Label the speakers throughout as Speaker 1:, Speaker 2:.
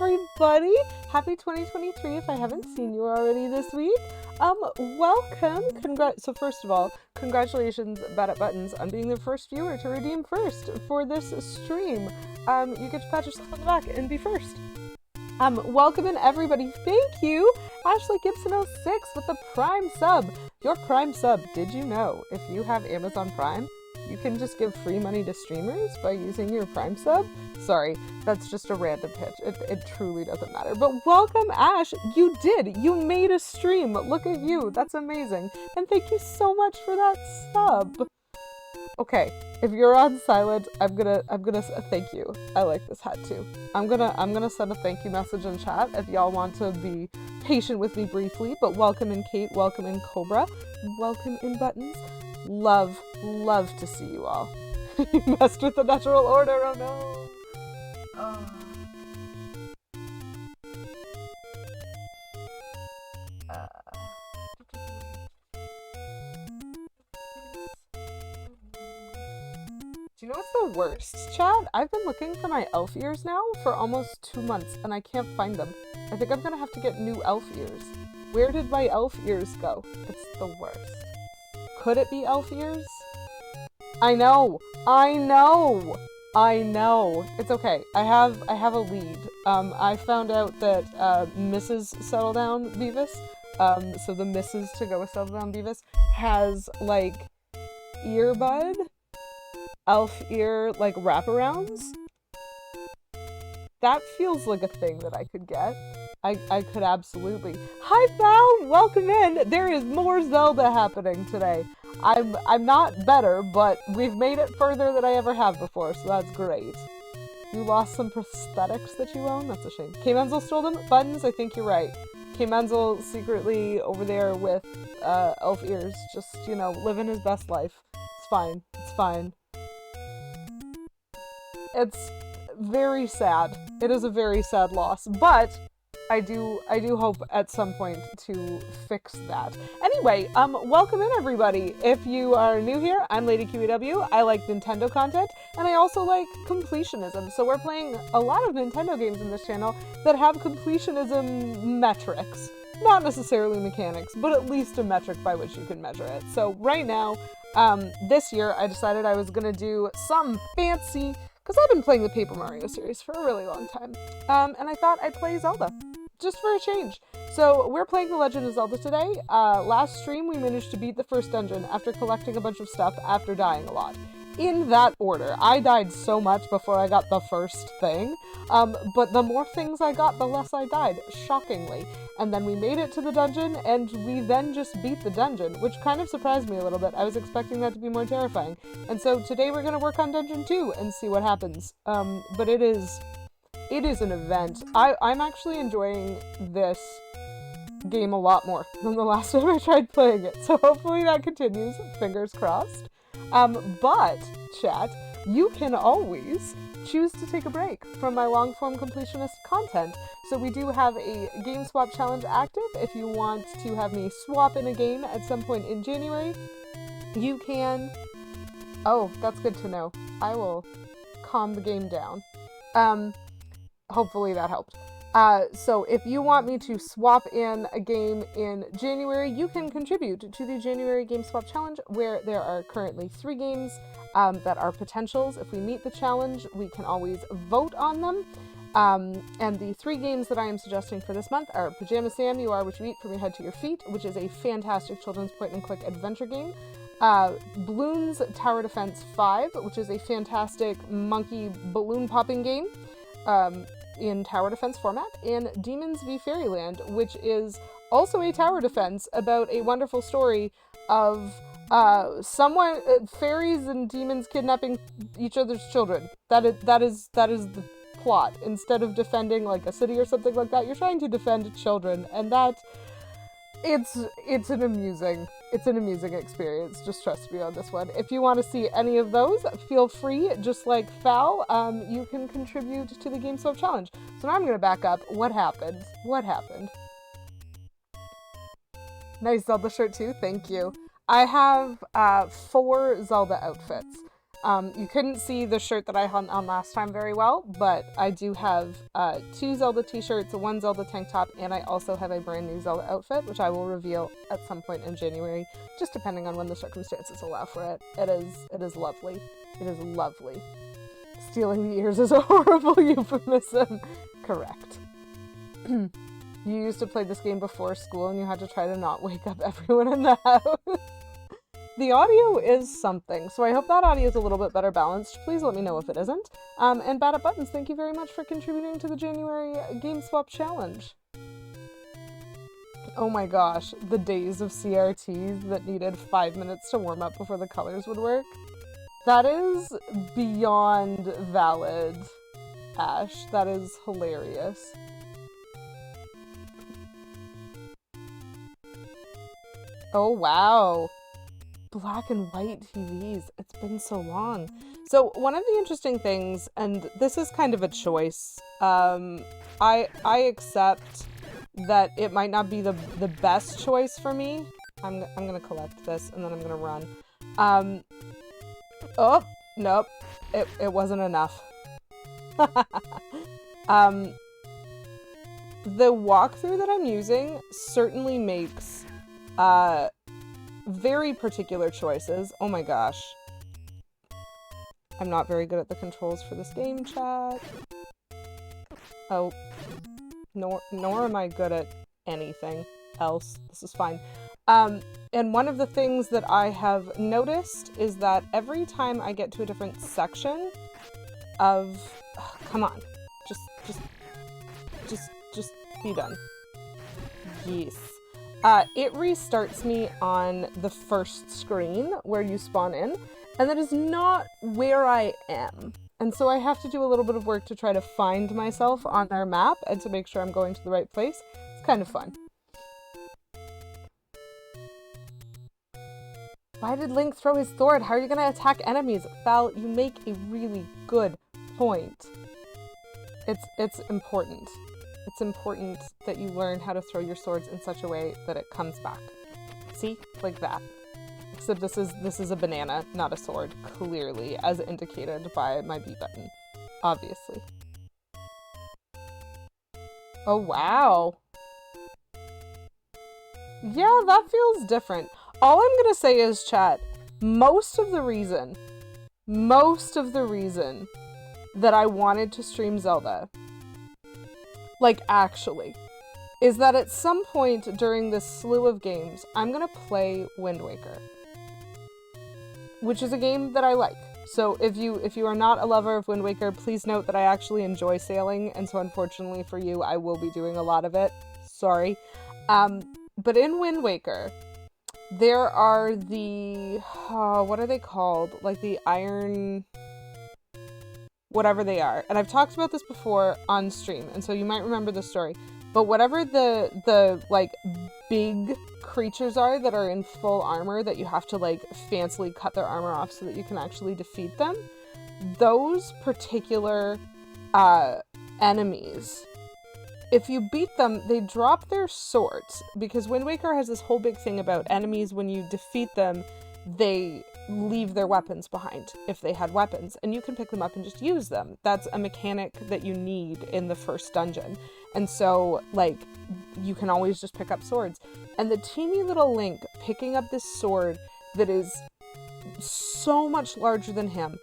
Speaker 1: everybody. Happy 2023 if I haven't seen you already this week. Welcome. So first of all, congratulations, Bad at Buttons, on being the first viewer to redeem first for this stream. You get to pat yourself on the back and be first. Welcome in everybody. Thank you, Ashley Gibson06 with the Prime sub. Your Prime sub, did you know if you have Amazon Prime, you can just give free money to streamers by using your Prime sub? Sorry, that's just a random pitch. It truly doesn't matter. But welcome, Ash. You did. You made a stream. Look at you. That's amazing. And thank you so much for that sub. Okay, if you're on silent, I'm gonna thank you. I like this hat too. I'm gonna send a thank you message in chat if y'all want to be patient with me briefly. But welcome in Kate. Welcome in Cobra. Welcome in Buttons. Love to see you all. You messed with the natural order, oh no. Do you know what's the worst, chat? I've been looking for my elf ears now for almost 2 months and I can't find them. I think I'm gonna have to get new elf ears. Where did my elf ears go? It's the worst. Could it be elf ears? I know. It's okay. I have a lead. I found out that Mrs. Settle Down Beavis, so the Mrs. to go with Settle Down Beavis, has like earbud, elf ear like wraparounds. That feels like a thing that I could get. I could absolutely. Hi Val, welcome in. There is more Zelda happening today. I'm not better, but we've made it further than I ever have before, so that's great. You lost some prosthetics that you own? That's a shame. K Menzel stole them? Buttons, I think you're right. K Menzel secretly over there with elf ears, just, you know, living his best life. It's fine. It's fine. It's very sad. It is a very sad loss, but I do hope at some point to fix that. Anyway, welcome in everybody. If you are new here, I'm Lady QEW. I like Nintendo content, and I also like completionism. So we're playing a lot of Nintendo games in this channel that have completionism metrics. Not necessarily mechanics, but at least a metric by which you can measure it. So right now, this year, I decided I was gonna do some fancy, because I've been playing the Paper Mario series for a really long time, and I thought I'd play Zelda, just for a change. So we're playing The Legend of Zelda today. Last stream we managed to beat the first dungeon after collecting a bunch of stuff after dying a lot. In that order. I died so much before I got the first thing, but the more things I got, the less I died, shockingly. And then we made it to the dungeon, and we then just beat the dungeon, which kind of surprised me a little bit. I was expecting that to be more terrifying. And so today we're going to work on Dungeon 2 and see what happens. But it is an event. I'm actually enjoying this game a lot more than the last time I tried playing it, so hopefully that continues, fingers crossed. But, chat, you can always choose to take a break from my long-form completionist content. So we do have a game swap challenge active. If you want to have me swap in a game at some point in January, you can. Oh, that's good to know. I will calm the game down. Hopefully that helped. So if you want me to swap in a game in January, you can contribute to the January Game Swap Challenge, where there are currently 3 games that are potentials. If we meet the challenge, we can always vote on them. And the 3 games that I am suggesting for this month are Pajama Sam, You Are What You Eat From Your Head to Your Feet, which is a fantastic children's point-and-click adventure game. Bloons Tower Defense 5, which is a fantastic monkey balloon popping game. In tower defense format, and Demons v Fairyland, which is also a tower defense about a wonderful story of fairies and demons kidnapping each other's children. That is the plot. Instead of defending like a city or something like that, you're trying to defend children, and that it's an amusing experience. Just trust me on this one. If you want to see any of those, feel free. Just like Foul, you can contribute to the Game Swap Challenge. So now I'm going to back up. What happened? Nice Zelda shirt too. Thank you. I have 4 Zelda outfits. You couldn't see the shirt that I had on last time very well, but I do have 2 Zelda t-shirts, 1 Zelda tank top, and I also have a brand new Zelda outfit, which I will reveal at some point in January, just depending on when the circumstances allow for it. It is lovely. It is lovely. Stealing the ears is a horrible euphemism. Correct. You used to play this game before school and you had to try to not wake up everyone in the house. The audio is something, so I hope that audio is a little bit better balanced. Please let me know if it isn't. And Bad at Buttons, thank you very much for contributing to the January Game Swap Challenge. Oh my gosh, the days of CRTs that needed 5 minutes to warm up before the colors would work. That is beyond valid, Ash. That is hilarious. Oh wow. Black and white TVs. It's been so long. So one of the interesting things, and this is kind of a choice, I accept that it might not be the best choice for me. I'm gonna collect this and then I'm gonna run. Oh, nope. It wasn't enough. The walkthrough that I'm using certainly makes very particular choices. Oh my gosh. I'm not very good at the controls for this game, chat. Oh. Nor am I good at anything else. This is fine. And one of the things that I have noticed is that every time I get to a different section of... Oh, come on. Just be done. Yes. It restarts me on the first screen where you spawn in, and that is not where I am. And so I have to do a little bit of work to try to find myself on their map and to make sure I'm going to the right place. It's kind of fun. Why did Link throw his sword? How are you going to attack enemies? Val, you make a really good point. It's important. It's important that you learn how to throw your swords in such a way that it comes back. See? Like that. Except this is a banana, not a sword, clearly, as indicated by my B button. Obviously. Oh, wow. Yeah, that feels different. All I'm gonna say is, chat, most of the reason that I wanted to stream Zelda, like actually, is that at some point during this slew of games, I'm gonna play Wind Waker. Which is a game that I like. So if you are not a lover of Wind Waker, please note that I actually enjoy sailing, and so unfortunately for you, I will be doing a lot of it. Sorry. But in Wind Waker, there are the... what are they called? Like the iron... whatever they are. And I've talked about this before on stream, and so you might remember the story. But whatever the like, big creatures are that are in full armor that you have to, like, fancily cut their armor off so that you can actually defeat them, those particular enemies, if you beat them, they drop their swords, because Wind Waker has this whole big thing about enemies, when you defeat them, they leave their weapons behind, if they had weapons, and you can pick them up and just use them. That's a mechanic that you need in the first dungeon. And so, like, you can always just pick up swords. And the teeny little Link picking up this sword that is so much larger than him,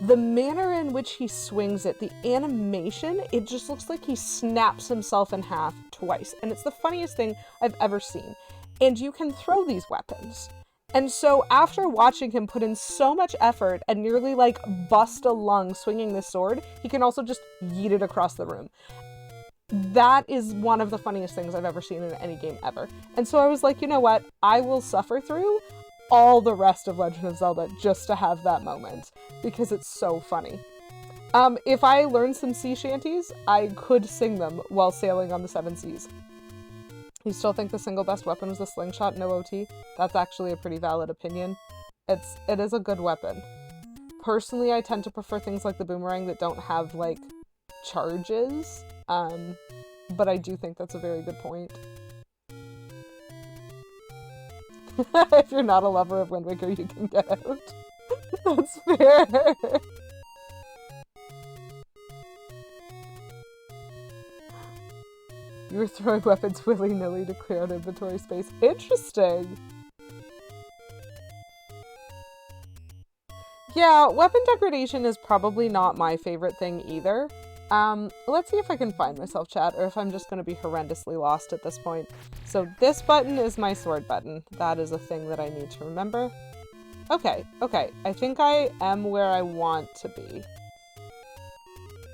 Speaker 1: the manner in which he swings it, the animation, it just looks like he snaps himself in half twice. And it's the funniest thing I've ever seen. And you can throw these weapons. And so after watching him put in so much effort and nearly, like, bust a lung swinging this sword, he can also just yeet it across the room. That is one of the funniest things I've ever seen in any game ever. And so I was like, you know what? I will suffer through all the rest of Legend of Zelda just to have that moment, because it's so funny. If I learned some sea shanties, I could sing them while sailing on the seven seas. You still think the single best weapon was the slingshot, no OT? That's actually a pretty valid opinion. It is a good weapon. Personally, I tend to prefer things like the boomerang that don't have, like, charges. But I do think that's a very good point. If you're not a lover of Wind Waker, you can get out. That's fair. You were throwing weapons willy-nilly to clear out inventory space. Interesting. Yeah, weapon degradation is probably not my favorite thing either. Let's see if I can find myself, chat, or if I'm just going to be horrendously lost at this point. So this button is my sword button. That is a thing that I need to remember. Okay, okay. I think I am where I want to be.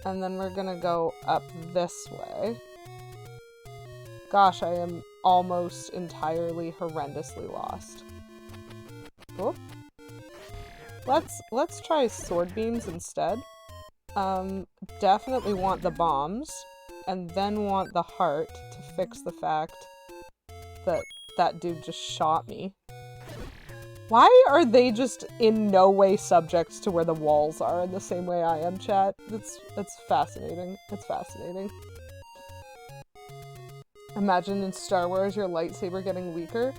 Speaker 1: And then we're going to go up this way. Gosh, I am almost entirely horrendously lost. Oh. Let's try sword beams instead. Definitely want the bombs, and then want the heart to fix the fact that that dude just shot me. Why are they just in no way subject to where the walls are in the same way I am, chat? That's fascinating. It's fascinating. Imagine in Star Wars your lightsaber getting weaker.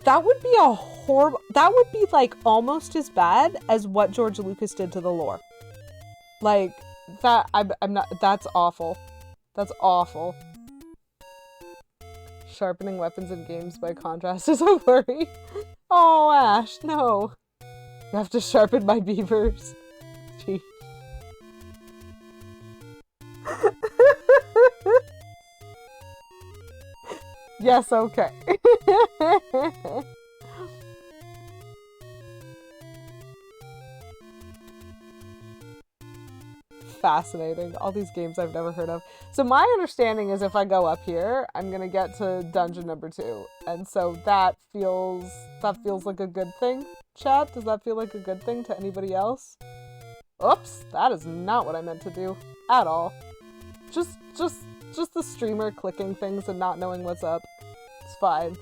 Speaker 1: That would be a horrible... That would be, like, almost as bad as what George Lucas did to the lore. Like, that... I'm not... That's awful. That's awful. Sharpening weapons in games, by contrast, is a worry. Oh, Ash, no. You have to sharpen my beavers. Gee. Yes, okay. Fascinating. All these games I've never heard of. So my understanding is if I go up here, I'm gonna get to dungeon number 2. And so that feels like a good thing. Chat, does that feel like a good thing to anybody else? Oops, that is not what I meant to do at all. Just the streamer clicking things and not knowing what's up. It's fine.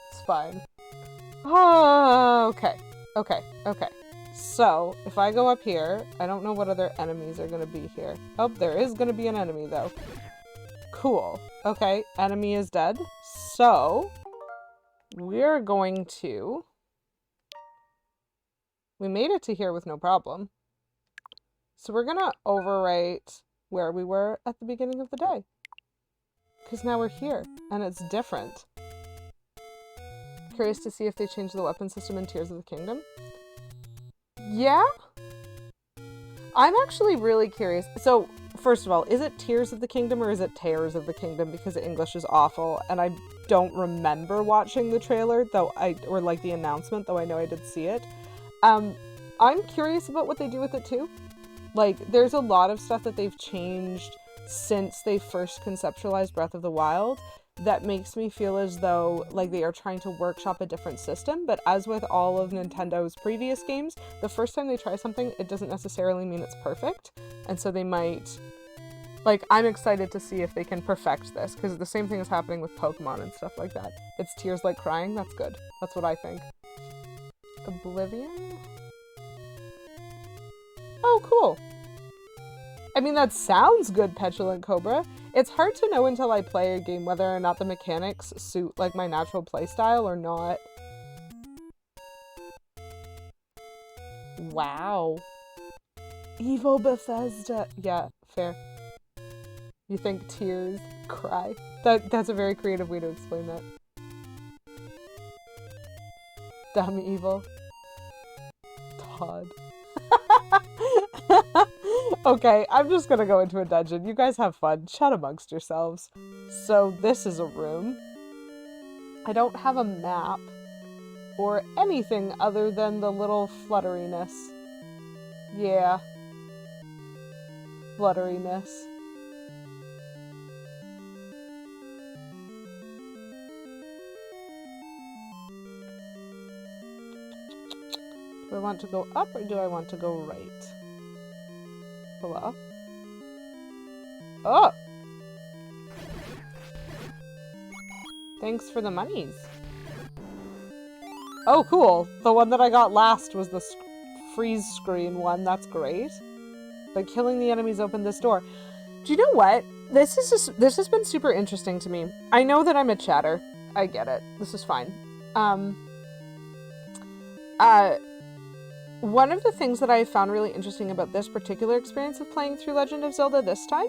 Speaker 1: It's fine. Oh, okay. Okay, okay. So, if I go up here, I don't know what other enemies are gonna be here. Oh, there is gonna be an enemy, though. Cool. Okay, enemy is dead. So, we're going to... We made it to here with no problem. So we're gonna overwrite where we were at the beginning of the day. Because now we're here, and it's different. Curious to see if they change the weapon system in Tears of the Kingdom. Yeah? I'm actually really curious. So, first of all, is it Tears of the Kingdom or is it Tears of the Kingdom? Because the English is awful, and I don't remember watching the trailer, or like the announcement, though I know I did see it. I'm curious about what they do with it too. Like, there's a lot of stuff that they've changed since they first conceptualized Breath of the Wild that makes me feel as though, like, they are trying to workshop a different system, but as with all of Nintendo's previous games, the first time they try something, it doesn't necessarily mean it's perfect, and so they might... Like, I'm excited to see if they can perfect this, because the same thing is happening with Pokemon and stuff like that. It's tears like crying, that's good. That's what I think. Oblivion? Oh, cool. I mean, that sounds good, Petulant Cobra. It's hard to know until I play a game whether or not the mechanics suit, like, my natural playstyle or not. Wow. Evil Bethesda. Yeah, fair. You think tears cry? That's a very creative way to explain that. Dumb evil. Todd. Okay, I'm just gonna go into a dungeon. You guys have fun. Chat amongst yourselves. So this is a room. I don't have a map or anything other than the little flutteriness. Yeah. Flutteriness. Do I want to go up or do I want to go right? Hello? Oh! Thanks for the monies. Oh, cool. The one that I got last was the freeze screen one. That's great. But killing the enemies opened this door. Do you know what? This has been super interesting to me. I know that I'm a chatter. I get it. This is fine. One of the things that I found really interesting about this particular experience of playing through Legend of Zelda this time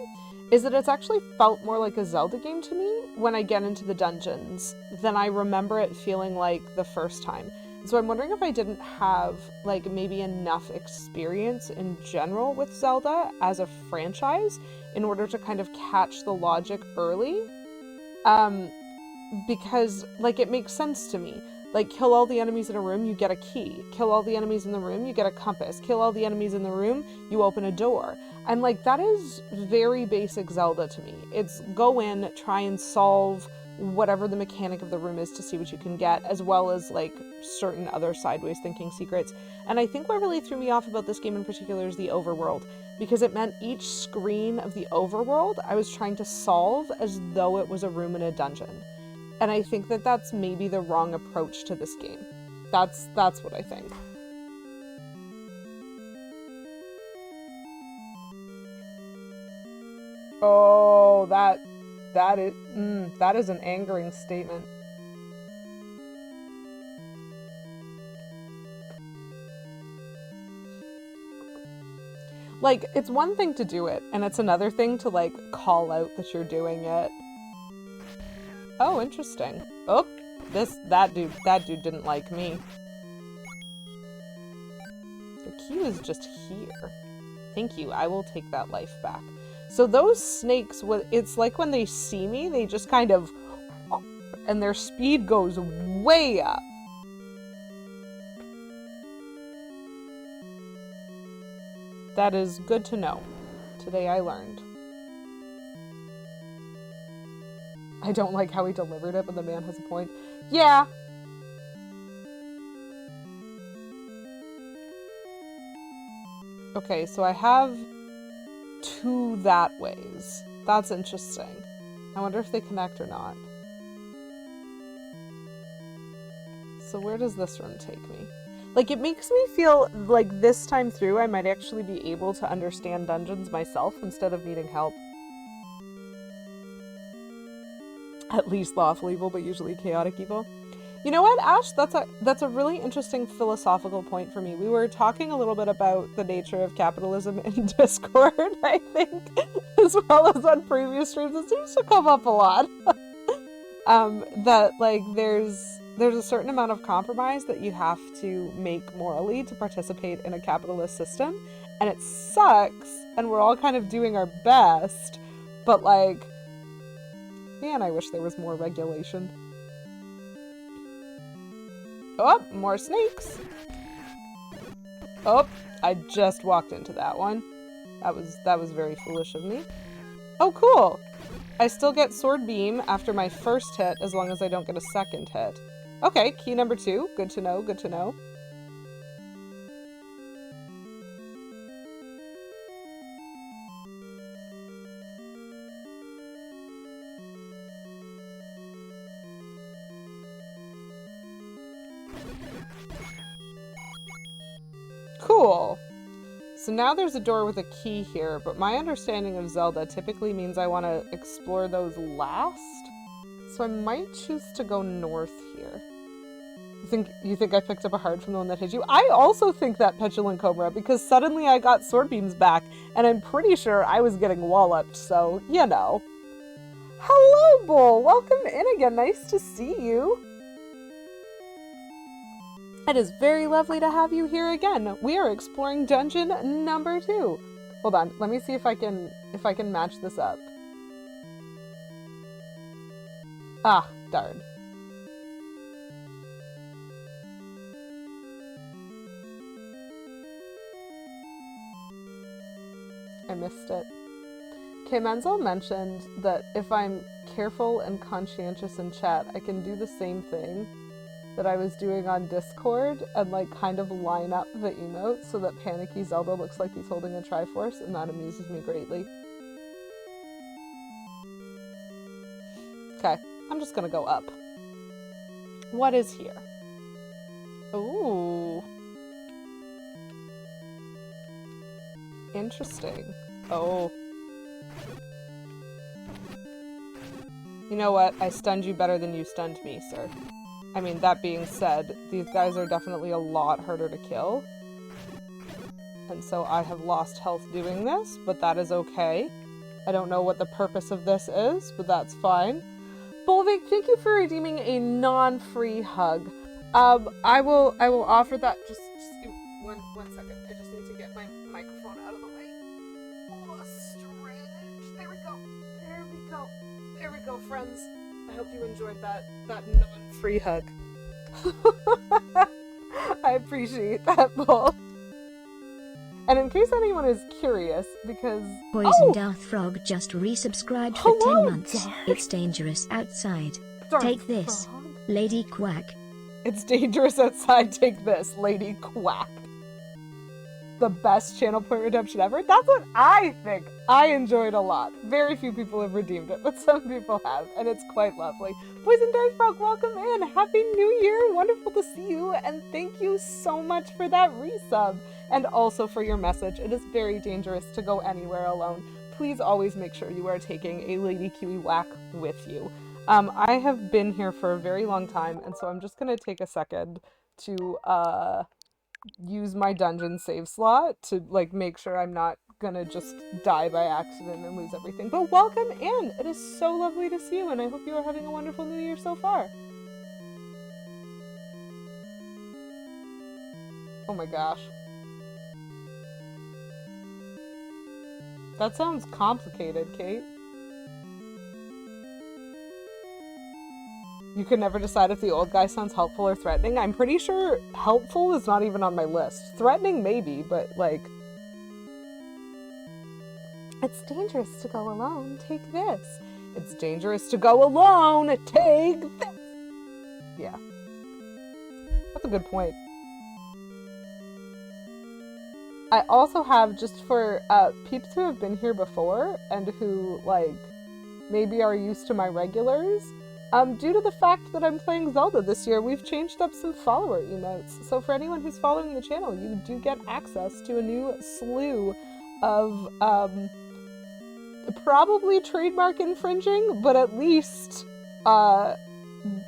Speaker 1: is that it's actually felt more like a Zelda game to me when I get into the dungeons than I remember it feeling like the first time. So I'm wondering if I didn't have like maybe enough experience in general with Zelda as a franchise in order to kind of catch the logic early. Because like it makes sense to me. Like, kill all the enemies in a room, you get a key. Kill all the enemies in the room, you get a compass. Kill all the enemies in the room, you open a door. And like, that is very basic Zelda to me. It's go in, try and solve whatever the mechanic of the room is to see what you can get, as well as like certain other sideways thinking secrets. And I think what really threw me off about this game in particular is the overworld, because it meant each screen of the overworld I was trying to solve as though it was a room in a dungeon. And I think that that's maybe the wrong approach to this game. That's what I think. Oh, that is an angering statement. Like, it's one thing to do it, and it's another thing to like call out that you're doing it. Oh, interesting. Oh, that dude didn't like me. The key was just here. Thank you, I will take that life back. So those snakes, it's like when they see me, they just kind of, and their speed goes way up. That is good to know. Today I learned. I don't like how he delivered it, but the man has a point. Yeah. Okay, so I have two that ways. That's interesting. I wonder if they connect or not. So where does this room take me? Like, it makes me feel like this time through I might actually be able to understand dungeons myself instead of needing help. At least lawful evil, but usually chaotic evil. You know what, Ash? That's a really interesting philosophical point for me. We were talking a little bit about the nature of capitalism in Discord, I think, as well as on previous streams. It seems to come up a lot. That like there's a certain amount of compromise that you have to make morally to participate in a capitalist system, and it sucks, and we're all kind of doing our best, but like, man, I wish there was more regulation. Oh, more snakes. Oh, I just walked into that one. That was very foolish of me. Oh, cool. I still get sword beam after my first hit as long as I don't get a second hit. Okay, key number 2. Good to know, good to know. Cool. So now there's a door with a key here, but my understanding of Zelda typically means I want to explore those last. So I might choose to go north here. You think I picked up a heart from the one that hit you? I also think that, Petulant Cobra, because suddenly I got sword beams back, and I'm pretty sure I was getting walloped, so, you know. Hello, Bull! Welcome in again, nice to see you! It is very lovely to have you here again. We are exploring dungeon number 2. Hold on, let me see if I can match this up. Ah, darn. I missed it. Okay, Menzel mentioned that if I'm careful and conscientious in chat, I can do the same thing that I was doing on Discord and like kind of line up the emotes so that Panicky Zelda looks like he's holding a Triforce, and that amuses me greatly. Okay, I'm just gonna go up. What is here? Ooh. Interesting. Oh. You know what? I stunned you better than you stunned me, sir. I mean, that being said, these guys are definitely a lot harder to kill. and so I have lost health doing this, but that is okay. I don't know what the purpose of this is, but that's fine. Bolvik, thank you for redeeming a non-free hug. I will offer that. Just give one second. I just need to get my microphone out of the way. Oh, strange. There we go. There we go, friends. I hope you enjoyed that non-free hug. I appreciate that, Bull. And in case anyone is curious, because...
Speaker 2: Poison Darth Frog just resubscribed for 10 months.
Speaker 1: Darth.
Speaker 2: It's dangerous outside.
Speaker 1: Darth
Speaker 2: Take this,
Speaker 1: Frog.
Speaker 2: Lady Quack.
Speaker 1: It's dangerous outside, take this, Lady Quack. The best channel point redemption ever? That's what I think. I enjoyed a lot. Very few people have redeemed it, but some people have, and it's quite lovely. Poison Darth Frog, welcome in. Happy New Year. Wonderful to see you, and thank you so much for that resub. And also for your message. It is very dangerous to go anywhere alone. Please always make sure you are taking a Lady Kiwi Whack with you. I have been here for a very long time, and so I'm just going to take a second to use my dungeon save slot to like make sure I'm not gonna just die by accident and lose everything. But welcome in! It is so lovely to see you, and I hope you are having a wonderful New Year so far. Oh my gosh. That sounds complicated, Kate. You can never decide if the old guy sounds helpful or threatening. I'm pretty sure helpful is not even on my list. Threatening, maybe, but like... It's dangerous to go alone. Take this. It's dangerous to go alone. Take this. Yeah. That's a good point. I also have, just for peeps who have been here before and who, like, maybe are used to my regulars, due to the fact that I'm playing Zelda this year, we've changed up some follower emotes. So for anyone who's following the channel, you do get access to a new slew of, probably trademark infringing, but at least,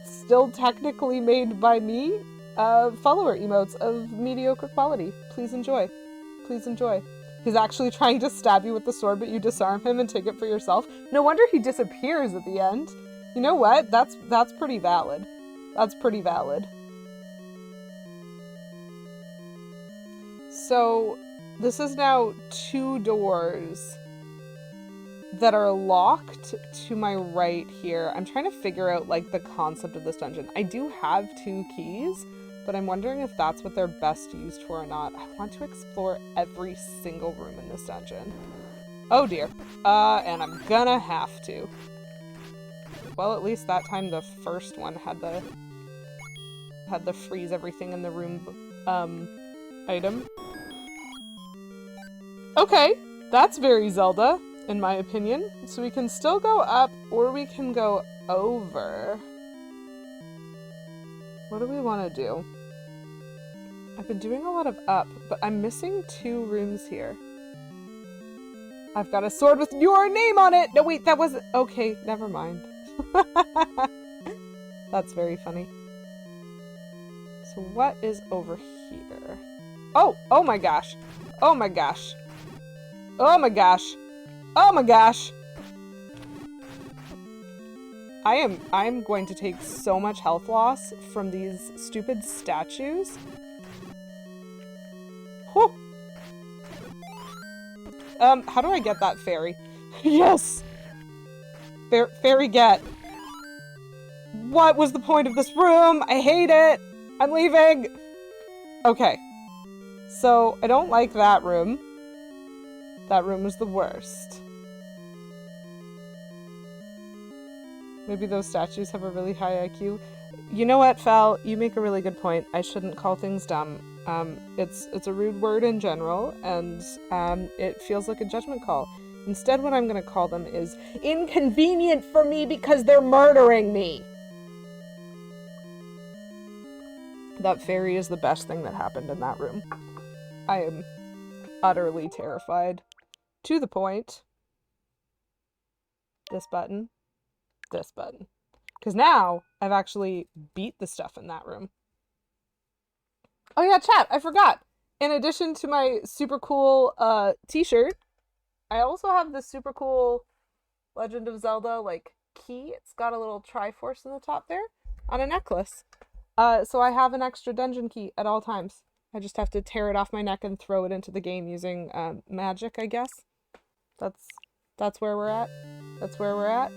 Speaker 1: still technically made by me, follower emotes of mediocre quality. Please enjoy. Please enjoy. He's actually trying to stab you with the sword, but you disarm him and take it for yourself. No wonder he disappears at the end. You know what? That's pretty valid. That's pretty valid. So, this is now 2 doors that are locked to my right here. I'm trying to figure out, like, the concept of this dungeon. I do have 2 keys, but I'm wondering if that's what they're best used for or not. I want to explore every single room in this dungeon. Oh dear. And I'm gonna have to. Well, at least that time the first one had the freeze everything in the room item. Okay, that's very Zelda, in my opinion. So we can still go up, or we can go over. What do we want to do? I've been doing a lot of up, but I'm missing 2 rooms here. I've got a sword with your name on it! No, wait, that wasn't... Okay, never mind. That's very funny. So what is over here? Oh! Oh my gosh! Oh my gosh! Oh my gosh! Oh my gosh! I'm going to take so much health loss from these stupid statues. Whew. How do I get that fairy? Yes! Fairy get. What was the point of this room? I hate it! I'm leaving! Okay. So, I don't like that room. That room was the worst. Maybe those statues have a really high IQ. You know what, Fel? You make a really good point. I shouldn't call things dumb. It's a rude word in general, and it feels like a judgment call. Instead, what I'm going to call them is inconvenient for me because they're murdering me. That fairy is the best thing that happened in that room. I am utterly terrified. To the point. This button. This button. Because now I've actually beat the stuff in that room. Oh yeah, chat, I forgot. in addition to my super cool t-shirt, I also have this super cool Legend of Zelda like key. It's got a little Triforce in the top there on a necklace. So I have an extra dungeon key at all times. I just have to tear it off my neck and throw it into the game using magic, I guess. That's where we're at. That's where we're at.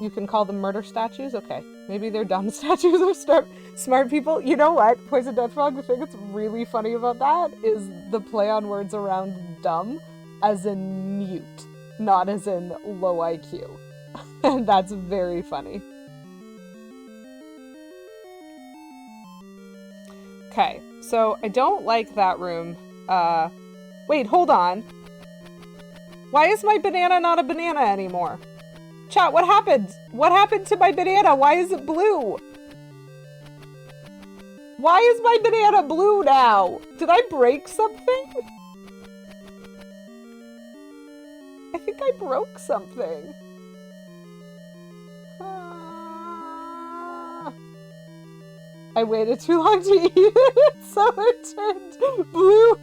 Speaker 1: You can call them murder statues? Okay. Maybe they're dumb statues of smart people. You know what? Poison Death Frog, the thing that's really funny about that is the play on words around dumb as in mute, not as in low IQ. And that's very funny. Okay, so I don't like that room. Wait, hold on. Why is my banana not a banana anymore? Chat, what happened? What happened to my banana? Why is it blue? Why is my banana blue now? Did I break something? I think I broke something. I waited too long to eat it, so it turned blue.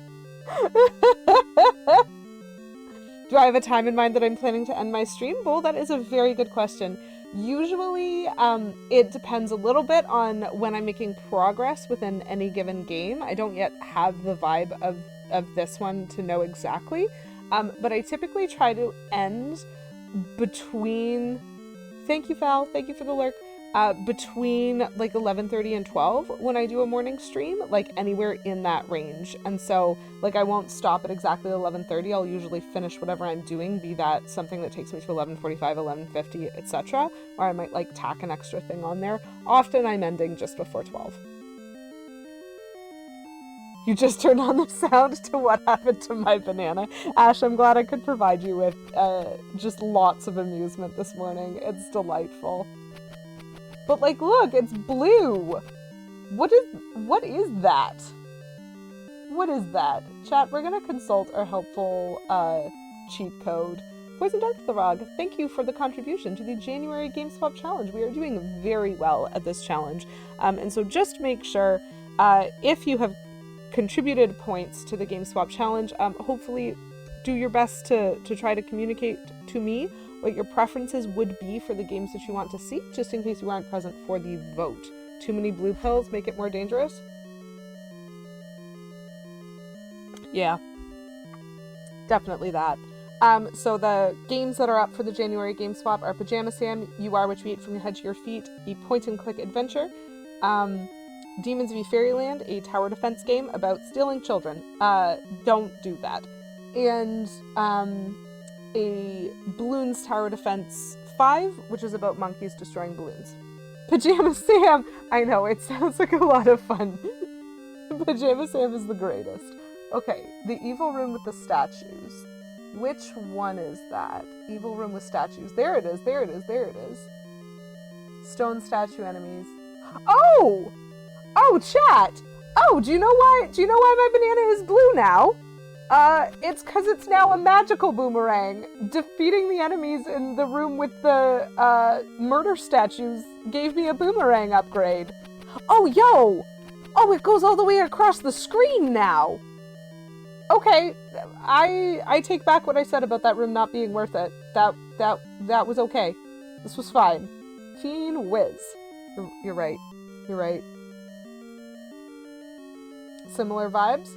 Speaker 1: Do I have a time in mind that I'm planning to end my stream? Well, that is a very good question. Usually, it depends a little bit on when I'm making progress within any given game. I don't yet have the vibe of this one to know exactly. But I typically try to end between... Thank you, Val. Thank you for the lurk. Between like 11:30 and 12 when I do a morning stream, like anywhere in that range. And so like I won't stop at exactly 11:30. I'll usually finish whatever I'm doing, be that something that takes me to 11:45, 11:50, etc. Or I might like tack an extra thing on there. Often I'm ending just before 12. You just turned on the sound to what happened to my banana. Ash, I'm glad I could provide you with just lots of amusement this morning. It's delightful. But like, look, it's blue. What is that? What is that? Chat, we're gonna consult our helpful cheat code. Poison Dark Throg, thank you for the contribution to the January GameSpot challenge. We are doing very well at this challenge. And so just make sure, if you have contributed points to the GameSwap challenge, hopefully do your best to try to communicate to me what your preferences would be for the games that you want to see, just in case you aren't present for the vote. Too many blue pills make it more dangerous? Yeah. Definitely that. So the games that are up for the January GameSwap are Pajama Sam, You Are What You Eat From Your Head to Your Feet, a point-and-click adventure, Demons v Fairyland, a tower defense game about stealing children. Don't do that. And a Balloons Tower Defense 5, which is about monkeys destroying balloons. Pajama Sam! I know, it sounds like a lot of fun. Pajama Sam is the greatest. Okay, the evil room with the statues. Which one is that? Evil room with statues. There it is, there it is, there it is. Stone statue enemies. Oh! Oh, chat! Oh, do you know why my banana is blue now? It's because it's now a magical boomerang. Defeating the enemies in the room with the, murder statues gave me a boomerang upgrade. Oh, yo! Oh, it goes all the way across the screen now! Okay, I take back what I said about that room not being worth it. That was okay. This was fine. Fiend Whiz. You're right. You're right. Similar vibes?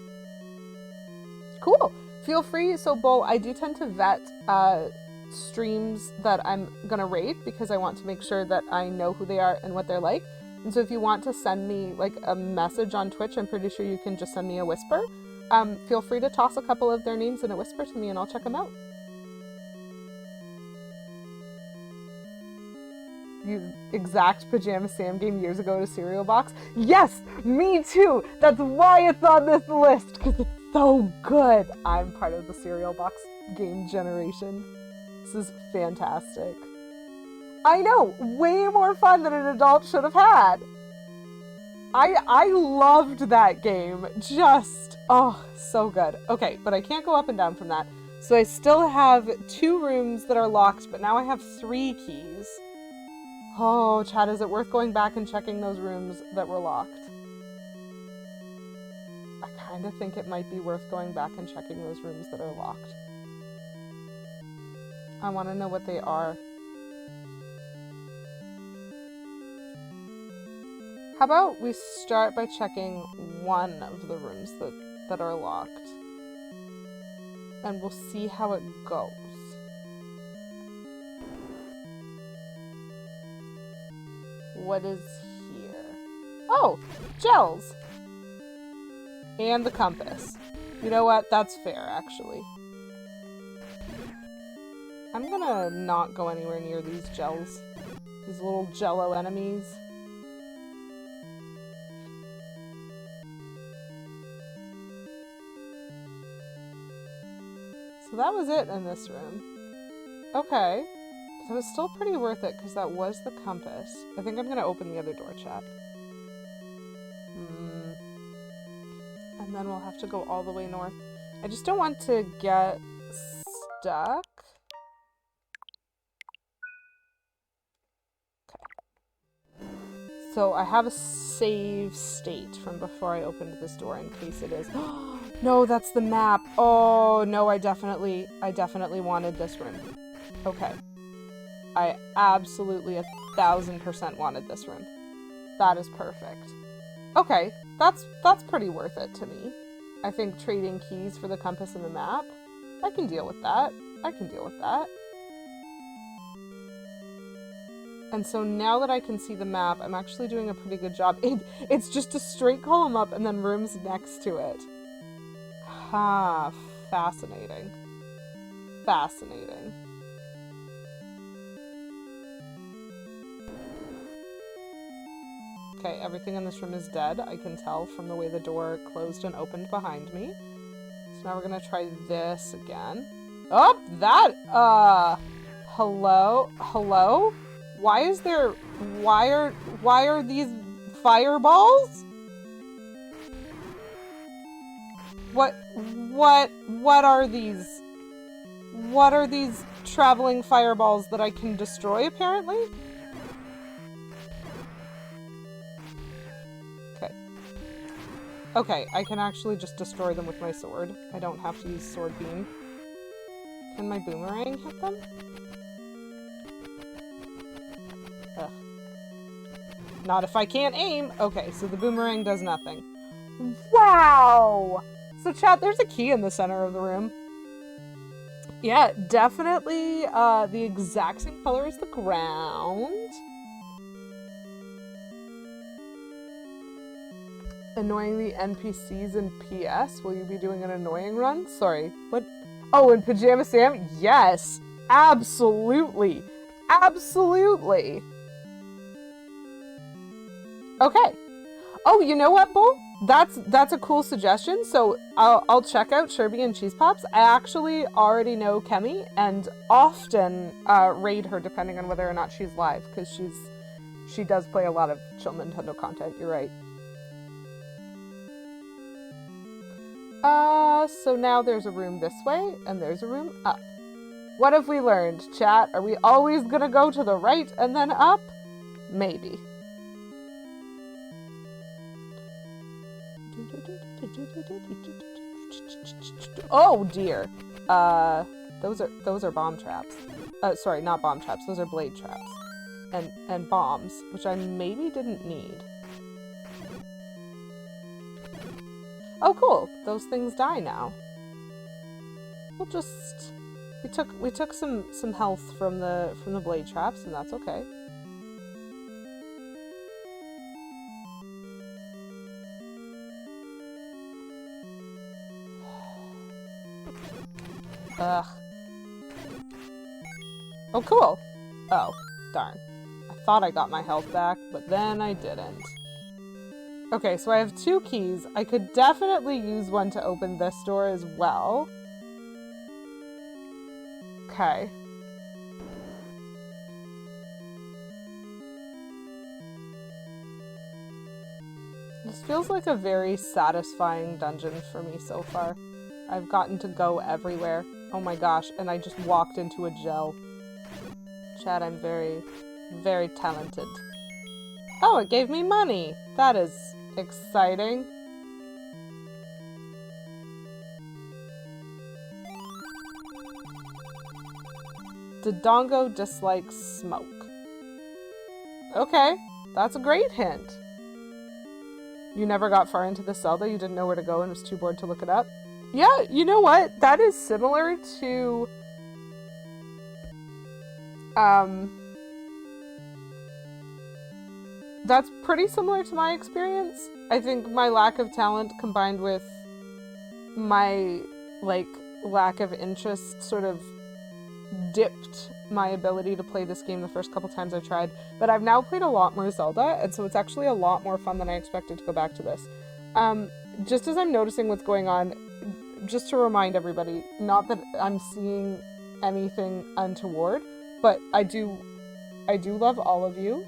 Speaker 1: Cool. Feel free. So, Bo, I do tend to vet streams that I'm gonna rate because I want to make sure that I know who they are and what they're like. And so if you want to send me like a message on Twitch, I'm pretty sure you can just send me a whisper. Feel free to toss a couple of their names in a whisper to me and I'll check them out. You exact Pajama Sam game years ago to Cereal Box? Yes, me too. That's why it's on this list, because it's so good. I'm part of the Cereal Box game generation. This is fantastic. I know, way more fun than an adult should have had. I loved that game. Just, oh, so good. Okay, but I can't go up and down from that. So I still have 2 rooms that are locked, but now I have 3 keys. Oh, Chad, is it worth going back and checking those rooms that were locked? I kind of think it might be worth going back and checking those rooms that are locked. I want to know what they are. How about we start by checking one of the rooms that are locked? And we'll see how it goes. What is here? Oh, gels! And the compass. You know what? That's fair, actually. I'm gonna not go anywhere near these gels. These little jello enemies. So that was it in this room. Okay. That was still pretty worth it, because that was the compass. I think I'm going to open the other door, chat. And then we'll have to go all the way north. I just don't want to get stuck. Okay. So I have a save state from before I opened this door in case it is. No, that's the map. Oh, no, I definitely wanted this room. Okay. I absolutely 1000% wanted this room. That is perfect. Okay, that's pretty worth it to me. I think trading keys for the compass and the map, I can deal with that. I can deal with that. And so now that I can see the map, I'm actually doing a pretty good job. It's just a straight column up and then rooms next to it. Ha, fascinating. Fascinating. Okay, everything in this room is dead. I can tell from the way the door closed and opened behind me. So now we're gonna try this again. Oh, that, hello? Hello? Why are these fireballs? What are these? What are these traveling fireballs that I can destroy, apparently? Okay. Okay, I can actually just destroy them with my sword. I don't have to use sword beam. Can my boomerang hit them? Ugh. Not if I can't aim! Okay, so the boomerang does nothing. Wow! So chat, there's a key in the center of the room. Yeah, definitely the exact same color as the ground. Annoying the NPCs in PS. Will you be doing an annoying run? Sorry, what? Oh, in Pajama Sam? Yes! Absolutely! Absolutely! Okay. Oh, you know what, Bull? That's a cool suggestion. So I'll check out Sherby and Cheese Pops. I actually already know Kemi and often raid her depending on whether or not she's live, because she does play a lot of chill Nintendo content. You're right. So now there's a room this way and there's a room up. What have we learned, chat? Are we always gonna go to the right and then up? Maybe. Oh dear. Those are bomb traps. Sorry, not bomb traps. Those are blade traps. And bombs, which I maybe didn't need. Oh cool. Those things die now. We'll just we took some health from the blade traps, and that's okay. Ugh. Oh, cool. Oh, darn. I thought I got my health back, but then I didn't. Okay, so I have 2 keys. I could definitely use one to open this door as well. Okay. This feels like a very satisfying dungeon for me so far. I've gotten to go everywhere. Oh my gosh, and I just walked into a gel. Chat, I'm very, Very talented. Oh, it gave me money. That is exciting. Dodongo dislikes smoke. Okay, that's a great hint. You never got far into the Zelda, you didn't know where to go and was too bored to look it up? Yeah, you know what? That is similar to... That's pretty similar to my experience. I think my lack of talent combined with my, lack of interest sort of dipped my ability to play this game the first couple times I tried, but I've now played a lot more Zelda, and so it's actually a lot more fun than I expected to go back to this. Just as I'm noticing what's going on, just to remind everybody, not that I'm seeing anything untoward, but I do love all of you,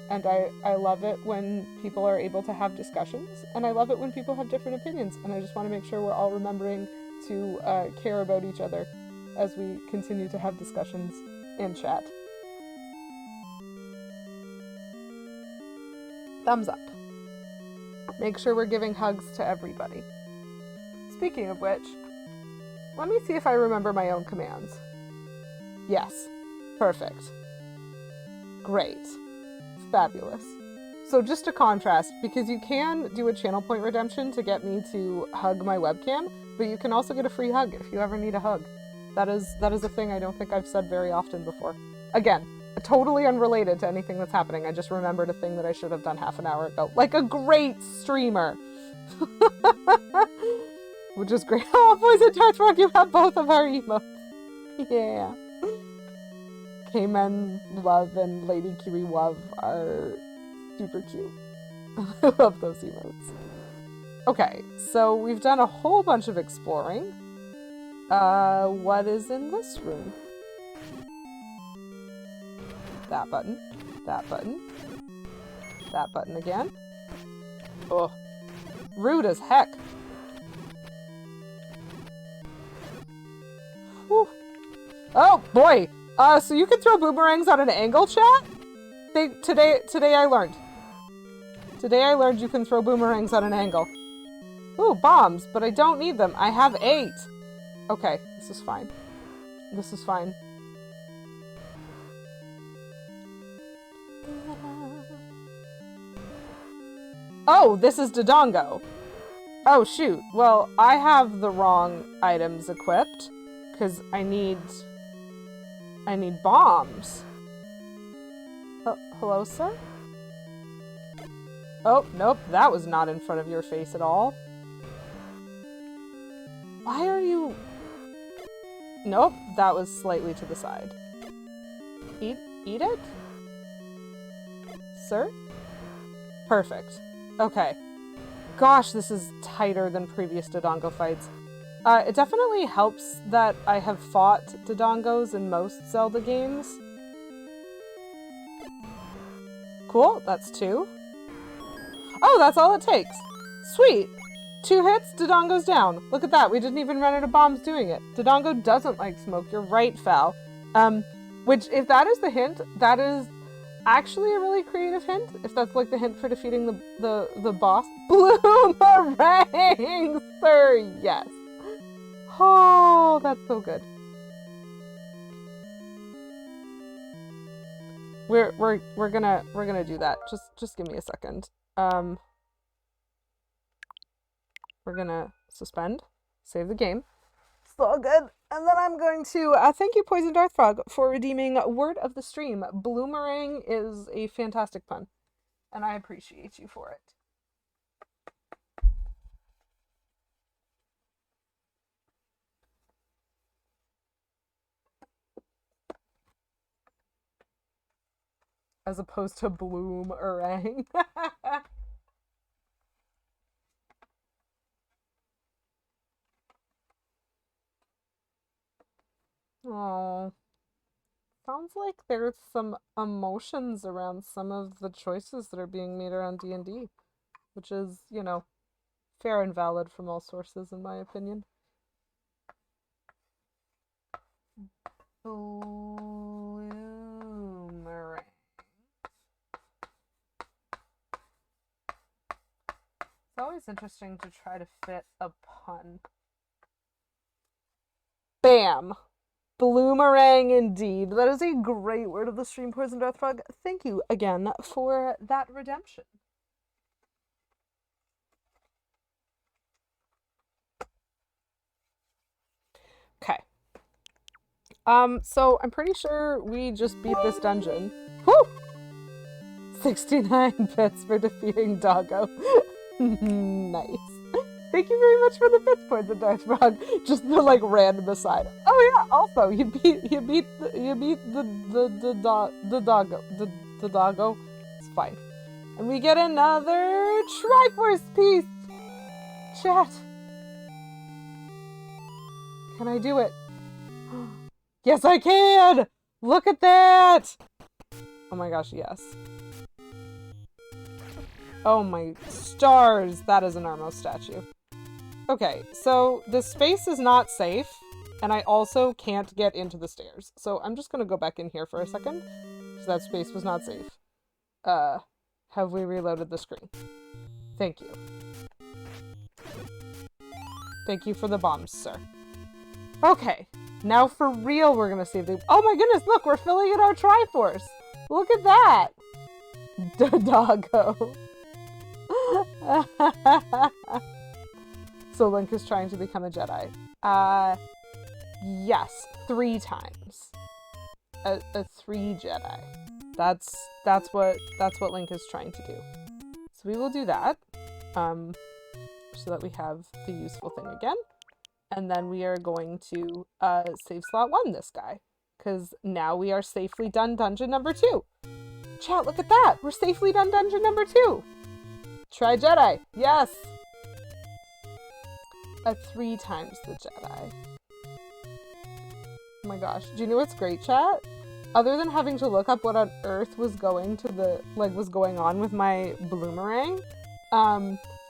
Speaker 1: and I love it when people are able to have discussions, and I love it when people have different opinions, and I just want to make sure we're all remembering to care about each other as we continue to have discussions in chat. Thumbs up. Make sure we're giving hugs to everybody. Speaking of which, let me see if I remember my own commands. Yes. Perfect. Great. Fabulous. So just to contrast, because you can do a channel point redemption to get me to hug my webcam, but you can also get a free hug if you ever need a hug. That is a thing I don't think I've said very often before. Again, totally unrelated to anything that's happening. I just remembered a thing that I should have done half an hour ago. Like a great streamer. Which is great. Oh, Poison Darth Frog, you have both of our emotes. Yeah. K-Men Love and Lady Kiwi Love are super cute. I love those emotes. Okay, so we've done a whole bunch of exploring. What is in this room? That button. That button. That button again. Oh. Rude as heck. Whew. Oh, boy! So you can throw boomerangs at an angle, chat? Today I learned. Today I learned you can throw boomerangs at an angle. Ooh, bombs, but I don't need them. I have 8. Okay, this is fine. This is fine. Oh, this is Dodongo. Oh, shoot. Well, I have the wrong items equipped, because I need bombs. Hello, sir? Oh, nope, that was not in front of your face at all. Why are you... Nope, that was slightly to the side. Eat it? Sir? Perfect. Okay. Gosh, this is tighter than previous Dodongo fights. It definitely helps that I have fought Dodongos in most Zelda games. Cool, that's 2. Oh, that's all it takes. Sweet. 2 hits, Dodongo's down. Look at that, we didn't even run out of bombs doing it. Dodongo doesn't like smoke, you're right, Fal. Which, if that is the hint, that is actually a really creative hint. If that's like the hint for defeating the boss. Bluemerang, sir, yes. Oh, that's so good. We're gonna do that. Just give me a second. We're gonna suspend, save the game. It's all good. And then I'm going to thank you, Poison Darth Frog, for redeeming word of the stream. Bluemerang is a fantastic pun, and I appreciate you for it. As opposed to bloomerang. Oh, sounds like there's some emotions around some of the choices that are being made around D&D, which is, you know, fair and valid from all sources, in my opinion. Boomerang. it's interesting to try to fit a pun. Bam! Bluemerang indeed. That is a great word of the stream, Poison Death Frog. Thank you again for that redemption. Okay. So I'm pretty sure we just beat this dungeon. Woo! 69 bits for defeating Doggo. Nice. Thank you very much for the bits, Poison Death Frog. Just the like random aside. Oh yeah, also you beat the doggo. It's fine. And we get another Triforce piece! Chat. Can I do it? Yes, I can! Look at that! Oh my gosh, yes. Oh my stars! That is an Armos statue. Okay, so the space is not safe, and I also can't get into the stairs. So I'm just gonna go back in here for a second, because that space was not safe. Have we reloaded the screen? Thank you. Thank you for the bombs, sir. Okay, now for real we're gonna save the- Oh my goodness, look, we're filling in our Triforce! Look at that! Doggo. So Link is trying to become a Jedi. Yes, 3 times. A 3 Jedi. That's what Link is trying to do. So we will do that, so that we have the useful thing again. And then we are going to save slot 1 this guy, because now we are safely done dungeon number 2. Chat, look at that! We're safely done dungeon number 2. Try Jedi. Yes. 3 times the Jedi. Oh my gosh. Do you know what's great, chat? Other than having to look up what on earth was going on with my bluemerang,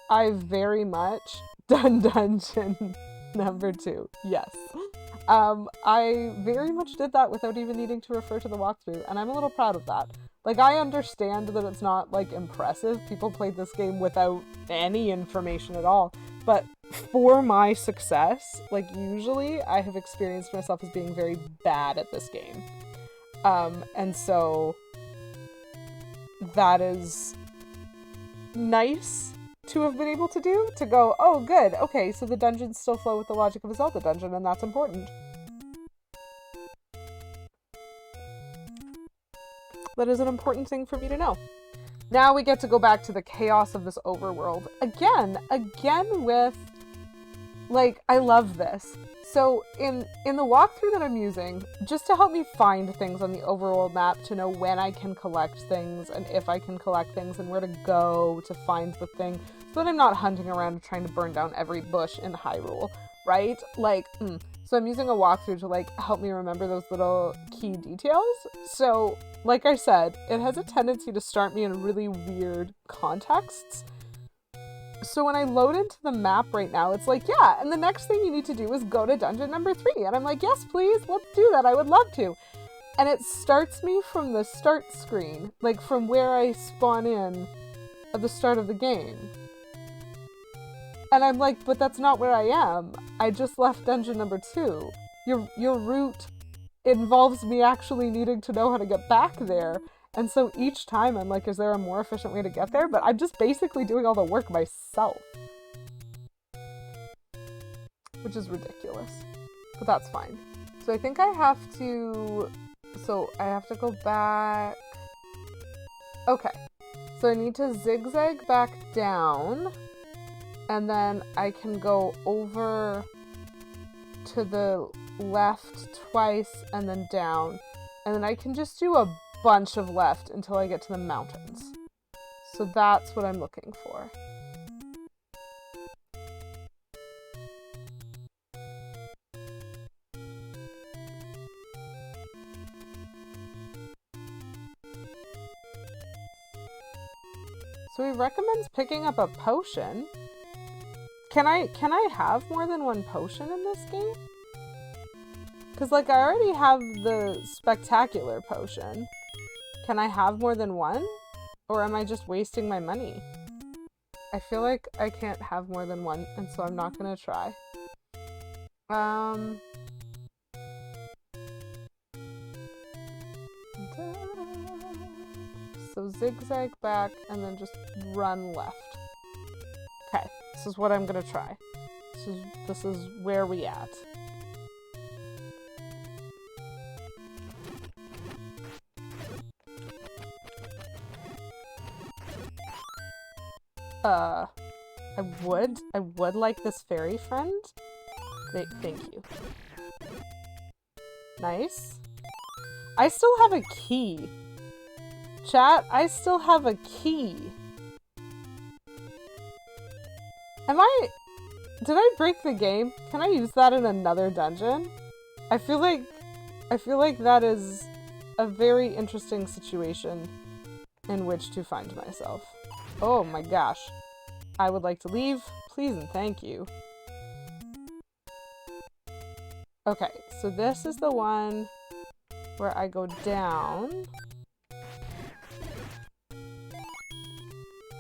Speaker 1: I've very much done dungeon number 2. Yes. I very much did that without even needing to refer to the walkthrough, and I'm a little proud of that. Like, I understand that it's not, like, impressive. People played this game without any information at all. But for my success, like, usually I have experienced myself as being very bad at this game. And so that is nice to have been able to do, to go, oh, good, okay, so the dungeons still flow with the logic of a Zelda dungeon, and that's important. That is an important thing for me to know. Now we get to go back to the chaos of this overworld. Again with, like, I love this. So in the walkthrough that I'm using, just to help me find things on the overworld map, to know when I can collect things and if I can collect things and where to go to find the thing, so that I'm not hunting around trying to burn down every bush in Hyrule, right? Like, so I'm using a walkthrough to, like, help me remember those little key details. So, like I said, it has a tendency to start me in really weird contexts. So when I load into the map right now, it's like, yeah, and the next thing you need to do is go to dungeon number 3. And I'm like, yes, please, let's do that. I would love to. And it starts me from the start screen, like from where I spawn in at the start of the game. And I'm like, but that's not where I am. I just left dungeon number 2. Your route involves me actually needing to know how to get back there. And so each time I'm like, is there a more efficient way to get there? But I'm just basically doing all the work myself. Which is ridiculous. But that's fine. So I think I have to... So I have to go back... Okay. So I need to zigzag back down. And then I can go over to the left twice and then down. And then I can just do a bunch of left until I get to the mountains. So that's what I'm looking for. So he recommends picking up a potion. Can I have more than one potion in this game? Because, like, I already have the spectacular potion. Can I have more than one? Or am I just wasting my money? I feel like I can't have more than one, and so I'm not gonna try. So zigzag back and then just run left. Okay, this is what I'm gonna try. This is where we at. I would like this fairy friend. Thank you. Nice. I still have a key. Chat, I still have a key. Did I break the game? Can I use that in another dungeon? I feel like that is a very interesting situation in which to find myself. Oh my gosh. I would like to leave, please and thank you. Okay, so this is the one where I go down.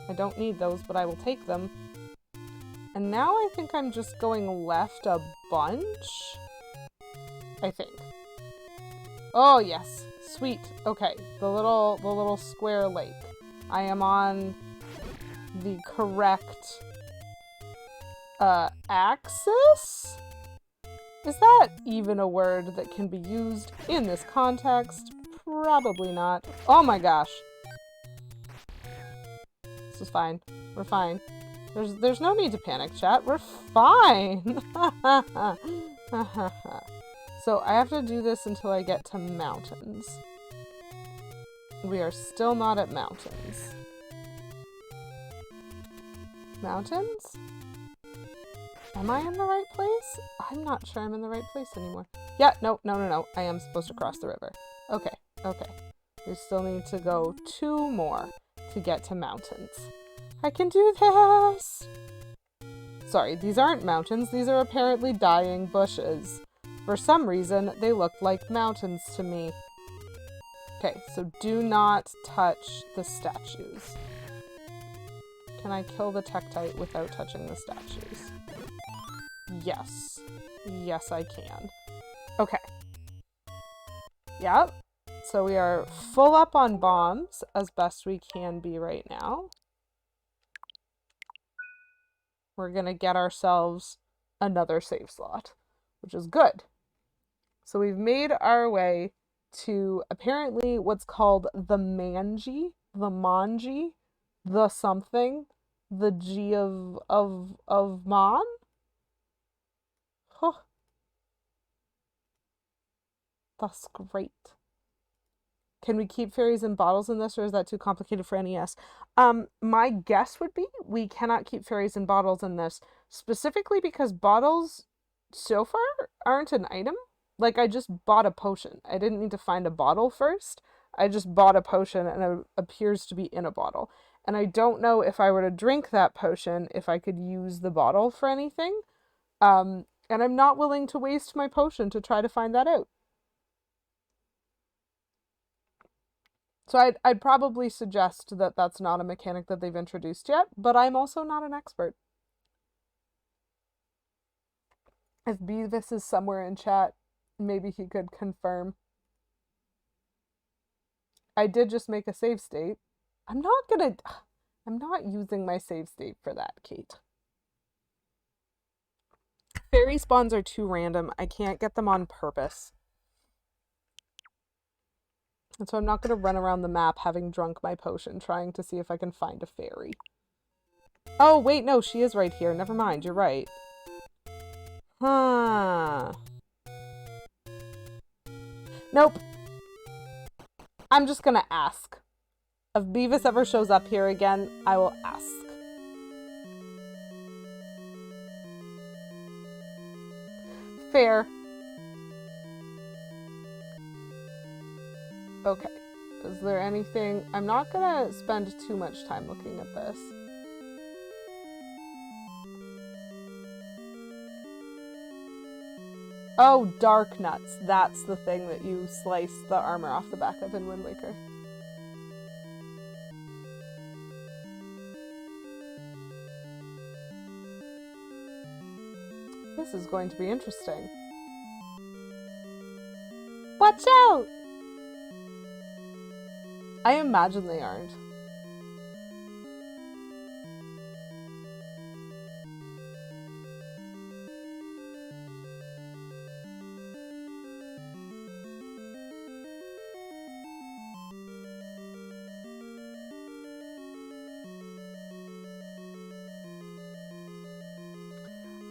Speaker 1: I don't need those, but I will take them. And now I think I'm just going left a bunch? I think. Oh, yes. Sweet. Okay, the little square lake. I am on the correct axis? Is that even a word that can be used in this context? Probably not. Oh my gosh. This is fine. We're fine. There's no need to panic, chat. We're fine. So I have to do this until I get to mountains. We are still not at mountains. Mountains? Am I in the right place? I'm not sure I'm in the right place anymore. Yeah, no. I am supposed to cross the river. Okay. We still need to go 2 more to get to mountains. I can do this! Sorry, these aren't mountains. These are apparently dying bushes. For some reason, they look like mountains to me. Okay, so do not touch the statues. Can I kill the Tektite without touching the statues? Yes. Yes, I can. Okay. Yep. So we are full up on bombs as best we can be right now. We're gonna get ourselves another save slot, which is good. So we've made our way to apparently what's called the Manji, the something, the G of Mon. Huh. That's great. Can we keep fairies in bottles in this, or is that too complicated for NES? My guess would be we cannot keep fairies in bottles in this, specifically because bottles so far aren't an item. Like, I just bought a potion. I didn't need to find a bottle first. I just bought a potion and it appears to be in a bottle. And I don't know if I were to drink that potion, if I could use the bottle for anything. And I'm not willing to waste my potion to try to find that out. So I'd probably suggest that that's not a mechanic that they've introduced yet, but I'm also not an expert. If Beavis is somewhere in chat, maybe he could confirm. I did just make a save state. I'm not using my save state for that, Kate. Fairy spawns are too random. I can't get them on purpose. And so I'm not going to run around the map having drunk my potion, trying to see if I can find a fairy. Oh, wait, no, she is right here. Never mind, you're right. Huh. Nope. I'm just going to ask. If Beavis ever shows up here again, I will ask. Fair. Okay. Is there anything... I'm not gonna spend too much time looking at this. Oh, dark nuts. That's the thing that you slice the armor off the back of in Wind Waker. This is going to be interesting. Watch out! I imagine they aren't.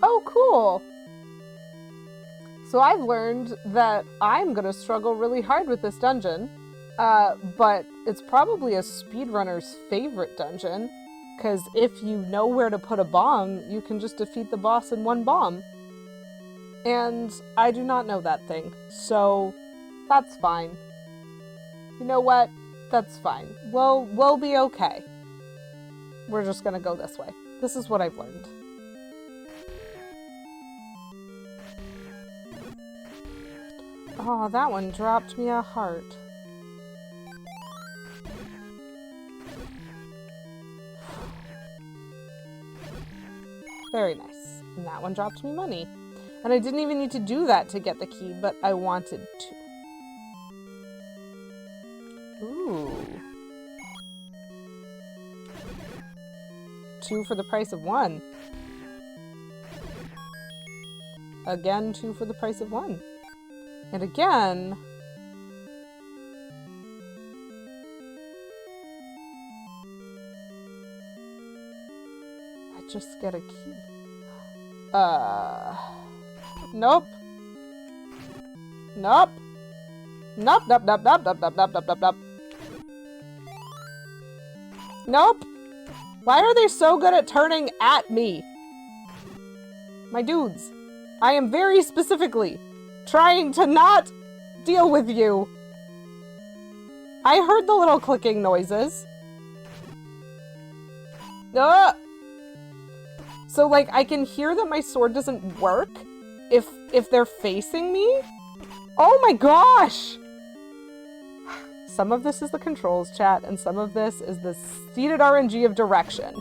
Speaker 1: Oh, cool! So I've learned that I'm gonna struggle really hard with this dungeon, but it's probably a speedrunner's favorite dungeon, because if you know where to put a bomb, you can just defeat the boss in one bomb. And I do not know that thing, so that's fine. You know what? That's fine. We'll be okay. We're just gonna go this way. This is what I've learned. Oh, that one dropped me a heart. Very nice. And that one dropped me money. And I didn't even need to do that to get the key, but I wanted to. Ooh. 2 for the price of 1. Again, 2 for the price of 1. And again... I just get a key. Nope. Nope. Nope, nope, nope, nope, nope, nope, nope, nope, nope. Nope. Why are they so good at turning at me? My dudes, I am very specifically trying to not deal with you. I heard the little clicking noises. So, like, I can hear that my sword doesn't work if they're facing me? Oh my gosh! Some of this is the controls, chat, and some of this is the seated RNG of direction.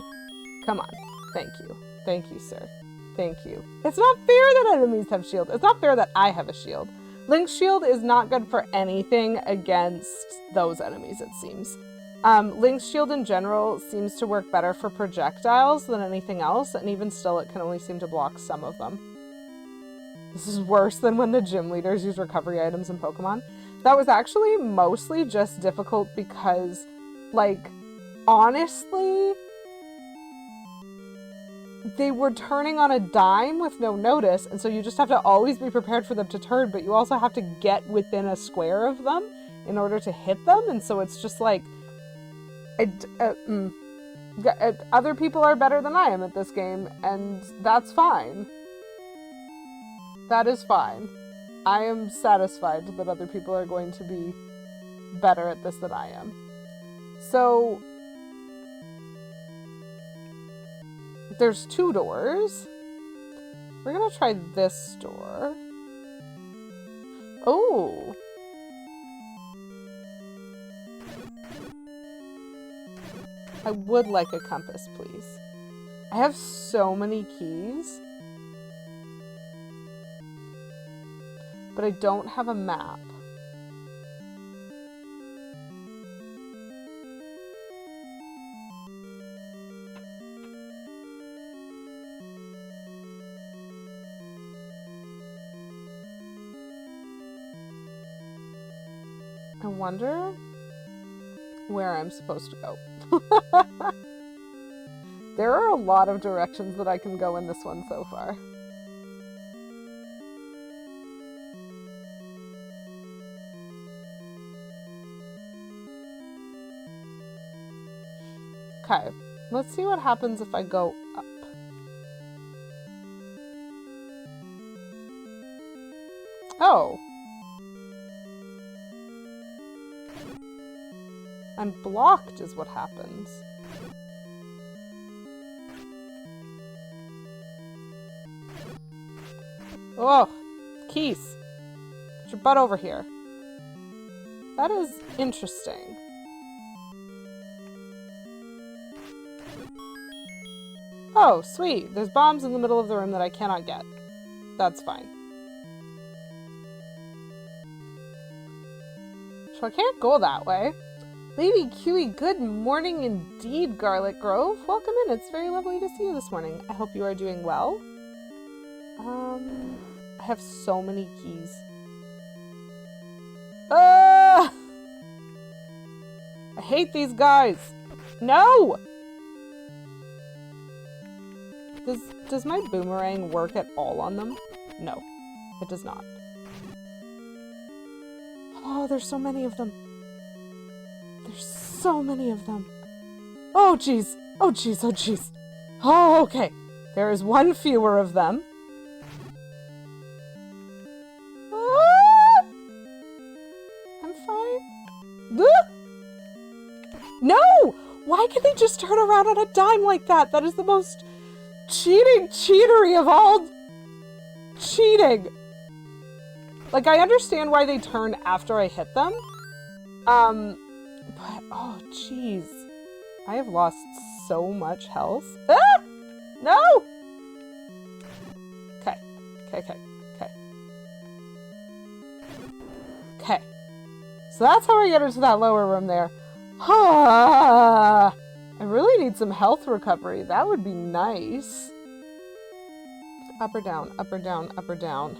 Speaker 1: Come on. Thank you. Thank you, sir. Thank you. It's not fair that enemies have shield. It's not fair that I have a shield. Link's shield is not good for anything against those enemies, it seems. Link's shield in general seems to work better for projectiles than anything else, and even still it can only seem to block some of them. This is worse than when the gym leaders use recovery items in Pokemon. That was actually mostly just difficult because, like, honestly, they were turning on a dime with no notice, and so you just have to always be prepared for them to turn, but you also have to get within a square of them in order to hit them, and so it's just like, other people are better than I am at this game, and that's fine. That is fine. I am satisfied that other people are going to be better at this than I am. So, there's 2 doors. We're gonna try this door. Oh! I would like a compass, please. I have so many keys, but I don't have a map. I wonder where I'm supposed to go. There are a lot of directions that I can go in this one so far. Okay, let's see what happens if I go up. Oh. I'm blocked is what happens. Oh, keys. Get your butt over here. That is interesting. Oh, sweet. There's bombs in the middle of the room that I cannot get. That's fine. So I can't go that way. Lady Kiwi, good morning indeed, Garlic Grove. Welcome in. It's very lovely to see you this morning. I hope you are doing well. I have so many keys. I hate these guys. No! Does my boomerang work at all on them? No, it does not. Oh, there's so many of them. There's so many of them. Oh, jeez. Oh, jeez. Oh, jeez. Oh, okay. There is one fewer of them. Ah! I'm fine. Ah! No! Why can they just turn around on a dime like that? That is the most cheatery of all cheating. Like, I understand why they turn after I hit them. But, oh, jeez. I have lost so much health. Ah! No! Okay. Okay. So that's how I get into that lower room there. I really need some health recovery. That would be nice. Up or down, up or down, up or down.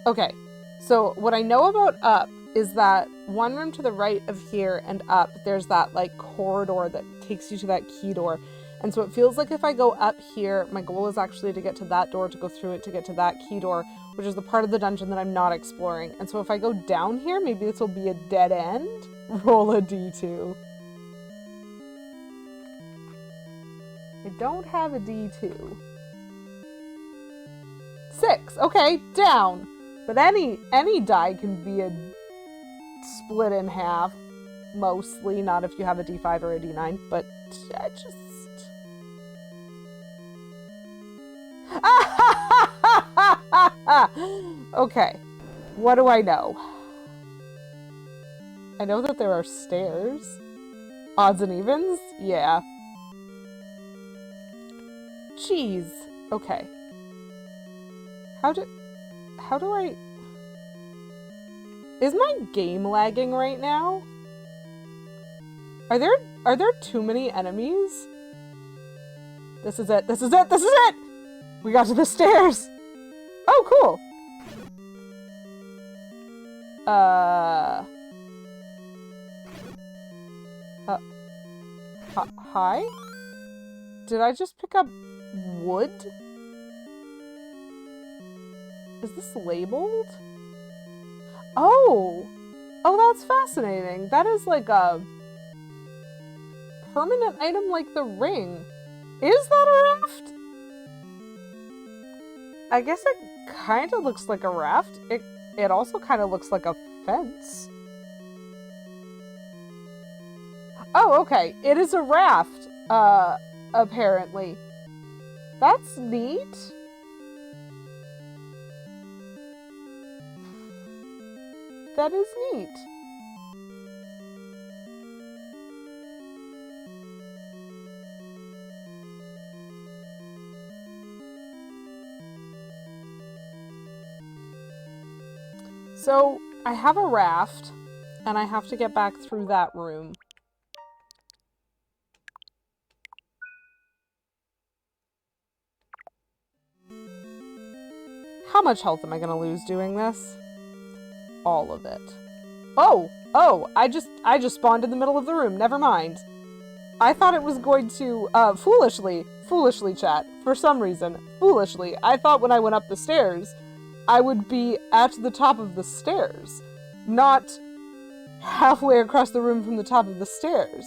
Speaker 1: Okay, so what I know about up is that one room to the right of here and up, there's that like corridor that takes you to that key door. And so it feels like if I go up here, my goal is actually to get to that door, to go through it, to get to that key door, which is the part of the dungeon that I'm not exploring. And so if I go down here, maybe this will be a dead end. Roll a D2. I don't have a D2. 6. Okay, down. But any die can be a split in half. Mostly, not if you have a D5 or a D9, but I just... Okay, what do I know? I know that there are stairs. Odds and evens? Yeah. Jeez. Okay. How do I... Is my game lagging right now? Are there too many enemies? This is it. This is it. This is it! We got to the stairs! Oh, cool! Hi? Did I just pick up wood? Is this labeled? Oh! Oh, that's fascinating. That is like a permanent item like the ring. Is that a raft? I guess it kind of looks like a raft. It also kind of looks like a fence. Oh, okay. It is a raft, apparently. That's neat. That is neat. So, I have a raft, and I have to get back through that room. How much health am I gonna lose doing this? All of it. Oh! I just spawned in the middle of the room. Never mind. I thought it was going to, foolishly, chat, for some reason, foolishly, I thought when I went up the stairs, I would be at the top of the stairs, not halfway across the room from the top of the stairs.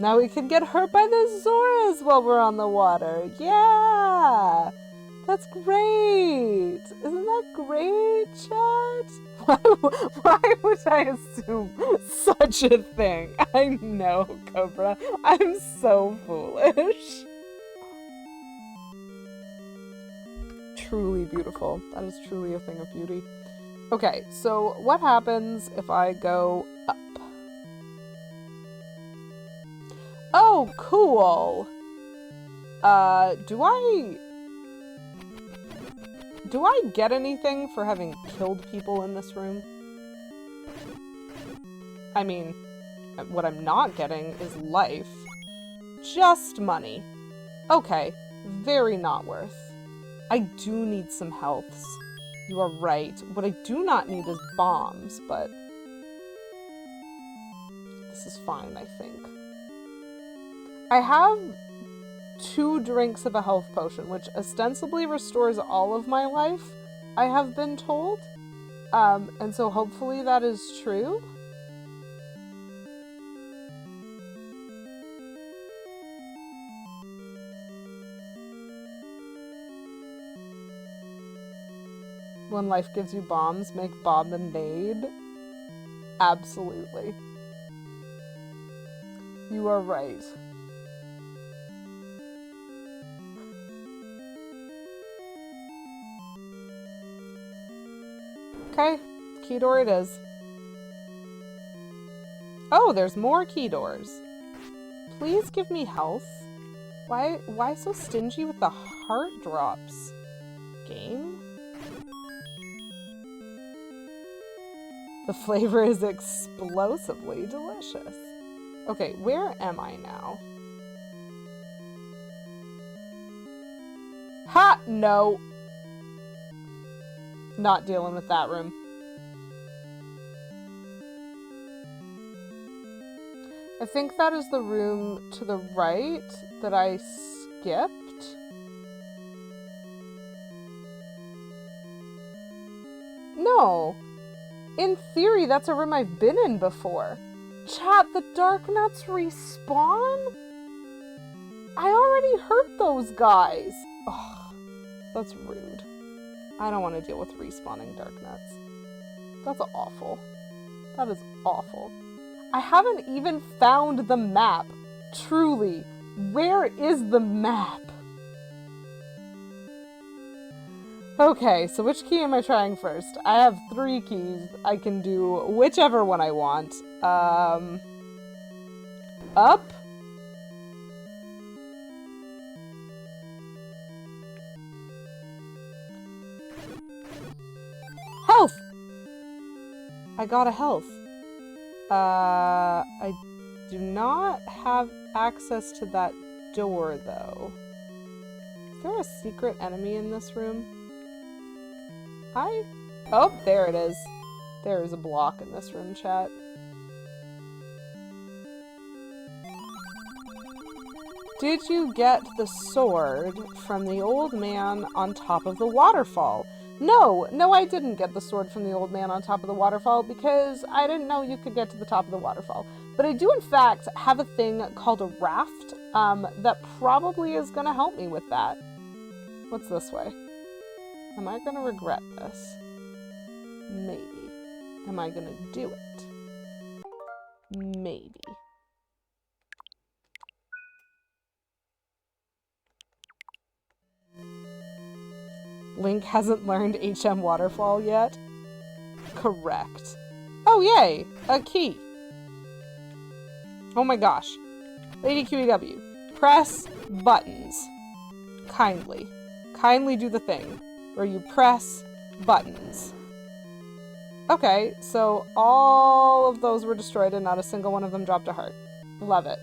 Speaker 1: Now we can get hurt by the Zoras while we're on the water. Yeah! That's great! Isn't that great, chat? Why would I assume such a thing? I know, Cobra. I'm so foolish. Truly beautiful. That is truly a thing of beauty. Okay, so what happens if I go up? Oh, cool! Do I get anything for having killed people in this room? I mean, what I'm not getting is life. Just money. Okay, very not worth. I do need some healths. You are right. What I do not need is bombs, but this is fine, I think. I have 2 drinks of a health potion, which ostensibly restores all of my life, I have been told. And so hopefully that is true. When life gives you bombs, make bombinade. Absolutely. You are right. Okay, key door it is. Oh, there's more key doors. Please give me health. Why so stingy with the heart drops? Game? The flavor is explosively delicious. Okay, where am I now? Ha! No. Not dealing with that room. I think that is the room to the right that I skipped. No. In theory, that's a room I've been in before. Chat, the Dark Nuts respawn? I already hurt those guys. Ugh, that's rude. I don't want to deal with respawning Dark Nuts. That's awful. That is awful. I haven't even found the map. Truly, where is the map? Okay, so which key am I trying first? I have 3 keys. I can do whichever one I want. Up? Health! I got a health. I do not have access to that door, though. Is there a secret enemy in this room? Oh, there it is. There is a block in this room, chat. Did you get the sword from the old man on top of the waterfall? No, I didn't get the sword from the old man on top of the waterfall because I didn't know you could get to the top of the waterfall. But I do, in fact, have a thing called a raft that probably is going to help me with that. What's this way? Am I going to regret this? Maybe. Am I going to do it? Maybe. Link hasn't learned HM Waterfall yet? Correct. Oh, yay! A key. Oh my gosh. Lady QEW. Press buttons. Kindly. Kindly do the thing where you press buttons. Okay, so all of those were destroyed and not a single one of them dropped a heart. Love it.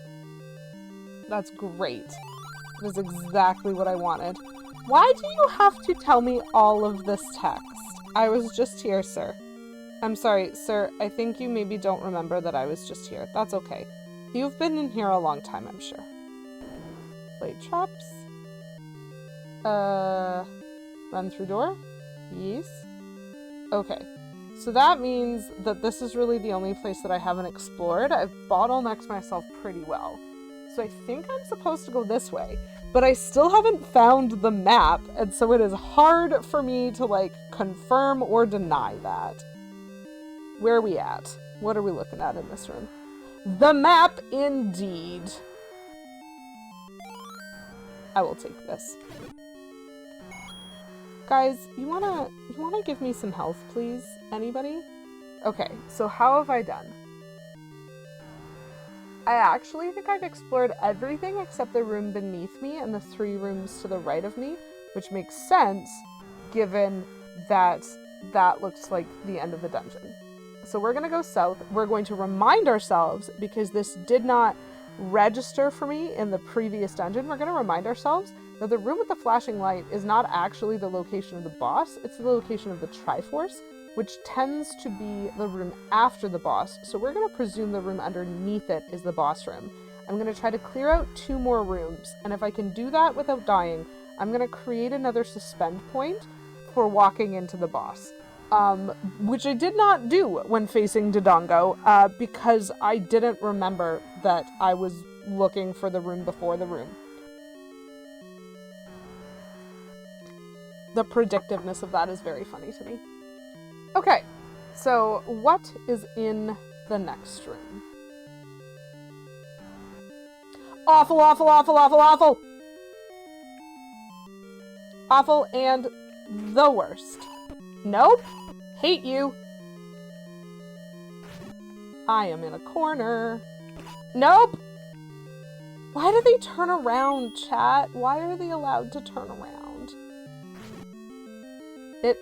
Speaker 1: That's great. That is exactly what I wanted. Why do you have to tell me all of this text? I was just here, sir. I'm sorry, sir. I think you maybe don't remember that I was just here. That's okay. You've been in here a long time, I'm sure. Blade traps. Run through door? Yes. Okay. So that means that this is really the only place that I haven't explored. I've bottlenecked myself pretty well. So I think I'm supposed to go this way. But I still haven't found the map, and so it is hard for me to, like, confirm or deny that. Where are we at? What are we looking at in this room? The map, indeed. I will take this. Guys, you wanna give me some health, please? Anybody? Okay, so how have I done? I actually think I've explored everything except the room beneath me and the 3 rooms to the right of me, which makes sense given that that looks like the end of the dungeon. So we're going to go south. We're going to remind ourselves, because this did not register for me in the previous dungeon, we're going to remind ourselves that the room with the flashing light is not actually the location of the boss, it's the location of the Triforce, which tends to be the room after the boss. So we're going to presume the room underneath it is the boss room. I'm going to try to clear out 2 more rooms, and if I can do that without dying, I'm going to create another suspend point for walking into the boss. Which I did not do when facing Dodongo, because I didn't remember that I was looking for the room before the room. The predictiveness of that is very funny to me. Okay, so what is in the next room? Awful, awful, awful, awful, awful! Awful and the worst. Nope. Hate you. I am in a corner. Nope. Why do they turn around, chat? Why are they allowed to turn around? It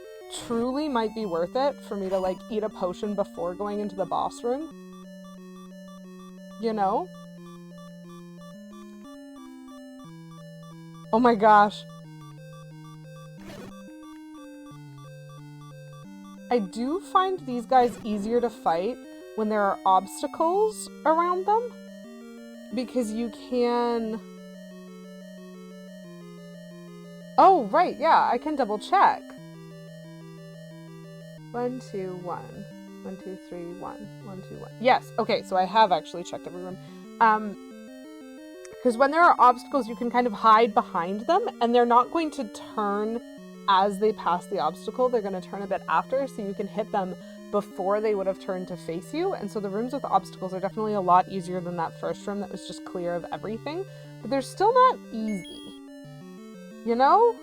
Speaker 1: truly might be worth it for me to, like, eat a potion before going into the boss room. You know? Oh my gosh. I do find these guys easier to fight when there are obstacles around them, because you can... Oh, right, yeah, I can double check. 1, 2, 1. 1, 2, 3, 1. 1, 2, 1. Yes, okay, so I have actually checked every room. Because when there are obstacles, you can kind of hide behind them, and they're not going to turn as they pass the obstacle. They're going to turn a bit after, so you can hit them before they would have turned to face you. And so the rooms with obstacles are definitely a lot easier than that first room that was just clear of everything. But they're still not easy. You know?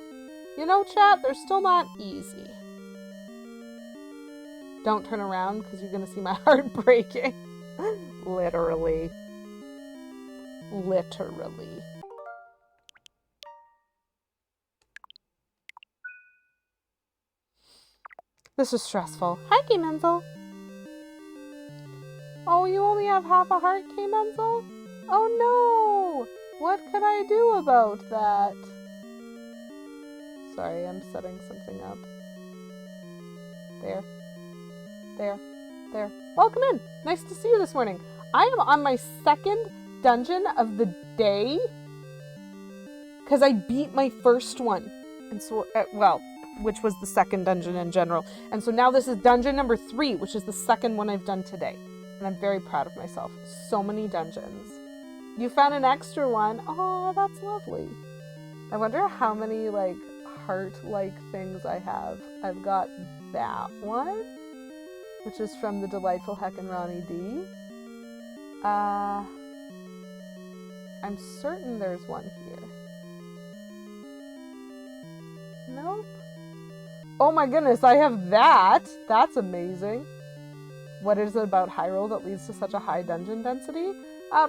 Speaker 1: You know, chat? They're still not easy. Don't turn around, because you're going to see my heart breaking. Literally. Literally. This is stressful. Hi, K Menzel. Oh, you only have half a heart, K Menzel? Oh no! What could I do about that? Sorry, I'm setting something up. There. There. There. Welcome in! Nice to see you this morning. I am on my 2nd dungeon of the day, because I beat my first one. And so, well, which was the 2nd dungeon in general. And so now this is dungeon number 3, which is the 2nd one I've done today. And I'm very proud of myself. So many dungeons. You found an extra one. Oh, that's lovely. I wonder how many, like, heart-like things I have. I've got that one, which is from the delightful Heckin' Ronnie D. I'm certain there's one here. Nope. Oh my goodness, I have that! That's amazing. What is it about Hyrule that leads to such a high dungeon density?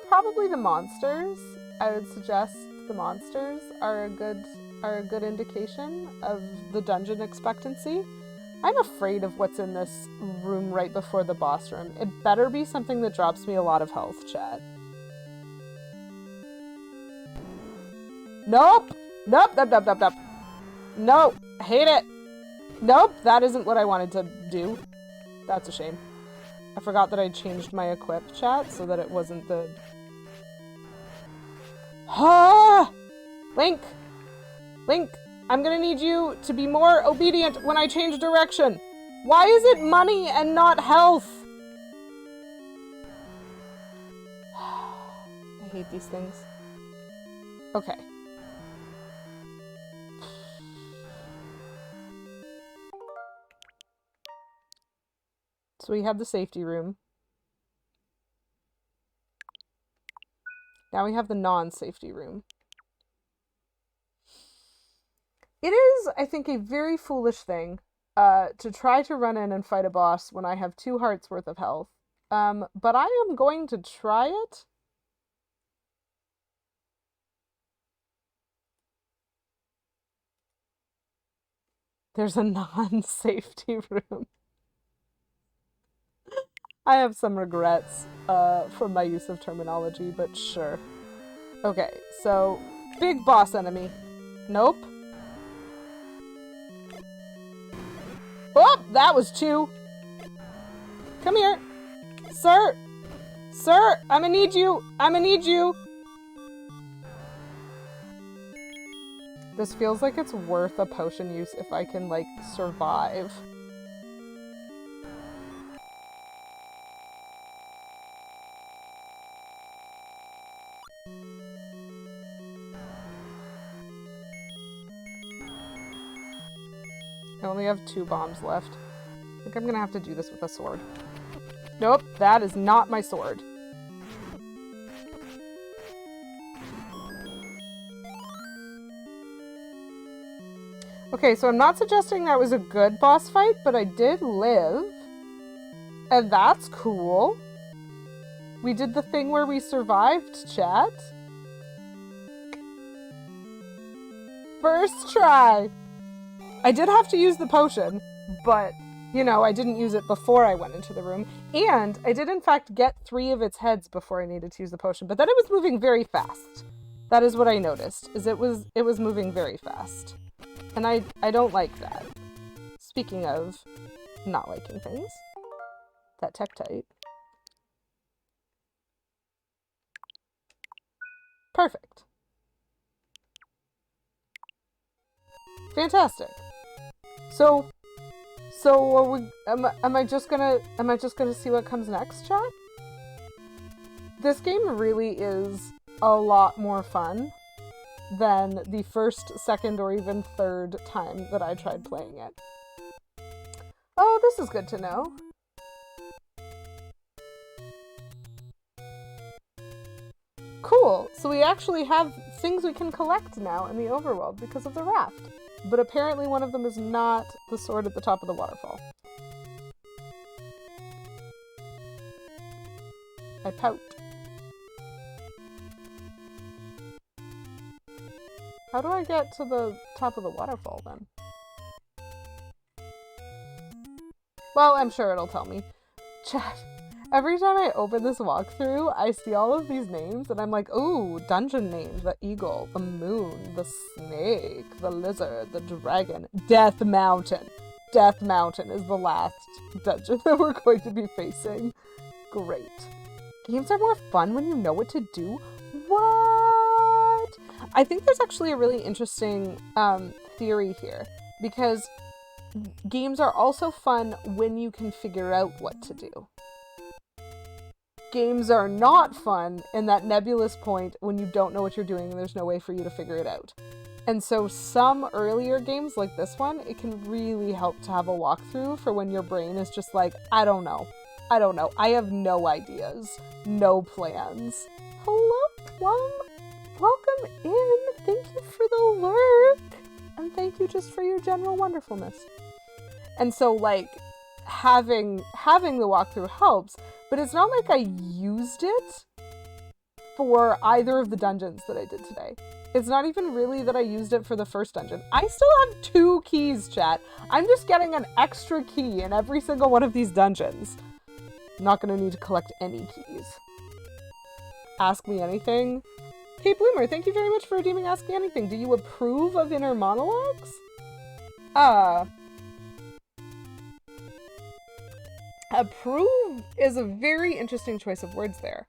Speaker 1: Probably the monsters. I would suggest the monsters are a good indication of the dungeon expectancy. I'm afraid of what's in this room right before the boss room. It better be something that drops me a lot of health, chat. Nope! Nope, nope, nope, nope, nope. Nope, hate it. Nope, that isn't what I wanted to do. That's a shame. I forgot that I changed my equip, chat, so that it wasn't the... Ah! Link! Link, I'm gonna need you to be more obedient when I change direction. Why is it money and not health? I hate these things. Okay. So we have the safety room. Now we have the non-safety room. It is, I think, a very foolish thing to try to run in and fight a boss when I have 2 hearts worth of health. But I am going to try it There's a non-safety room. I have some regrets from my use of terminology, but sure. Okay, so big boss enemy. Nope. Oh, that was 2. Come here. Sir! Sir, I'm gonna need you. I'm gonna need you. This feels like it's worth a potion use if I can, like, survive. I only have 2 bombs left. I think I'm gonna have to do this with a sword. Nope, that is not my sword. Okay, so I'm not suggesting that was a good boss fight, but I did live. And that's cool. We did the thing where we survived, chat. First try. I did have to use the potion, but, you know, I didn't use it before I went into the room. And I did, in fact, get 3 of its heads before I needed to use the potion. But then it was moving very fast. That is what I noticed, is it was moving very fast. And I don't like that. Speaking of not liking things. That Tektite. Perfect. Fantastic. So are we, am I just gonna see what comes next, chat? This game really is a lot more fun than the first, second, or even third time that I tried playing it. Oh, this is good to know. Cool, so we actually have things we can collect now in the overworld because of the raft. But apparently one of them is not the sword at the top of the waterfall. I pout. How do I get to the top of the waterfall then? Well, I'm sure it'll tell me. Chat, every time I open this walkthrough, I see all of these names and I'm like, ooh, dungeon names. The eagle, the moon, the snake, the lizard, the dragon. Death Mountain. Death Mountain is the last dungeon that we're going to be facing. Great. Games are more fun when you know what to do. What? I think there's actually a really interesting theory here, because games are also fun when you can figure out what to do. Games are not fun in that nebulous point when you don't know what you're doing and there's no way for you to figure it out. And so some earlier games like this one, it can really help to have a walkthrough for when your brain is just like, I don't know. I have no ideas, no plans. Hello, Plum. Welcome in. Thank you for the lurk. And thank you just for your general wonderfulness. And so, like, having the walkthrough helps, but it's not like I used it for either of the dungeons that I did today. It's not even really that I used it for the first dungeon. I still have 2 keys, chat. I'm just getting an extra key in every single one of these dungeons. I'm not going to need to collect any keys. Ask me anything. Hey, Bloomer, thank you very much for redeeming Ask Me Anything. Do you approve of inner monologues? Approve is a very interesting choice of words there.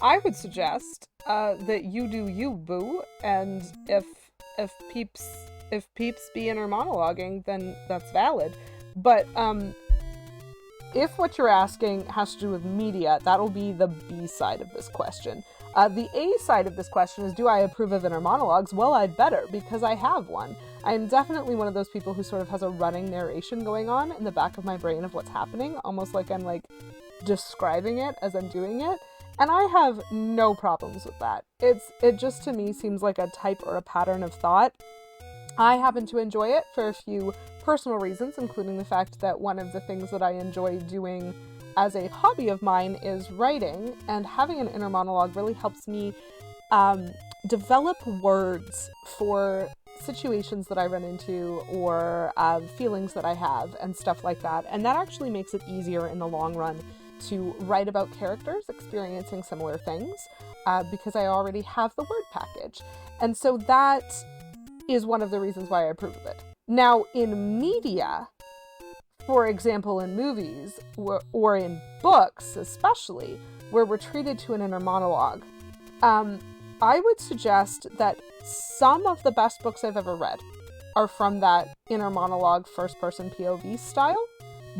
Speaker 1: I would suggest that you do you, boo, and if peeps be inner monologuing, then that's valid. But if what you're asking has to do with media, that'll be the B side of this question. The A side of this question is, do I approve of inner monologues? Well, I'd better, because I have one. I'm definitely one of those people who sort of has a running narration going on in the back of my brain of what's happening, almost like I'm like describing it as I'm doing it. And I have no problems with that. It just to me seems like a type or a pattern of thought. I happen to enjoy it for a few personal reasons, including the fact that one of the things that I enjoy doing as a hobby of mine is writing, and having an inner monologue really helps me develop words for situations that I run into or feelings that I have and stuff like that. And that actually makes it easier in the long run to write about characters experiencing similar things because I already have the word package. And so that is one of the reasons why I approve of it. Now, in media, for example, in movies or in books especially, where we're treated to an inner monologue, I would suggest that some of the best books I've ever read are from that inner monologue first-person POV style,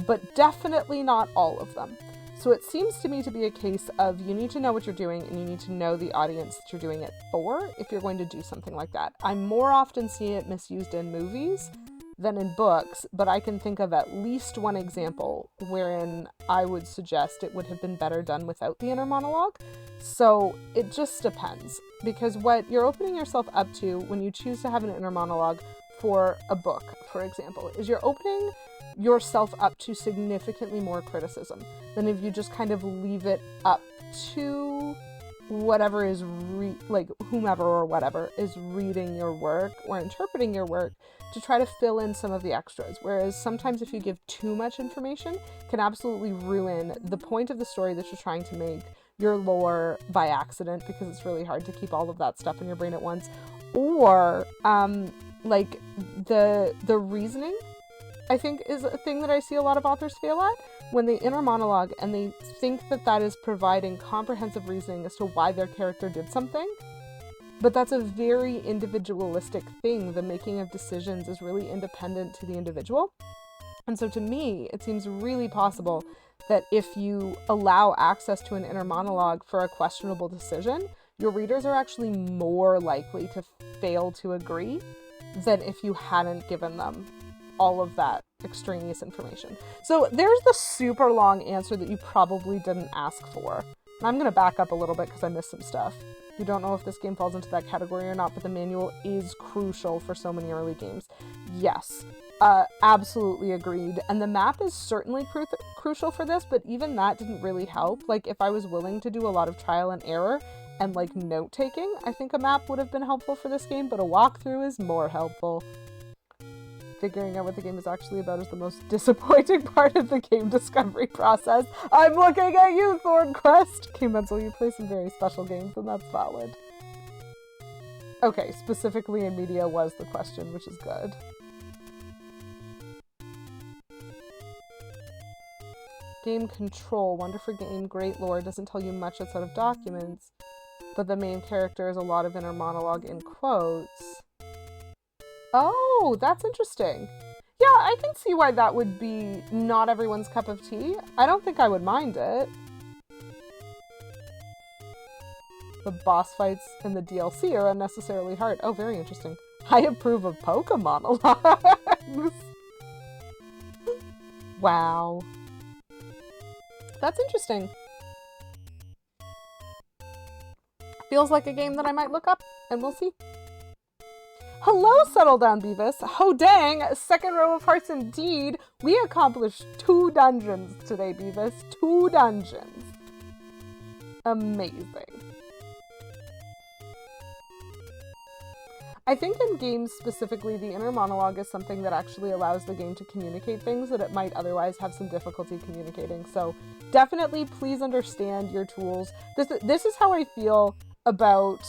Speaker 1: but definitely not all of them. So it seems to me to be a case of you need to know what you're doing and you need to know the audience that you're doing it for if you're going to do something like that. I more often see it misused in movies than in books, but I can think of at least one example wherein I would suggest it would have been better done without the inner monologue. So it just depends, because what you're opening yourself up to when you choose to have an inner monologue for a book, for example, is you're opening yourself up to significantly more criticism than if you just kind of leave it up to whatever is whomever or whatever is reading your work or interpreting your work to try to fill in some of the extras. Whereas sometimes if you give too much information, it can absolutely ruin the point of the story that you're trying to make, your lore, by accident, because it's really hard to keep all of that stuff in your brain at once. Or the reasoning, I think, is a thing that I see a lot of authors fail at when they inner monologue and they think that that is providing comprehensive reasoning as to why their character did something. But that's a very individualistic thing. The making of decisions is really independent to the individual. And so to me, it seems really possible that if you allow access to an inner monologue for a questionable decision, your readers are actually more likely to fail to agree than if you hadn't given them all of that extraneous information. So there's the super long answer that you probably didn't ask for. And I'm going to back up a little bit because I missed some stuff. You don't know if this game falls into that category or not, but the manual is crucial for so many early games. Yes, absolutely agreed. And the map is certainly crucial for this, but even that didn't really help. Like, if I was willing to do a lot of trial and error and like note taking, I think a map would have been helpful for this game, but a walkthrough is more helpful. Figuring out what the game is actually about is the most disappointing part of the game discovery process. I'm looking at you, Thornquest! Okay, Menzel, you play some very special games, and that's valid. Okay, specifically in media was the question, which is good. Game control. Wonder for game, great lore, doesn't tell you much outside of documents, but the main character is a lot of inner monologue in quotes. Oh, that's interesting. Yeah, I can see why that would be not everyone's cup of tea. I don't think I would mind it. The boss fights in the DLC are unnecessarily hard. Oh, very interesting. I approve of Pokemon monologues. Wow. That's interesting. Feels like a game that I might look up, and we'll see. Hello, Settle Down Beavis. Oh dang, second row of hearts indeed. We accomplished 2 dungeons today, Beavis. 2 dungeons. Amazing. I think in games specifically, the inner monologue is something that actually allows the game to communicate things that it might otherwise have some difficulty communicating. So definitely please understand your tools. This is how I feel about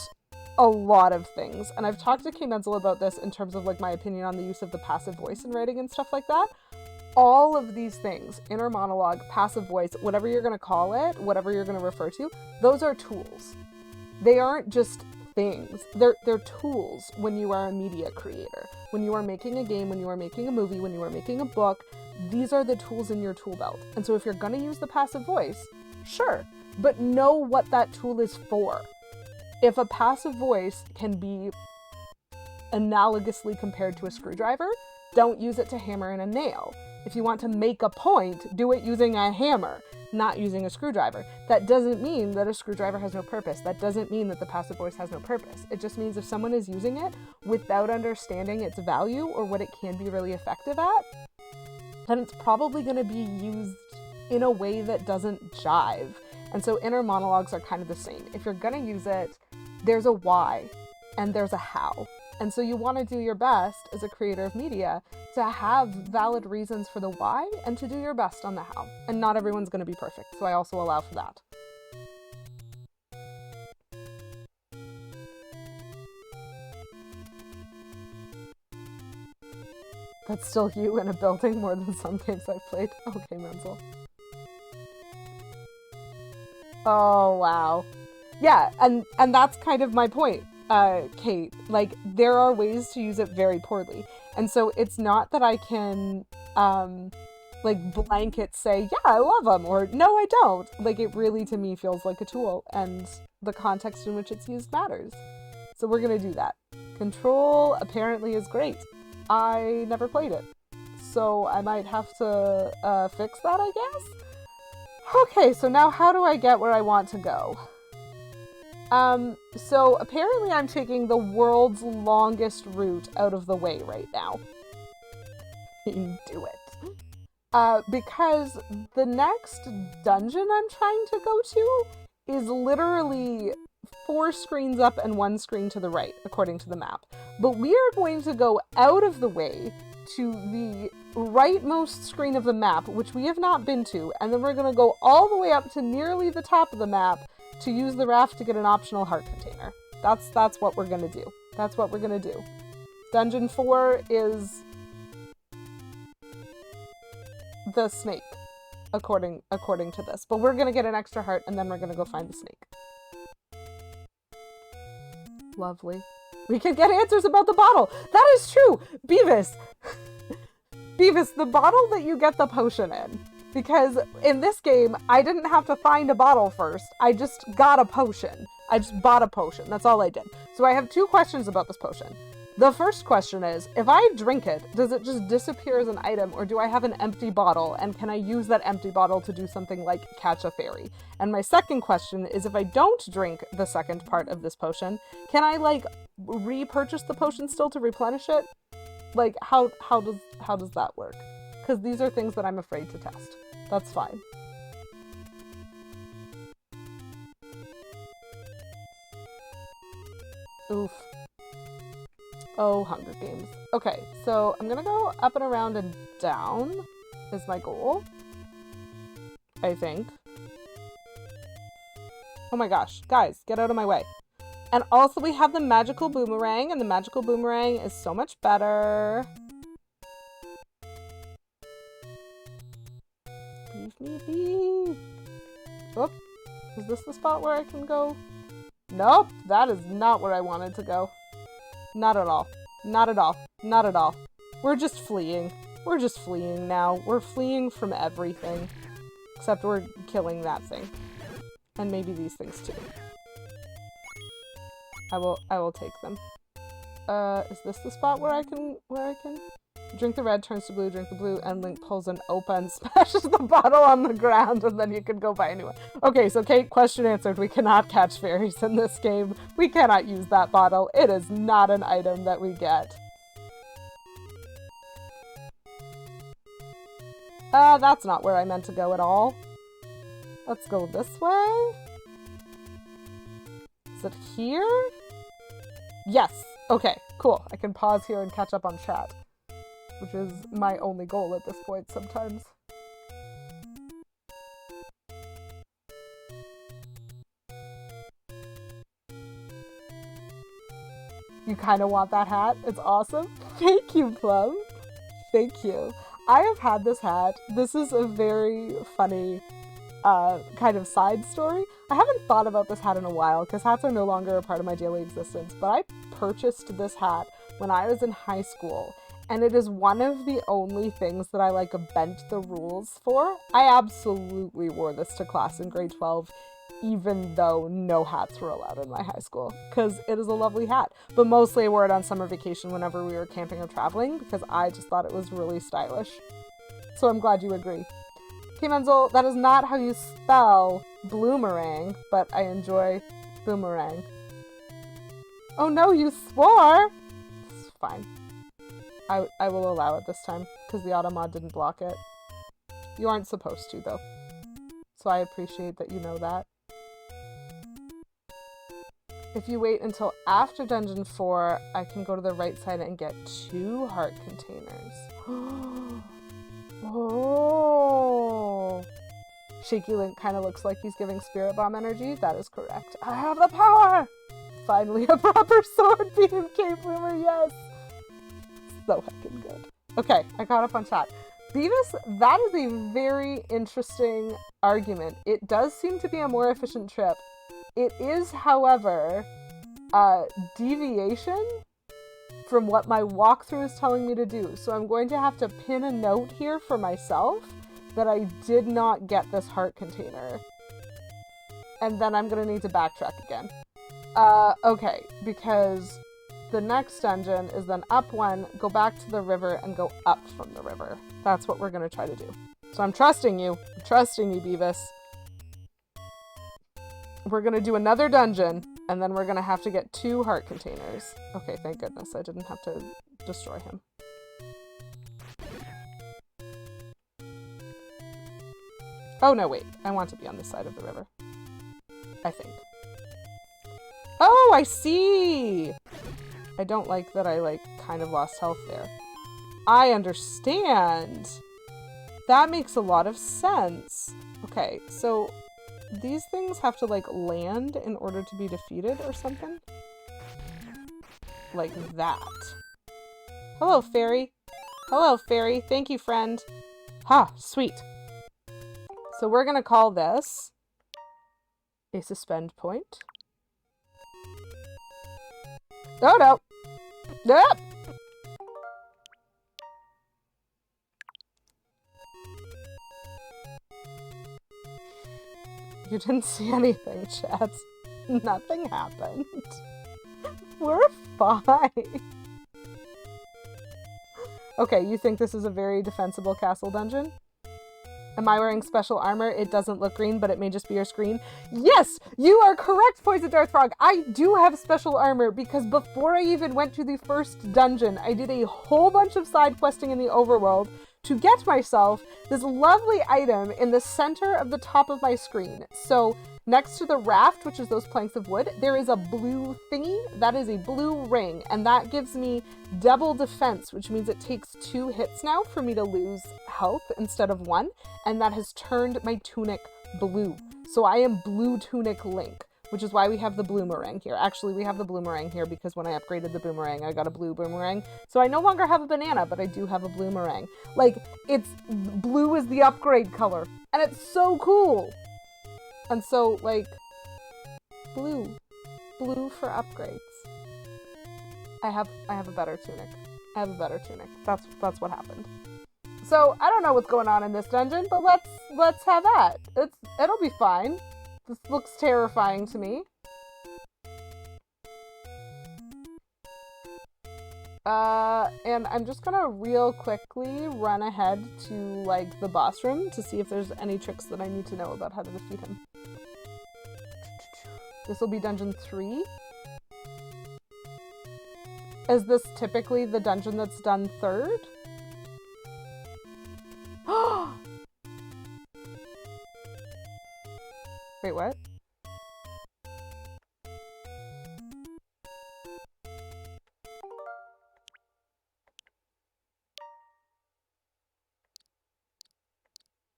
Speaker 1: a lot of things. And I've talked to K. Menzel about this in terms of like my opinion on the use of the passive voice in writing and stuff like that. All of these things, inner monologue, passive voice, whatever you're going to call it, whatever you're going to refer to, those are tools. They aren't just things. They're tools when you are a media creator. When you are making a game, when you are making a movie, when you are making a book, these are the tools in your tool belt. And so if you're going to use the passive voice, sure, but know what that tool is for. If a passive voice can be analogously compared to a screwdriver, don't use it to hammer in a nail. If you want to make a point, do it using a hammer, not using a screwdriver. That doesn't mean that a screwdriver has no purpose. That doesn't mean that the passive voice has no purpose. It just means if someone is using it without understanding its value or what it can be really effective at, then it's probably going to be used in a way that doesn't jive. And so inner monologues are kind of the same. If you're going to use it, there's a why and there's a how. And so you want to do your best as a creator of media to have valid reasons for the why and to do your best on the how. And not everyone's going to be perfect, so I also allow for that. That's still you in a building more than some games I've played. Okay, Menzel. Oh, wow. Yeah, and that's kind of my point, Kate. Like, there are ways to use it very poorly. And so it's not that I can, like, blanket say, yeah, I love them, or no, I don't. Like, it really, to me, feels like a tool, and the context in which it's used matters. So we're gonna do that. Control apparently is great. I never played it, so I might have to fix that, I guess? Okay, so now how do I get where I want to go? So apparently I'm taking the world's longest route out of the way right now. Do it. Because the next dungeon I'm trying to go to is literally 4 screens up and 1 screen to the right, according to the map. But we are going to go out of the way to the rightmost screen of the map, which we have not been to, and then we're going to go all the way up to nearly the top of the map to use the raft to get an optional heart container. That's what we're going to do. That's what we're going to do. Dungeon 4 is the snake, according to this. But we're going to get an extra heart, and then we're going to go find the snake. Lovely. We can get answers about the bottle. That is true. Beavis. Beavis, the bottle that you get the potion in. Because in this game, I didn't have to find a bottle first. I just got a potion. I just bought a potion. That's all I did. So I have 2 questions about this potion. The first question is, if I drink it, does it just disappear as an item, or do I have an empty bottle, and can I use that empty bottle to do something like catch a fairy? And my second question is, if I don't drink the second part of this potion, can I, like, repurchase the potion still to replenish it? Like, how does that work? Because these are things that I'm afraid to test. That's fine. Oof. Oh, Hunger Games. Okay, so I'm gonna go up and around and down is my goal, I think. Oh my gosh, guys, get out of my way. And also we have the magical boomerang, and the magical boomerang is so much better. Leave me be. Oop. Is this the spot where I can go? Nope, that is not where I wanted to go. Not at all. Not at all. Not at all. We're just fleeing. We're just fleeing now. We're fleeing from everything. Except we're killing that thing. And maybe these things too. I will take them. Is this the spot where I can drink the red, turns to blue, drink the blue, and Link pulls an open, smashes the bottle on the ground, and then you can go buy a new one. Okay, so Kate, question answered. We cannot catch fairies in this game. We cannot use that bottle. It is not an item that we get. That's not where I meant to go at all. Let's go this way. Is it here? Yes. Okay, cool. I can pause here and catch up on chat, which is my only goal at this point sometimes. You kind of want that hat? It's awesome. Thank you, Plum. Thank you. I have had this hat. This is a very funny kind of side story. I haven't thought about this hat in a while because hats are no longer a part of my daily existence, but I purchased this hat when I was in high school, and it is one of the only things that I like bent the rules for. I absolutely wore this to class in grade 12, even though no hats were allowed in my high school, because it is a lovely hat. But mostly I wore it on summer vacation whenever we were camping or traveling, because I just thought it was really stylish. So I'm glad you agree. Okay, Menzel, that is not how you spell bluemerang, but I enjoy boomerang. Oh no, you swore! It's fine. I will allow it this time, because the automod didn't block it. You aren't supposed to, though. So I appreciate that you know that. If you wait until after dungeon 4, I can go to the right side and get 2 heart containers. Oh. Shaky Link kind of looks like he's giving Spirit Bomb energy. That is correct. I have the power! Finally, a proper sword beam, K-Boomer, yes! So heckin' good. Okay, I caught up on chat. Beavis, that is a very interesting argument. It does seem to be a more efficient trip. It is, however, a deviation from what my walkthrough is telling me to do. So I'm going to have to pin a note here for myself that I did not get this heart container. And then I'm going to need to backtrack again. Okay, because the next dungeon is then up 1, go back to the river, and go up from the river. That's what we're going to try to do. So I'm trusting you. I'm trusting you, Beavis. We're going to do another dungeon, and then we're going to have to get 2 heart containers. Okay, thank goodness. I didn't have to destroy him. Oh, no, wait. I want to be on this side of the river. I think. Oh, I see! I don't like that I, kind of lost health there. I understand! That makes a lot of sense. Okay, so these things have to, land in order to be defeated or something? Like that. Hello, fairy. Hello, fairy. Thank you, friend. Ha, sweet. So we're gonna call this a suspend point. Oh no! Nope! You didn't see anything, chat. Nothing happened. We're fine. Okay, you think this is a very defensible castle dungeon? Am I wearing special armor? It doesn't look green, but it may just be your screen. Yes! You are correct, Poison Darth Frog! I do have special armor because before I even went to the first dungeon, I did a whole bunch of side questing in the overworld to get myself this lovely item in the center of the top of my screen. So next to the raft, which is those planks of wood, there is a blue thingy. That is a blue ring, and that gives me double defense, which means it takes 2 hits now for me to lose health instead of 1, and that has turned my tunic blue. So I am Blue Tunic Link, which is why we have the bluemerang here. Actually, we have the bluemerang here because when I upgraded the boomerang, I got a blue boomerang. So I no longer have a banana, but I do have a bluemerang. It's blue is the upgrade color, and it's so cool. And so, blue for upgrades. I have a better tunic. I have a better tunic. That's what happened. So I don't know what's going on in this dungeon, but let's have that. It'll be fine. This looks terrifying to me. And I'm just gonna real quickly run ahead to, the boss room to see if there's any tricks that I need to know about how to defeat him. This will be dungeon 3. Is this typically the dungeon that's done 3rd? Wait, what?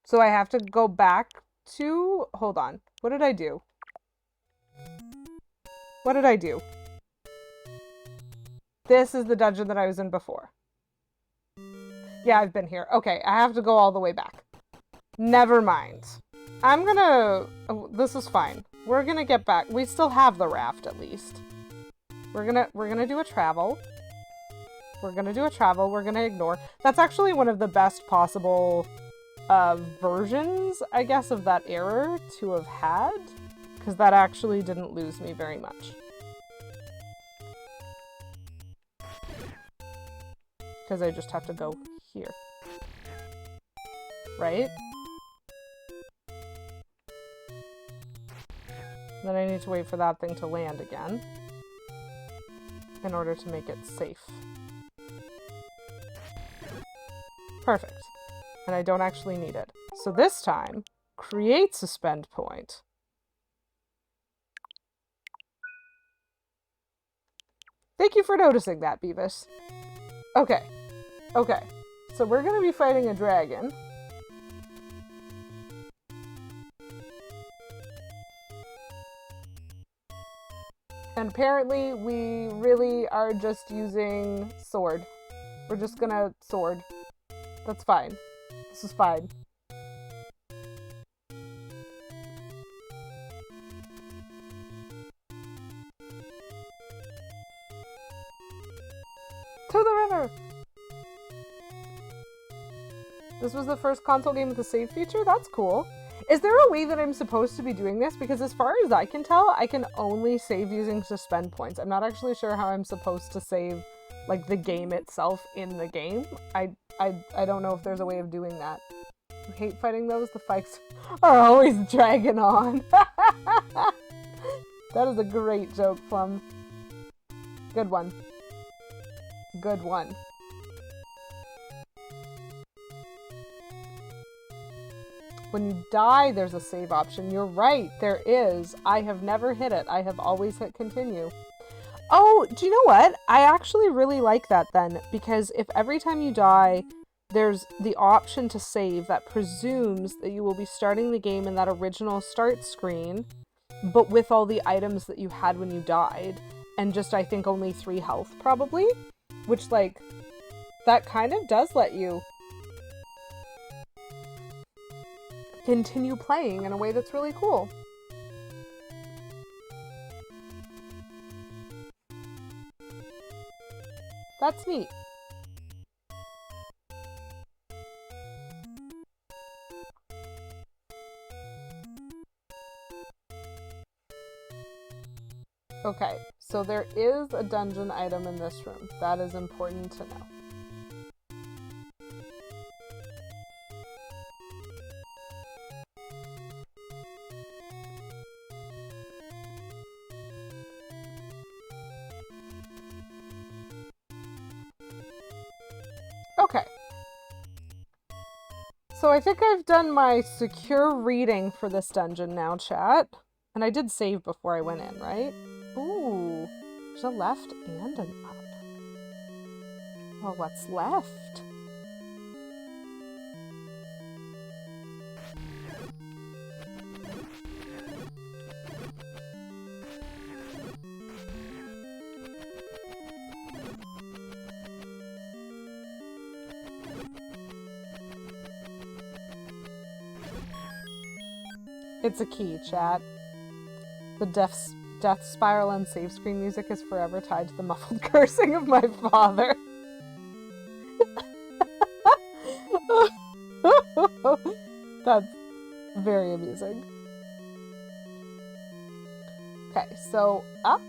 Speaker 1: So I have to go back to... Hold on. What did I do? What did I do? This is the dungeon that I was in before. Yeah, I've been here. Okay, I have to go all the way back. Never mind. I'm gonna... Oh, this is fine. We're gonna get back. We still have the raft, at least. We're gonna do a travel. We're gonna do a travel. We're gonna ignore. That's actually one of the best possible versions, I guess, of that error to have had. Because that actually didn't lose me very much. Because I just have to go here. Right? Then I need to wait for that thing to land again in order to make it safe. Perfect. And I don't actually need it. So this time, create suspend point. Thank you for noticing that, Beavis. Okay. Okay. So we're going to be fighting a dragon. And apparently we really are just using sword. We're just gonna sword. That's fine. This is fine. To the river! This was the first console game with a save feature? That's cool. Is there a way that I'm supposed to be doing this? Because as far as I can tell, I can only save using suspend points. I'm not actually sure how I'm supposed to save, like, the game itself in the game. I don't know if there's a way of doing that. I hate fighting those. The fights are always dragging on. That is a great joke, Plum. Good one. Good one. When you die, there's a save option. You're right, there is. I have never hit it. I have always hit continue. Oh, do you know what? I actually really like that then, because if every time you die, there's the option to save that presumes that you will be starting the game in that original start screen, but with all the items that you had when you died, and just, I think, only 3 health, probably? Which, like, that kind of does let you continue playing in a way that's really cool. That's neat. Okay, so there is a dungeon item in this room. That is important to know. Okay. So I think I've done my secure reading for this dungeon now, chat. And I did save before I went in, right? Ooh, there's a left and an up. Well, what's left? It's a key, chat. The death spiral and save screen music is forever tied to the muffled cursing of my father. That's very amusing. Okay, so up.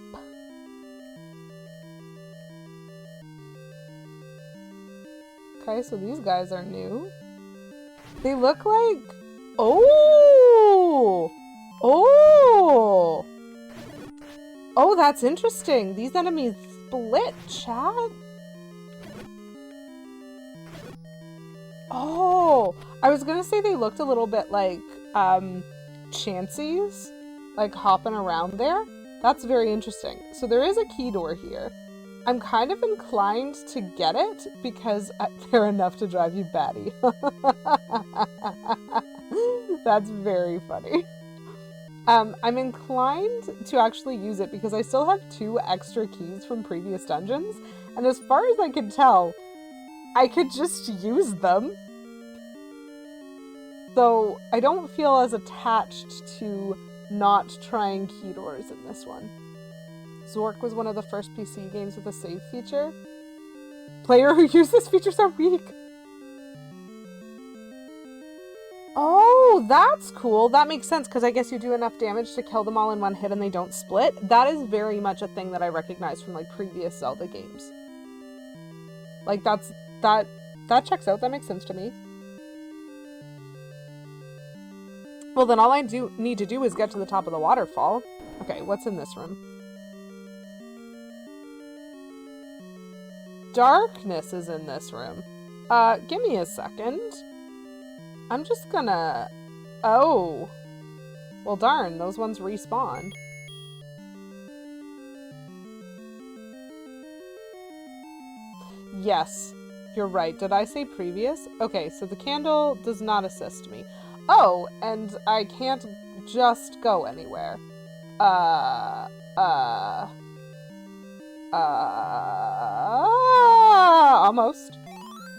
Speaker 1: Okay, so these guys are new. They look like... Oh! Oh! Oh, that's interesting. These enemies split, chat. Oh! I was gonna say they looked a little bit like, Chanseys. Like, hopping around there. That's very interesting. So there is a key door here. I'm kind of inclined to get it because they're enough to drive you batty. That's very funny. I'm inclined to actually use it because I still have 2 extra keys from previous dungeons, and as far as I can tell, I could just use them. So I don't feel as attached to not trying key doors in this one. Zork was one of the first PC games with a save feature. Player who used this features are weak. Oh, that's cool. That makes sense, because I guess you do enough damage to kill them all in one hit and they don't split. That is very much a thing that I recognize from, like, previous Zelda games. Like, that checks out. That makes sense to me. Well, then all I need to do is get to the top of the waterfall. Okay, what's in this room? Darkness is in this room. Give me a second. I'm just gonna... Oh. Well, darn, those ones respawned. Yes, you're right. Did I say previous? Okay, so the candle does not assist me. Oh, and I can't just go anywhere. Almost.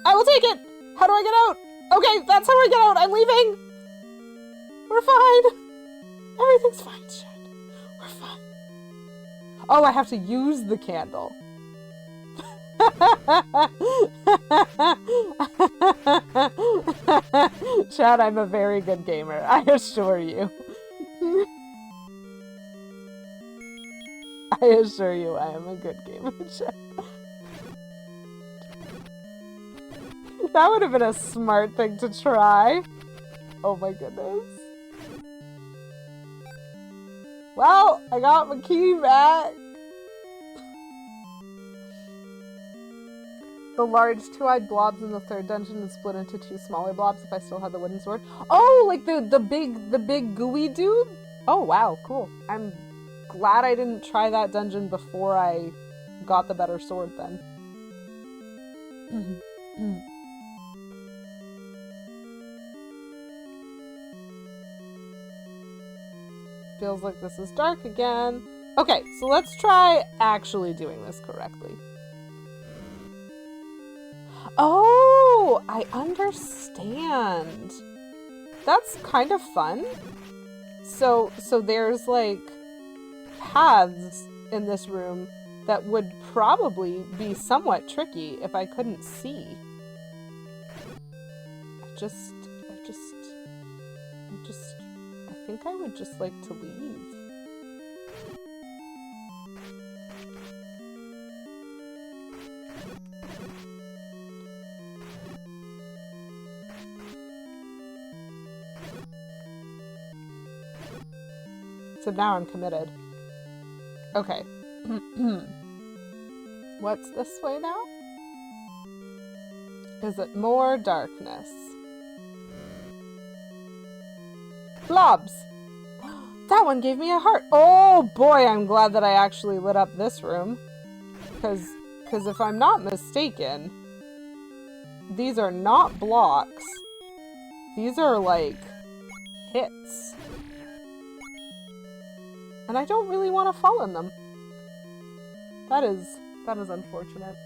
Speaker 1: I will take it! How do I get out? Okay, that's how I get out! I'm leaving! We're fine! Everything's fine, shit. We're fine. Oh, I have to use the candle. Chad, I'm a very good gamer, I assure you. I assure you I am a good gamer, Chad. That would have been a smart thing to try. Oh my goodness. Well, I got my key back. The large two-eyed blobs in the third dungeon would split into two smaller blobs if I still had the wooden sword. Oh, like the big gooey dude? Oh wow, cool. I'm glad I didn't try that dungeon before I got the better sword then. Feels like this is dark again. Okay, so let's try actually doing this correctly. Oh, I understand. That's kind of fun. So there's like paths in this room that would probably be somewhat tricky if I couldn't see. I think I would just like to leave. So now I'm committed. Okay. What's this way now? Is it more darkness? Blobs! That one gave me a heart. Oh boy, I'm glad that I actually lit up this room. Because if I'm not mistaken, these are not blocks. These are like hits. And I don't really want to fall in them. That is unfortunate.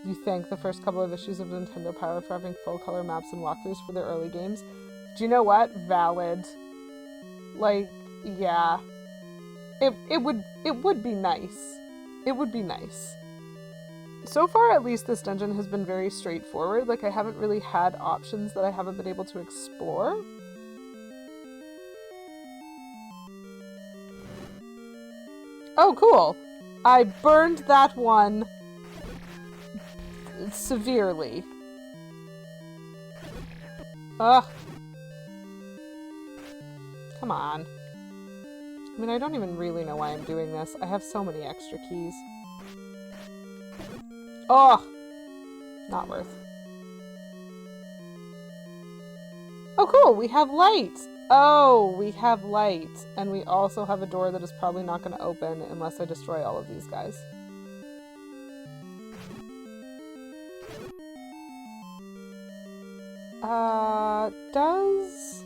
Speaker 1: You thank the first couple of issues of Nintendo Power for having full color maps and walkthroughs for their early games. Do you know what? Valid. Like, yeah. It would be nice. It would be nice. So far, at least, this dungeon has been very straightforward. Like, I haven't really had options that I haven't been able to explore. Oh, cool. I burned that one severely. Ugh. Come on. I mean, I don't even really know why I'm doing this. I have so many extra keys. Oh! Not worth. Oh, cool! We have light! Oh, we have light. And we also have a door that is probably not going to open unless I destroy all of these guys. Does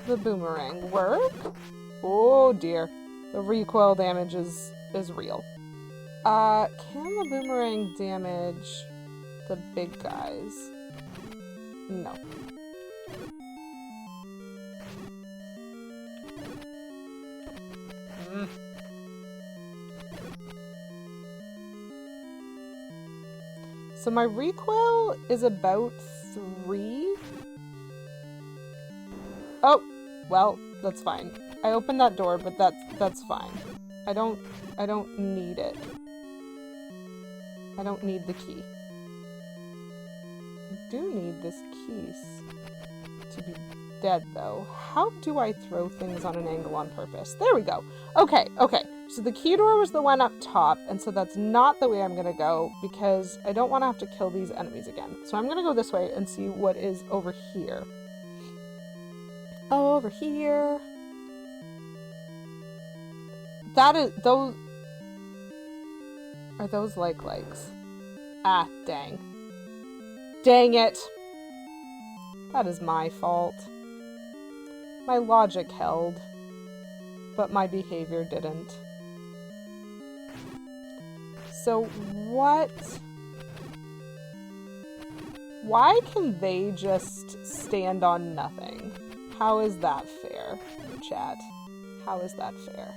Speaker 1: the boomerang work? Oh dear. The recoil damage is real. Can the boomerang damage the big guys? No. So my recoil is about 3. Oh, well, that's fine. I opened that door, but that's fine. I don't need it. I don't need the key. I do need this piece to be dead, though. How do I throw things on an angle on purpose? There we go. Okay. So the key door was the one up top, and so that's not the way I'm gonna go, because I don't want to have to kill these enemies again. So I'm gonna go this way and see what is over here. Over here. That is, those... Are those likes? Ah, dang. Dang it! That is my fault. My logic held, but my behavior didn't. So what? Why can they just stand on nothing? How is that fair, chat? How is that fair?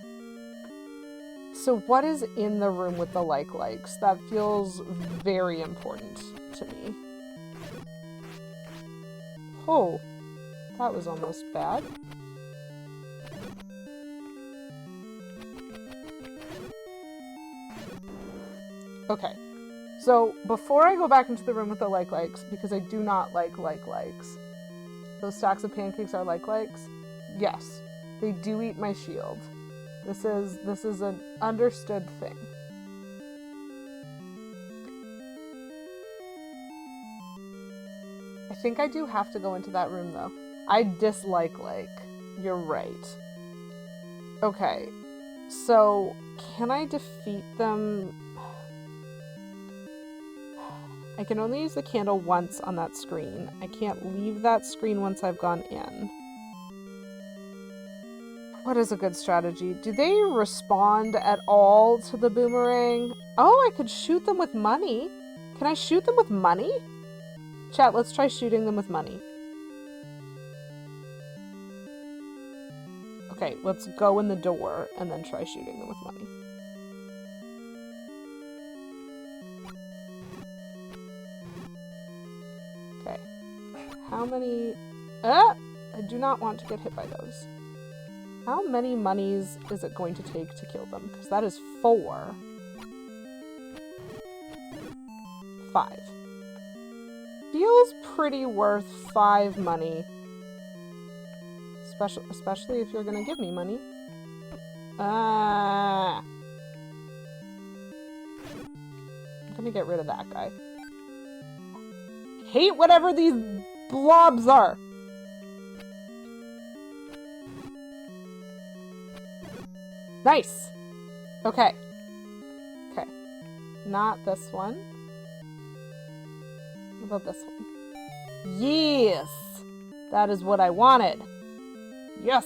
Speaker 1: So what is in the room with the likes? That feels very important to me. Oh, that was almost bad. Okay, so before I go back into the room with the likes, because I do not like likes. Those stacks of pancakes are likes? Yes, they do eat my shield. This is an understood thing. I think I do have to go into that room though. I dislike You're right. Okay, so can I defeat them? I can only use the candle once on that screen. I can't leave that screen once I've gone in. What is a good strategy? Do they respond at all to the boomerang? Oh, I could shoot them with money. Can I shoot them with money? Chat, let's try shooting them with money. Okay, let's go in the door and then try shooting them with money. Okay. How many... I do not want to get hit by those. How many monies is it going to take to kill them? Because that is 4. 5. Feels pretty worth 5 money. Especially if you're going to give me money. I'm going to get rid of that guy. Hate whatever these blobs are. Nice! Okay. Okay. Not this one. What about this one? Yes! That is what I wanted. Yes!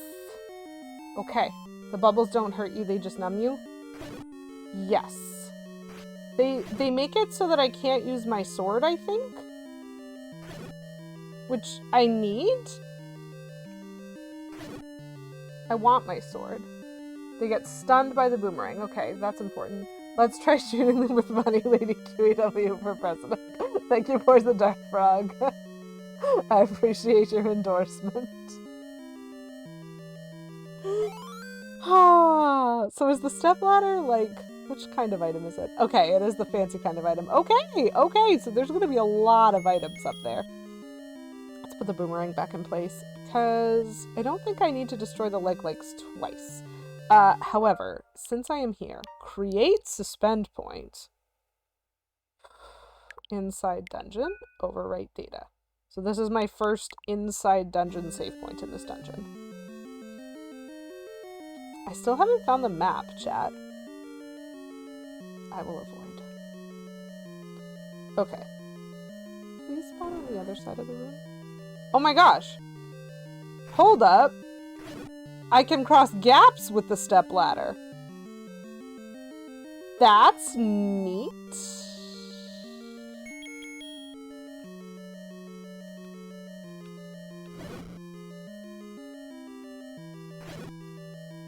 Speaker 1: Okay. The bubbles don't hurt you, they just numb you? Yes. They make it so that I can't use my sword, I think? Which I need? I want my sword. They get stunned by the boomerang. Okay, that's important. Let's try shooting them with money, Lady QEW for president. Thank you for the Dark Frog. I appreciate your endorsement. So is the stepladder, which kind of item is it? Okay, it is the fancy kind of item. Okay, so there's going to be a lot of items up there. Let's put the boomerang back in place, because I don't think I need to destroy the likes twice. However, since I am here, create suspend point. Inside dungeon, overwrite data. So this is my first inside dungeon save point in this dungeon. I still haven't found the map, chat. I will avoid. Okay. Please spawn on the other side of the room. Oh my gosh! Hold up! I can cross gaps with the stepladder. That's neat.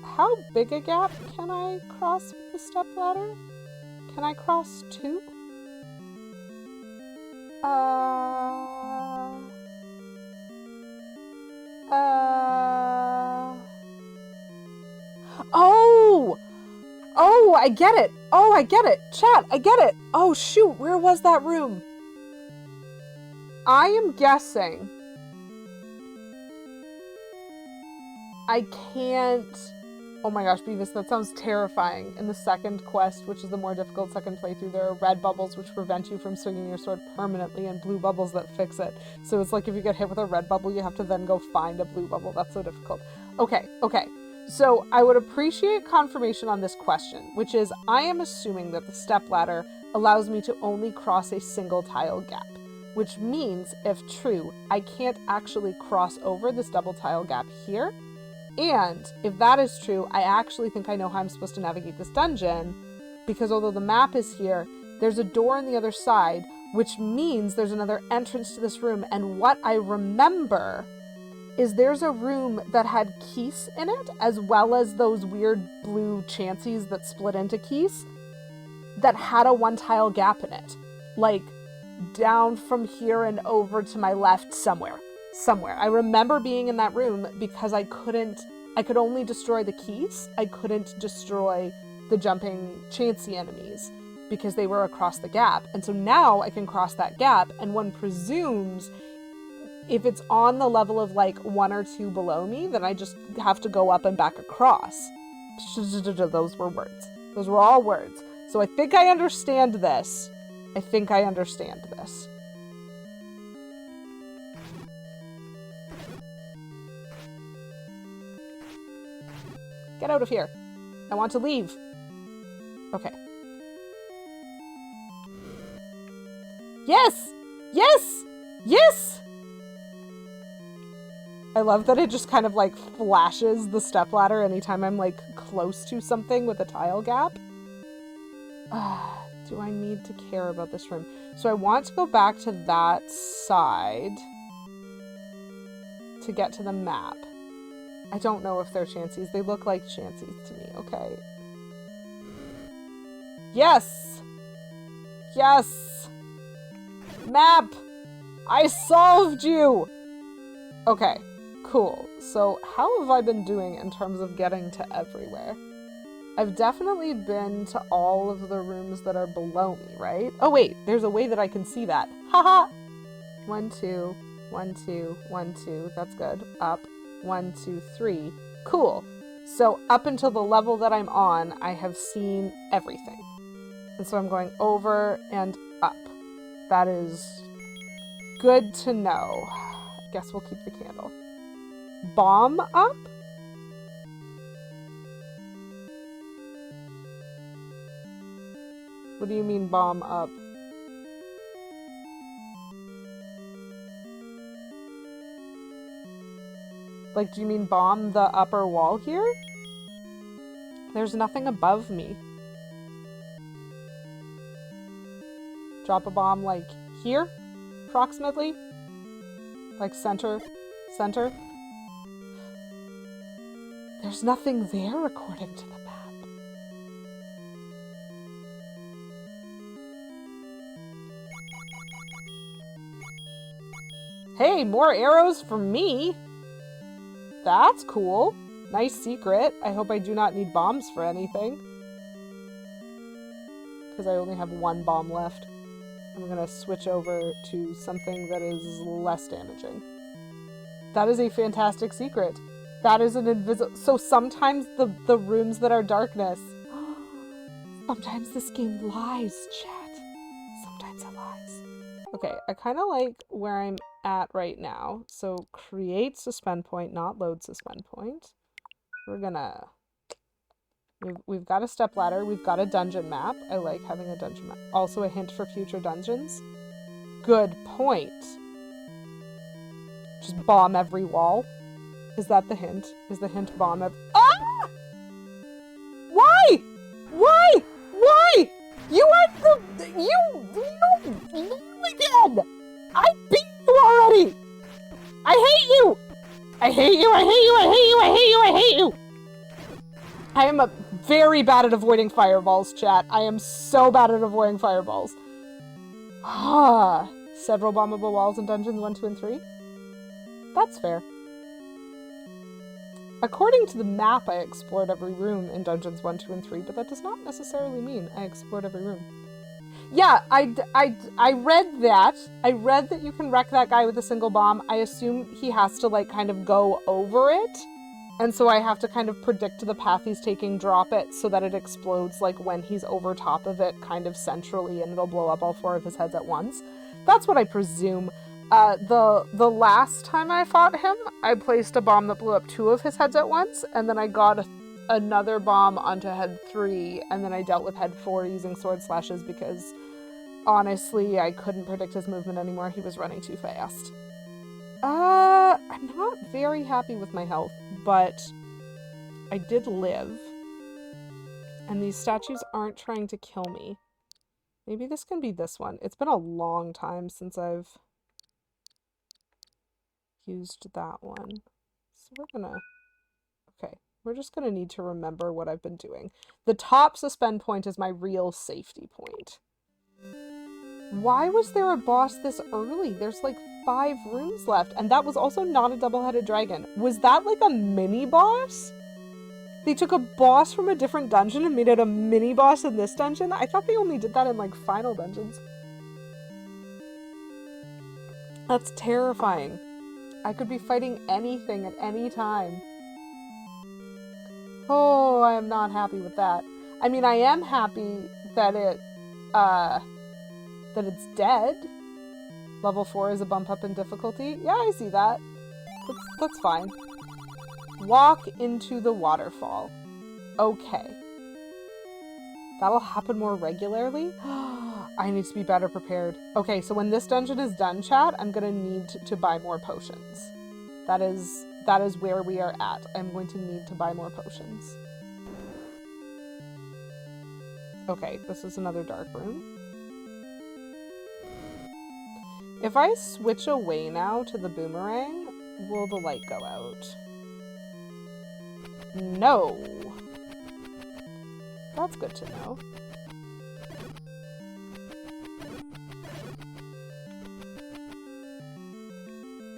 Speaker 1: How big a gap can I cross with the stepladder? Can I cross 2? Oh! Oh, I get it! Oh, I get it! Chat, I get it! Oh, shoot, where was that room? I am guessing I can't... Oh my gosh, Beavis, that sounds terrifying. In the second quest, which is the more difficult second playthrough, there are red bubbles which prevent you from swinging your sword permanently and blue bubbles that fix it. So it's like if you get hit with a red bubble, you have to then go find a blue bubble. That's so difficult. Okay. So I would appreciate confirmation on this question, which is I am assuming that the stepladder allows me to only cross a single tile gap, which means, if true, I can't actually cross over this double tile gap here. And if that is true, I actually think I know how I'm supposed to navigate this dungeon, because although the map is here, there's a door on the other side, which means there's another entrance to this room. And what I remember is there's a room that had keys in it, as well as those weird blue chancies that split into keys, that had a one tile gap in it. Like, down from here and over to my left somewhere. I remember being in that room because I could only destroy the keys. I couldn't destroy the jumping chancy enemies because they were across the gap. And so now I can cross that gap, and one presumes if it's on the level of like 1 or 2 below me, then I just have to go up and back across. Those were words. Those were all words. So I think I understand this. Get out of here. I want to leave. Okay. Yes! Yes! Yes! I love that it just kind of like flashes the stepladder anytime I'm like close to something with a tile gap. Do I need to care about this room? So I want to go back to that side to get to the map. I don't know if they're chancies. They look like chancies to me. Okay. Yes! Yes! Map! I solved you! Okay, cool. So how have I been doing in terms of getting to everywhere? I've definitely been to all of the rooms that are below me, right? Oh wait, there's a way that I can see that. Haha! 1, 2, 1, 2, 1, 2. That's good. Up. 1, 2, 3. Cool. So up until the level that I'm on, I have seen everything. And so I'm going over and up. That is good to know. Guess we'll keep the candle. Bomb up? What do you mean bomb up? Like, do you mean bomb the upper wall here? There's nothing above me. Drop a bomb, like, here? Approximately? Like, center? There's nothing there according to the map. Hey, more arrows for me! That's cool. Nice secret. I hope I do not need bombs for anything. Because I only have 1 bomb left. I'm gonna switch over to something that is less damaging. That is a fantastic secret. That is an invisible... So sometimes the rooms that are darkness... Sometimes this game lies, chat. Sometimes it lies. Okay, I kind of like where I'm at right now. So create suspend point, not load suspend point. We're gonna... We've got a stepladder. We've got a dungeon map. I like having a dungeon map. Also a hint for future dungeons. Good point. Just bomb every wall. Is that the hint? Is the hint bomb every... Ah! Why? Why? Why? You are the... You again! I beat you already! I hate you! I hate you, I hate you, I hate you, I hate you, I hate you! I am very bad at avoiding fireballs, chat. I am so bad at avoiding fireballs. Several bombable walls in dungeons 1, 2, and 3? That's fair. According to the map, I explored every room in dungeons 1, 2, and 3, but that does not necessarily mean I explored every room. Yeah, I read that. I read that you can wreck that guy with a single bomb. I assume he has to, like, kind of go over it. And so I have to kind of predict the path he's taking, drop it, so that it explodes, like, when he's over top of it, kind of centrally, and it'll blow up all 4 of his heads at once. That's what I presume. The last time I fought him, I placed a bomb that blew up 2 of his heads at once, and then I got another bomb onto head 3, and then I dealt with head 4 using sword slashes because, honestly, I couldn't predict his movement anymore. He was running too fast. I'm not very happy with my health, but I did live. And these statues aren't trying to kill me. Maybe this can be this one. It's been a long time since I've used that one. So we're just gonna need to remember what I've been doing. The top suspend point is my real safety point. Why was there a boss this early? There's like 5 rooms left, and that was also not a double-headed dragon. Was that like a mini boss? They took a boss from a different dungeon and made it a mini boss in this dungeon? I thought they only did that in like final dungeons. That's terrifying. I could be fighting anything at any time. Oh, I am not happy with that. I mean, I am happy that it's dead. Level 4 is a bump up in difficulty. Yeah, I see that. That's fine. Walk into the waterfall. Okay. That'll happen more regularly? I need to be better prepared. Okay, so when this dungeon is done, chat, I'm gonna need to buy more potions. That is where we are at. I'm going to need to buy more potions. Okay, this is another dark room. If I switch away now to the boomerang, will the light go out? No. That's good to know.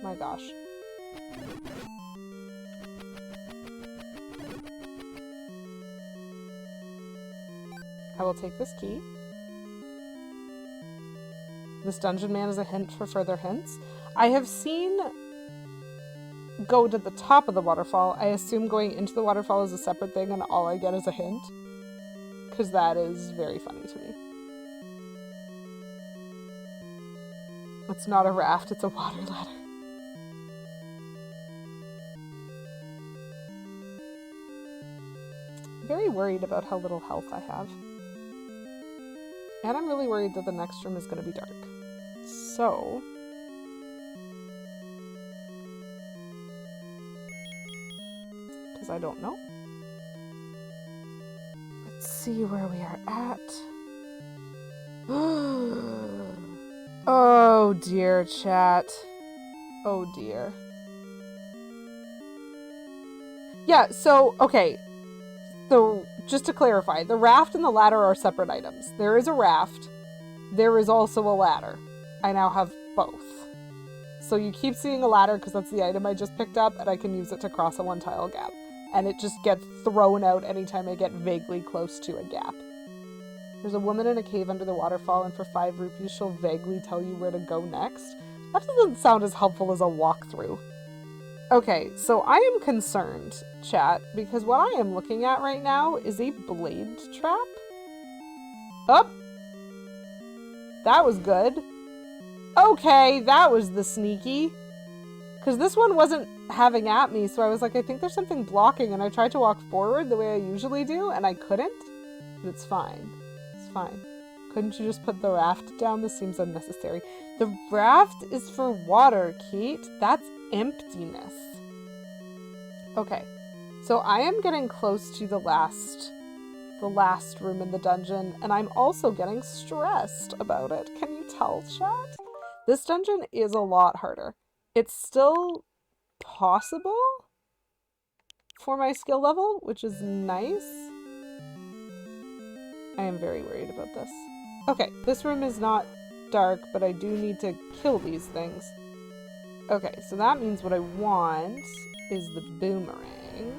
Speaker 1: My gosh. I will take this key. This dungeon man is a hint for further hints. I have seen go to the top of the waterfall. I assume going into the waterfall is a separate thing and all I get is a hint. Because that is very funny to me. It's not a raft, it's a water ladder. Very worried about how little health I have. And I'm really worried that the next room is going to be dark. So... because I don't know. Let's see where we are at. Oh dear, chat. Oh dear. Yeah, so, okay. So, just to clarify, the raft and the ladder are separate items. There is a raft. There is also a ladder. I now have both. So you keep seeing a ladder because that's the item I just picked up, and I can use it to cross a 1-tile gap. And it just gets thrown out anytime I get vaguely close to a gap. There's a woman in a cave under the waterfall, and for 5 rupees she'll vaguely tell you where to go next. That doesn't sound as helpful as a walkthrough. Okay, so I am concerned, chat, because what I am looking at right now is a blade trap. Oh! That was good. Okay, that was the sneaky. Because this one wasn't having at me, so I was like, I think there's something blocking, and I tried to walk forward the way I usually do, and I couldn't. But it's fine. It's fine. Couldn't you just put the raft down? This seems unnecessary. The raft is for water, Kate. That's emptiness. Okay, so I am getting close to the last room in the dungeon, and I'm also getting stressed about it. Can you tell, chat? This dungeon is a lot harder. It's still possible for my skill level, which is nice. I am very worried about this. Okay, this room is not dark, but I do need to kill these things. Okay, so that means what I want is the boomerang.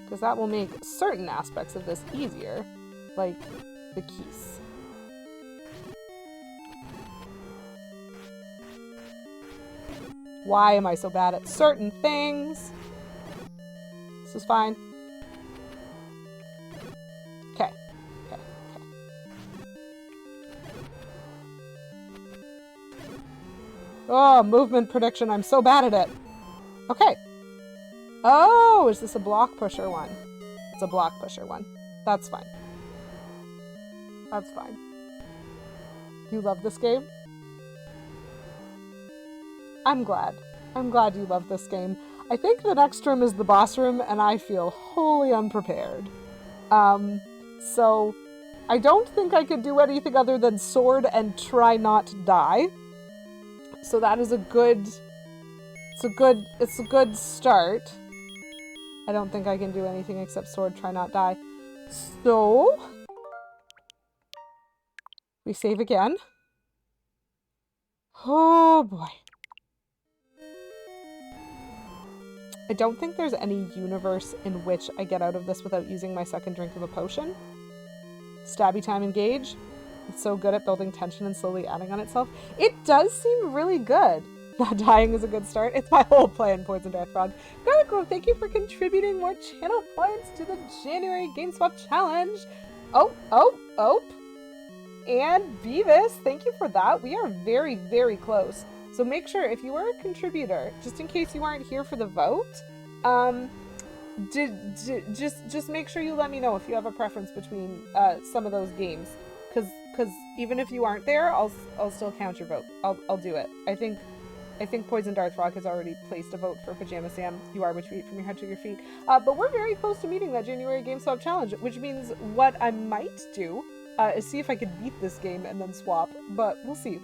Speaker 1: Because that will make certain aspects of this easier, like the keys. Why am I so bad at certain things? This is fine. Okay. Oh, movement prediction. I'm so bad at it. Okay. Oh, is this a block pusher one? It's a block pusher one. That's fine. That's fine. You love this game? I'm glad. I'm glad you love this game. I think the next room is the boss room, and I feel wholly unprepared. So I don't think I could do anything other than sword and try not to die. So that is a good start. I don't think I can do anything except sword, try not die. So we save again. Oh boy. I don't think there's any universe in which I get out of this without using my second drink of a potion. Stabby time engage. It's so good at building tension and slowly adding on itself. It does seem really good. Not dying is a good start. It's my whole plan, Poison Death Frog. Garlic Grove, thank you for contributing more channel points to the January Game Swap Challenge. Oh. And Beavis, thank you for that. We are very, very close. So make sure, if you are a contributor, just in case you aren't here for the vote, just make sure you let me know if you have a preference between some of those games. Because even if you aren't there, I'll still count your vote. I'll do it. I think Poison Darth Frog has already placed a vote for Pajama Sam. You are what you eat from your head to your feet. But we're very close to meeting that January Game Swap Challenge, which means what I might do is see if I could beat this game and then swap. But we'll see.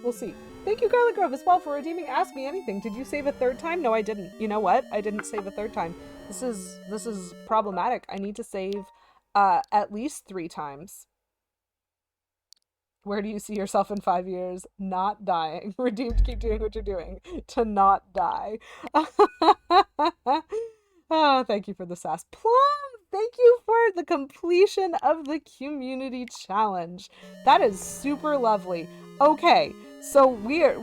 Speaker 1: Thank you, Garlic Grove, as well, for redeeming Ask Me Anything. Did you save a third time? No, I didn't. You know what? I didn't save a third time. This is problematic. I need to save at least 3 times. Where do you see yourself in 5 years? Not dying. Redeemed, keep doing what you're doing. To not die. Oh, thank you for the sass. Plum! Thank you for the completion of the community challenge. That is super lovely. Okay, so we're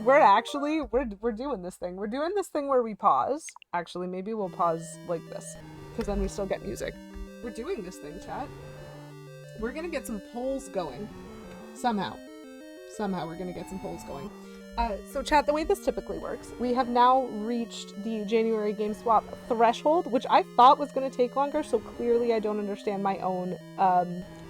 Speaker 1: doing this thing. We're doing this thing where we pause. Actually, maybe we'll pause like this, because then we still get music. We're doing this thing, chat. We're gonna get some polls going. Somehow we're gonna get some polls going. So chat, the way this typically works, we have now reached the January Game Swap threshold, which I thought was going to take longer, so clearly I don't understand my own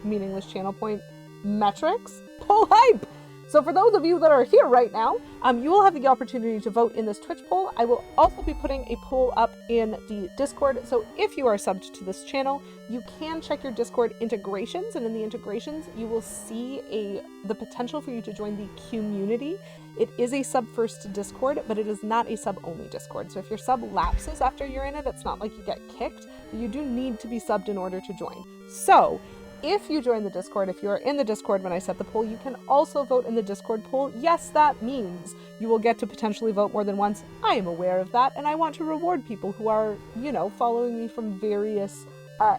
Speaker 1: meaningless channel point metrics. Poll hype! So for those of you that are here right now, you will have the opportunity to vote in this Twitch poll. I will also be putting a poll up in the Discord, so if you are subbed to this channel, you can check your Discord integrations, and in the integrations, you will see the potential for you to join the community. It is a sub first to Discord, but it is not a sub only Discord. So if your sub lapses after you're in it, it's not like you get kicked. You do need to be subbed in order to join. So if you join the Discord, if you are in the Discord when I set the poll, you can also vote in the Discord poll. Yes, that means you will get to potentially vote more than once. I am aware of that, and I want to reward people who are, following me from various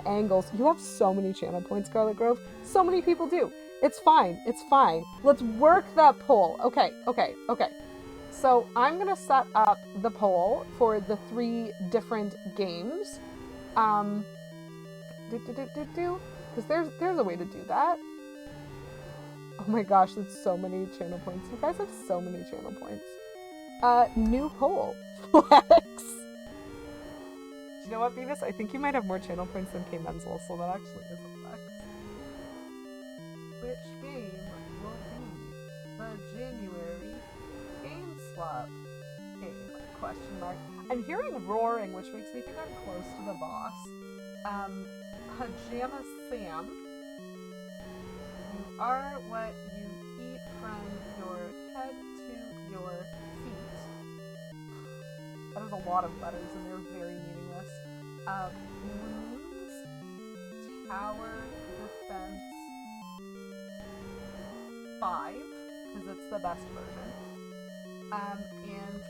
Speaker 1: angles. You have so many channel points, Garlic Grove. So many people do. It's fine. Let's work that poll. Okay. So I'm gonna set up the poll for the 3 different games. Because there's a way to do that. Oh my gosh, that's so many channel points. You guys have so many channel points. New poll. Flex. Do you know what, Beavis? I think you might have more channel points than K Menzel, so that actually is a flex. Which game will be the January Game Swap game? Question mark. I'm hearing roaring, which makes me think I'm close to the boss. Pajama Sam, you are what you eat from your head to your feet. That was a lot of letters and they're very meaningless. Wounds, Tower Defense 5, because it's the best version. Demons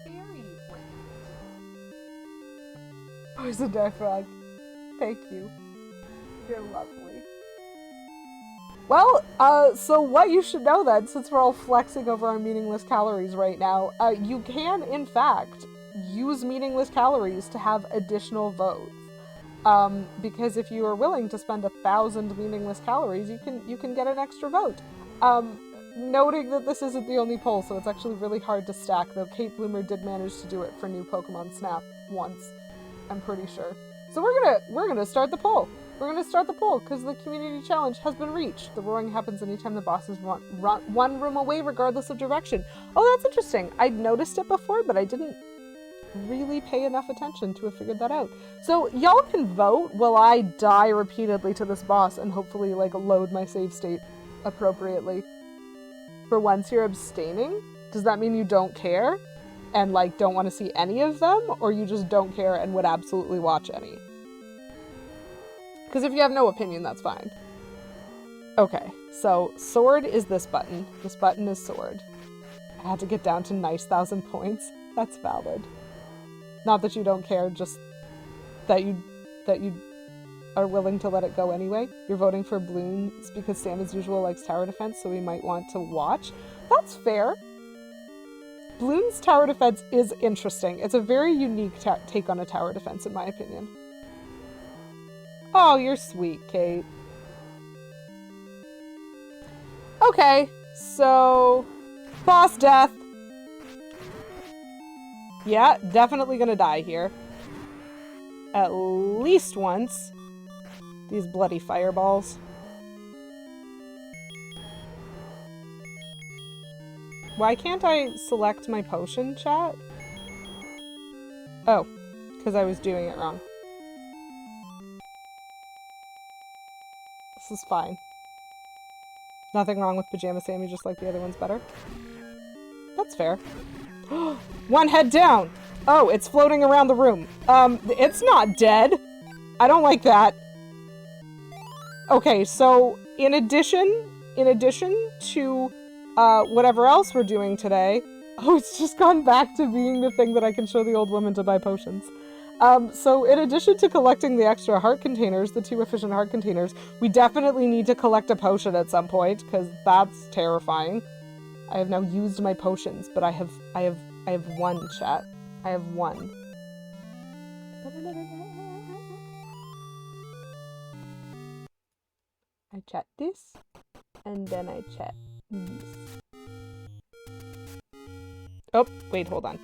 Speaker 1: Fairyland. Poison Dark Frog, thank you. You're lovely. Well, so what you should know then, since we're all flexing over our meaningless calories right now, you can, in fact, use meaningless calories to have additional votes. Because if you are willing to spend 1,000 meaningless calories, you can get an extra vote. Noting that this isn't the only poll, so it's actually really hard to stack, though Kate Bloomer did manage to do it for new Pokemon Snap once, I'm pretty sure. So we're gonna start the poll. We're gonna start the poll because the community challenge has been reached. The roaring happens anytime the bosses run one room away, regardless of direction. Oh, that's interesting. I'd noticed it before, but I didn't really pay enough attention to have figured that out. So y'all can vote while I die repeatedly to this boss and hopefully like load my save state appropriately. For once you're abstaining, does that mean you don't care and like don't want to see any of them, or you just don't care and would absolutely watch any? Because if you have no opinion, that's fine. Okay, so sword is this button. This button is sword. I had to get down to nice 1,000 points. That's valid. Not that you don't care, just that you are willing to let it go anyway. You're voting for Bloons because Sam, as usual, likes tower defense, so we might want to watch. That's fair. Bloons' tower defense is interesting. It's a very unique take on a tower defense, in my opinion. Oh, you're sweet, Kate. Okay, so boss death. Yeah, definitely gonna die here. At least once. These bloody fireballs. Why can't I select my potion, chat? Oh, because I was doing it wrong. This is fine. Nothing wrong with Pajama Sammy, just like the other one's better. That's fair. One head down! Oh, it's floating around the room. It's not dead. I don't like that. Okay, so in addition to whatever else we're doing today, oh, it's just gone back to being the thing that I can show the old woman to buy potions. So in addition to collecting the extra heart containers, the 2 efficient heart containers, we definitely need to collect a potion at some point, because that's terrifying. I have now used my potions, but I have one, chat. I have one. I chat this, and then I chat this. Oh, wait, hold on.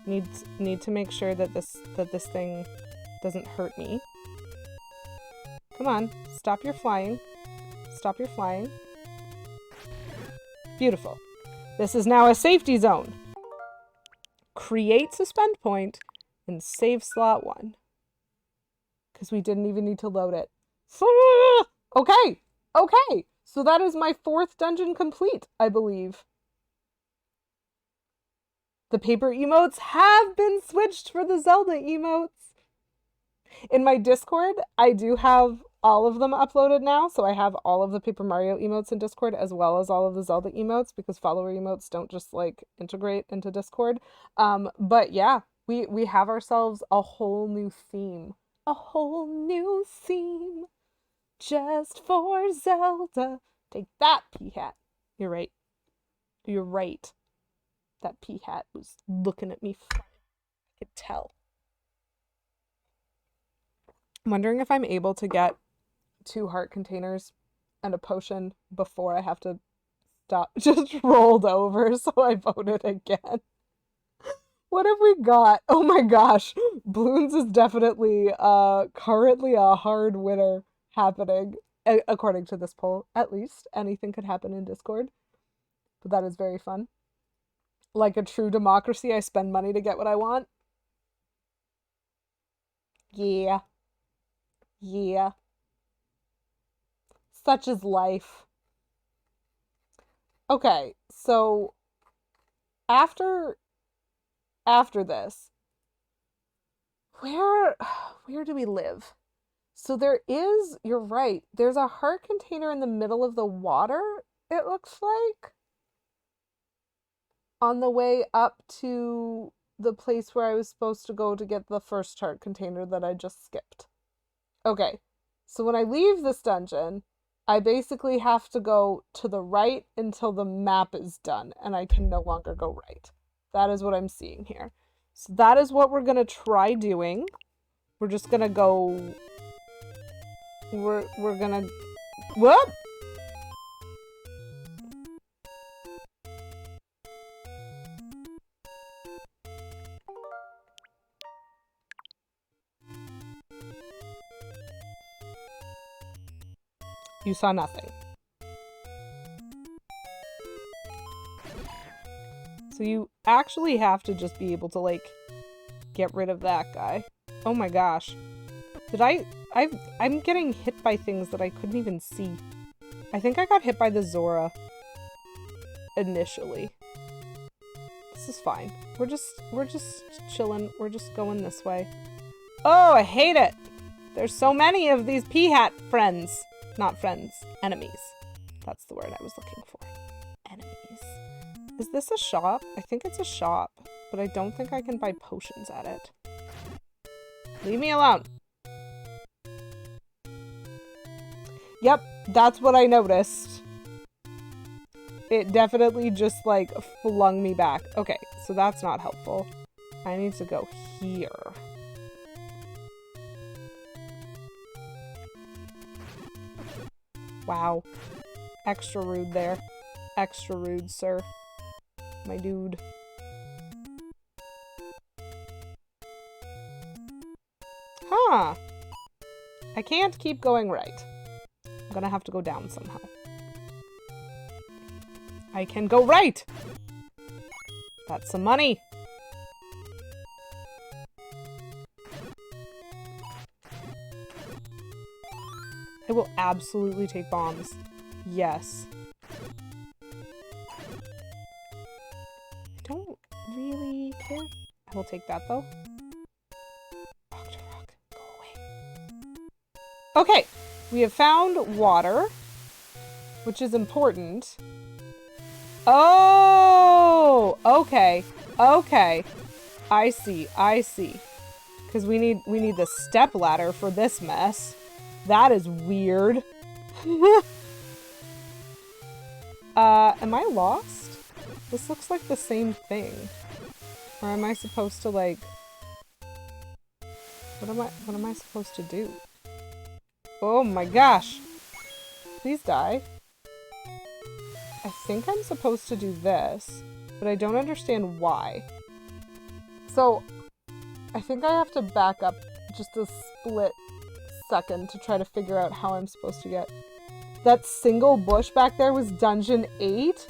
Speaker 1: Need to make sure that this thing doesn't hurt me. Come on, stop your flying. Stop your flying. Beautiful. This is now a safety zone. Create suspend point and save slot 1. Because we didn't even need to load it. Okay, okay. So that is my 4th dungeon complete, I believe. The paper emotes have been switched for the Zelda emotes. In my Discord, I do have all of them uploaded now, so I have all of the Paper Mario emotes in Discord as well as all of the Zelda emotes, because follower emotes don't just like integrate into Discord. But yeah, we have ourselves a whole new theme. A whole new theme just for Zelda. Take that, P-Hat. You're right. You're right. That P-Hat was looking at me. I could tell. I'm wondering if I'm able to get 2 heart containers and a potion before I have to stop. Just rolled over, so I voted again. What have we got? Oh my gosh. Bloons is definitely currently a hard winner happening, according to this poll, at least. Anything could happen in Discord. But that is very fun. Like a true democracy, I spend money to get what I want. Yeah. Yeah. Such is life. Okay, so after this, where do we live? So there is, you're right, there's a heart container in the middle of the water, it looks like, on the way up to the place where I was supposed to go to get the first heart container that I just skipped. Okay, so when I leave this dungeon, I basically have to go to the right until the map is done, and I can no longer go right. That is what I'm seeing here. So that is what we're going to try doing. We're just going to go... We're going to... Whoop! You saw nothing. So you actually have to just be able to, like, get rid of that guy. Oh my gosh. I'm getting hit by things that I couldn't even see. I think I got hit by the Zora initially. This is fine. We're just chilling. We're just going this way. Oh, I hate it. There's so many of these pea-hat friends. Not friends, enemies. That's the word I was looking for. Enemies. Is this a shop? I think it's a shop, but I don't think I can buy potions at it. Leave me alone. Yep, that's what I noticed. It definitely just, like, flung me back. Okay, so that's not helpful. I need to go here. Wow. Extra rude there. Extra rude, sir. My dude. Huh. I can't keep going right. I'm gonna have to go down somehow. I can go right! That's some money. I will absolutely take bombs. Yes. I don't really care. I will take that though. Rock to rock. Go away. Okay. We have found water, which is important. Oh! Okay. Okay. I see. I see. Because we need the stepladder for this mess. That is weird. Am I lost? This looks like the same thing. Or am I supposed to, like... What am I supposed to do? Oh my gosh! Please die. I think I'm supposed to do this, but I don't understand why. So, I think I have to back up just a split second to try to figure out how I'm supposed to get... That single bush back there was Dungeon 8?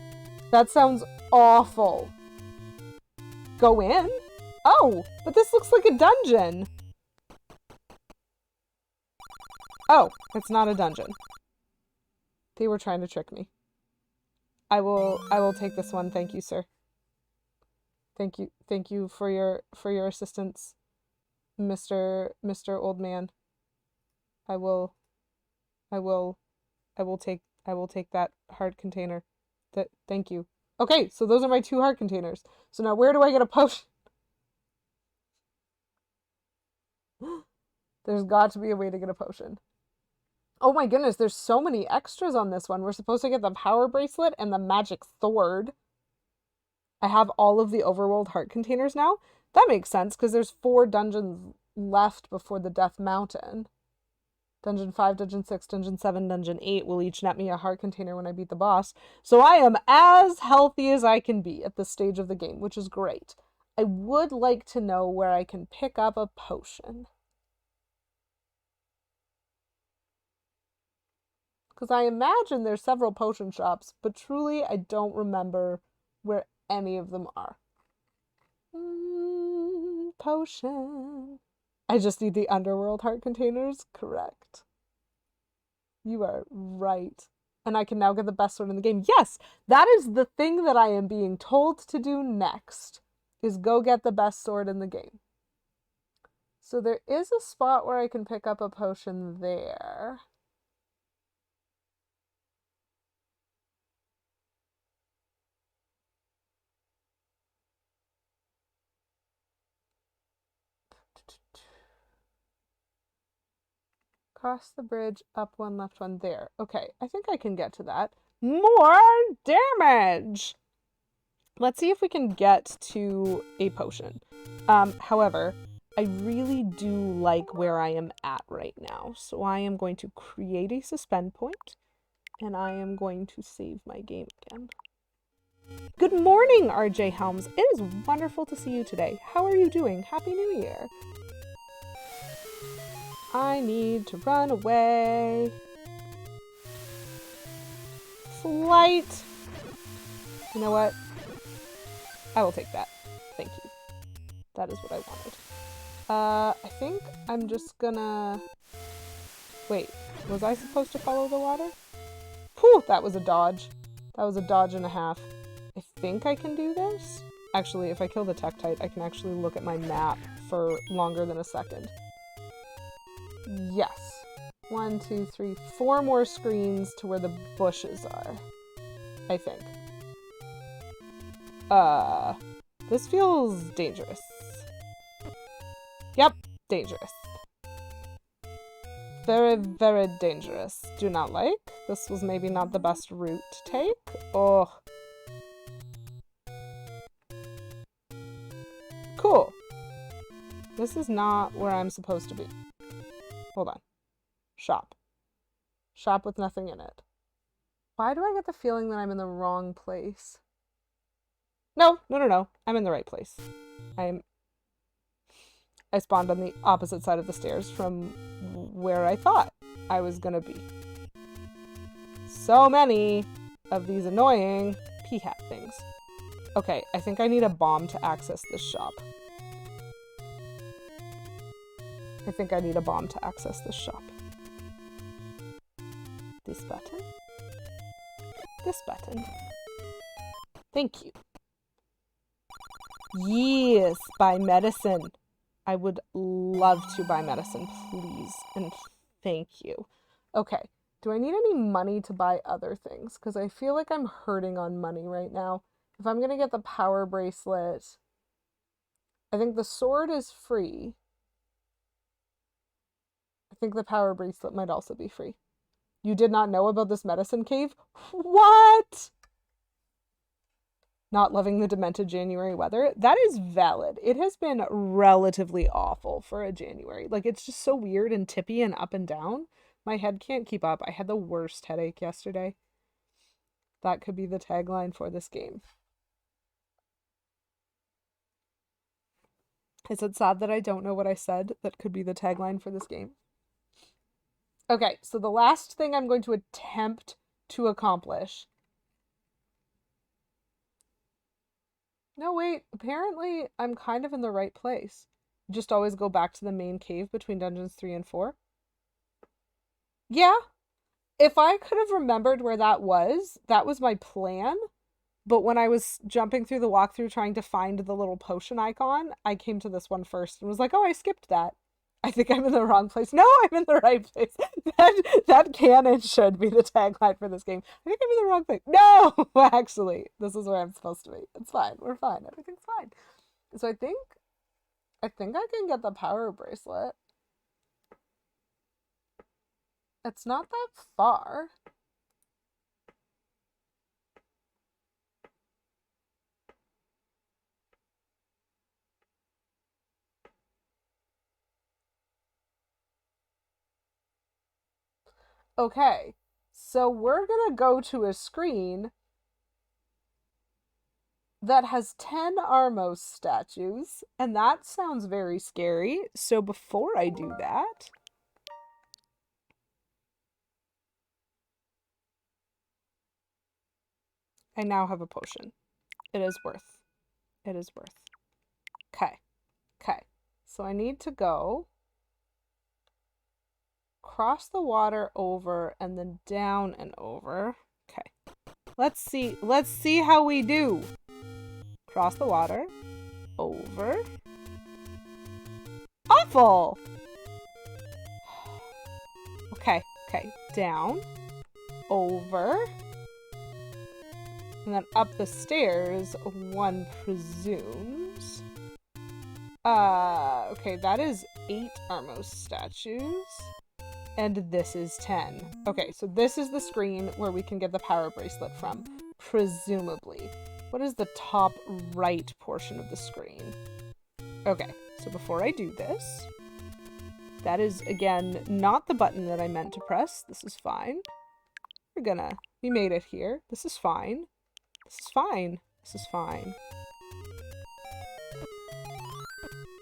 Speaker 1: That sounds awful. Go in? Oh, but this looks like a dungeon. Oh, it's not a dungeon. They were trying to trick me. I will take this one. Thank you, sir. Thank you for your assistance, Mr. Old Man. I will take that heart container. Thank you. Okay, so those are my 2 heart containers. So now where do I get a potion? There's got to be a way to get a potion. Oh my goodness, there's so many extras on this one. We're supposed to get the power bracelet and the magic sword. I have all of the overworld heart containers now. That makes sense because there's 4 dungeons left before the Death Mountain. Dungeon 5, Dungeon 6, Dungeon 7, Dungeon 8 will each net me a heart container when I beat the boss. So I am as healthy as I can be at this stage of the game, which is great. I would like to know where I can pick up a potion. Because I imagine there's several potion shops, but truly I don't remember where any of them are. Potion. I just need the underworld heart containers? Correct. You are right. And I can now get the best sword in the game. Yes! That is the thing that I am being told to do next. Is go get the best sword in the game. So there is a spot where I can pick up a potion there. Cross the bridge, up 1, left 1, there. Okay, I think I can get to that. More damage! Let's see if we can get to a potion. However, I really do like where I am at right now. So I am going to create a suspend point, and I am going to save my game again. Good morning, RJ Helms. It is wonderful to see you today. How are you doing? Happy New Year. I need to run away. flight. You know what? I will take that. Thank you. That is what I wanted. I think I'm just gonna... Wait, was I supposed to follow the water? Whew, that was a dodge. That was a dodge and a half. I think I can do this. Actually, if I kill the Tektite, I can actually look at my map for longer than a second. Yes. 1, 2, 3, 4 more screens to where the bushes are. I think. This feels dangerous. Yep, dangerous. Very, very dangerous. Do not like. This was maybe not the best route to take. Oh. Cool. This is not where I'm supposed to be. Hold on. Shop. Shop with nothing in it. Why do I get the feeling that I'm in the wrong place? No. I'm in the right place. I spawned on the opposite side of the stairs from where I thought I was gonna be. So many of these annoying pea-hat things. Okay, I think I need a bomb to access this shop. This button? This button. Thank you. Yes, buy medicine. I would love to buy medicine, please. And thank you. Okay. Do I need any money to buy other things? Because I feel like I'm hurting on money right now. If I'm going to get the power bracelet, I think the sword is free. I think the power bracelet might also be free. You did not know about this medicine cave? What? Not loving the demented January weather? That is valid. It has been relatively awful for a January. Like, it's just so weird and tippy and up and down. My head can't keep up. I had the worst headache yesterday. That could be the tagline for this game. Is it sad that I don't know what I said that could be the tagline for this game? Okay, so the last thing I'm going to attempt to accomplish. No, wait. Apparently, I'm kind of in the right place. Just always go back to the main cave between dungeons 3 and 4. Yeah. If I could have remembered where that was my plan. But when I was jumping through the walkthrough trying to find the little potion icon, I came to this one first and was like, oh, I skipped that. I think I'm in the wrong place. No, I'm in the right place. That can and should be the tagline for this game. I think I'm in the wrong place. No, actually, this is where I'm supposed to be. It's fine. We're fine. Everything's fine. So I think I can get the power bracelet. It's not that far. Okay, so we're gonna go to a screen that has 10 Armos statues, and that sounds very scary. So before I do that, I now have a potion. It is worth. Okay. So I need to go cross the water over and then down and over. Okay. Let's see how we do. Cross the water. Over. Awful! Okay. Down. Over. And then up the stairs, one presumes. Okay, that is 8 Armos statues. And this is 10. Okay, so this is the screen where we can get the power bracelet from, presumably. What is the top right portion of the screen? Okay, so before I do this, that is, again, not the button that I meant to press. This is fine. We made it here. This is fine.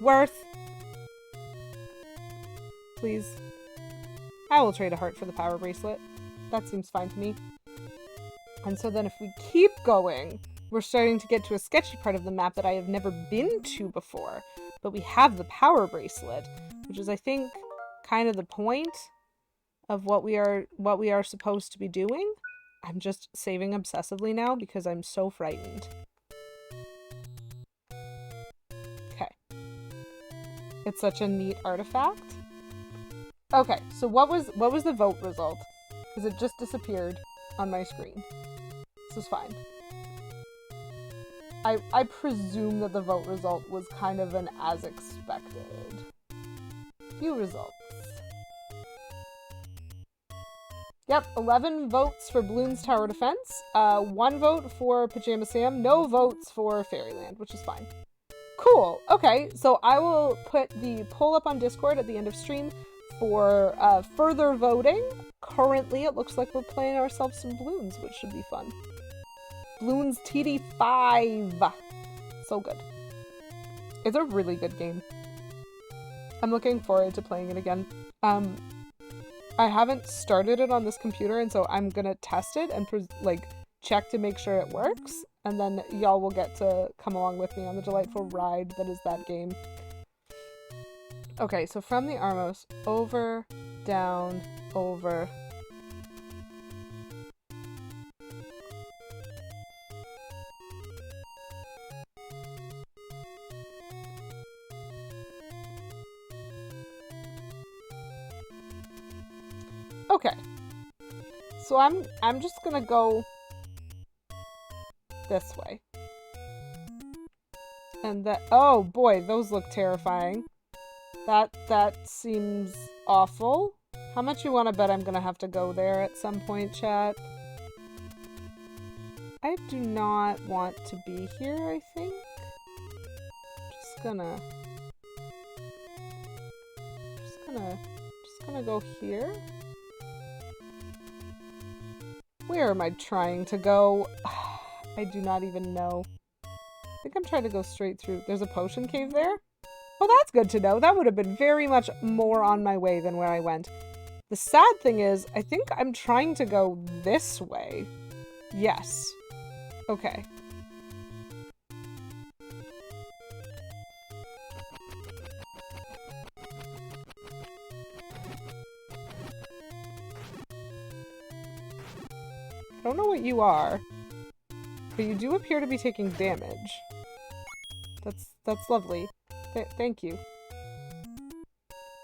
Speaker 1: Worth. Please. I will trade a heart for the power bracelet. That seems fine to me. And so then if we keep going, we're starting to get to a sketchy part of the map that I have never been to before. But we have the power bracelet, which is, I think, kind of the point of what we are supposed to be doing. I'm just saving obsessively now because I'm so frightened. Okay. It's such a neat artifact. Okay, so what was the vote result? Because it just disappeared on my screen. This is fine. I presume that the vote result was kind of an as expected. Few results. Yep, 11 votes for Bloons Tower Defense, 1 vote for Pajama Sam, no votes for Fairyland, which is fine. Cool. Okay, so I will put the poll up on Discord at the end of stream for further voting. Currently, it looks like we're playing ourselves some Bloons, which should be fun. Bloons TD5. So good. It's a really good game. I'm looking forward to playing it again. I haven't started it on this computer, and so I'm gonna test it and check to make sure it works, and then y'all will get to come along with me on the delightful ride that is that game. Okay, so from the Armos, over, down, over. Okay. So I'm just gonna go this way. And that, oh boy, those look terrifying. That seems awful. How much you want to bet I'm gonna have to go there at some point, chat? I do not want to be here, I think. Just gonna go here. Where am I trying to go? I do not even know. I think I'm trying to go straight through. There's a potion cave there? Oh, that's good to know. That would have been very much more on my way than where I went. The sad thing is, I think I'm trying to go this way. Yes. Okay. I don't know what you are, but you do appear to be taking damage. That's lovely. Thank you.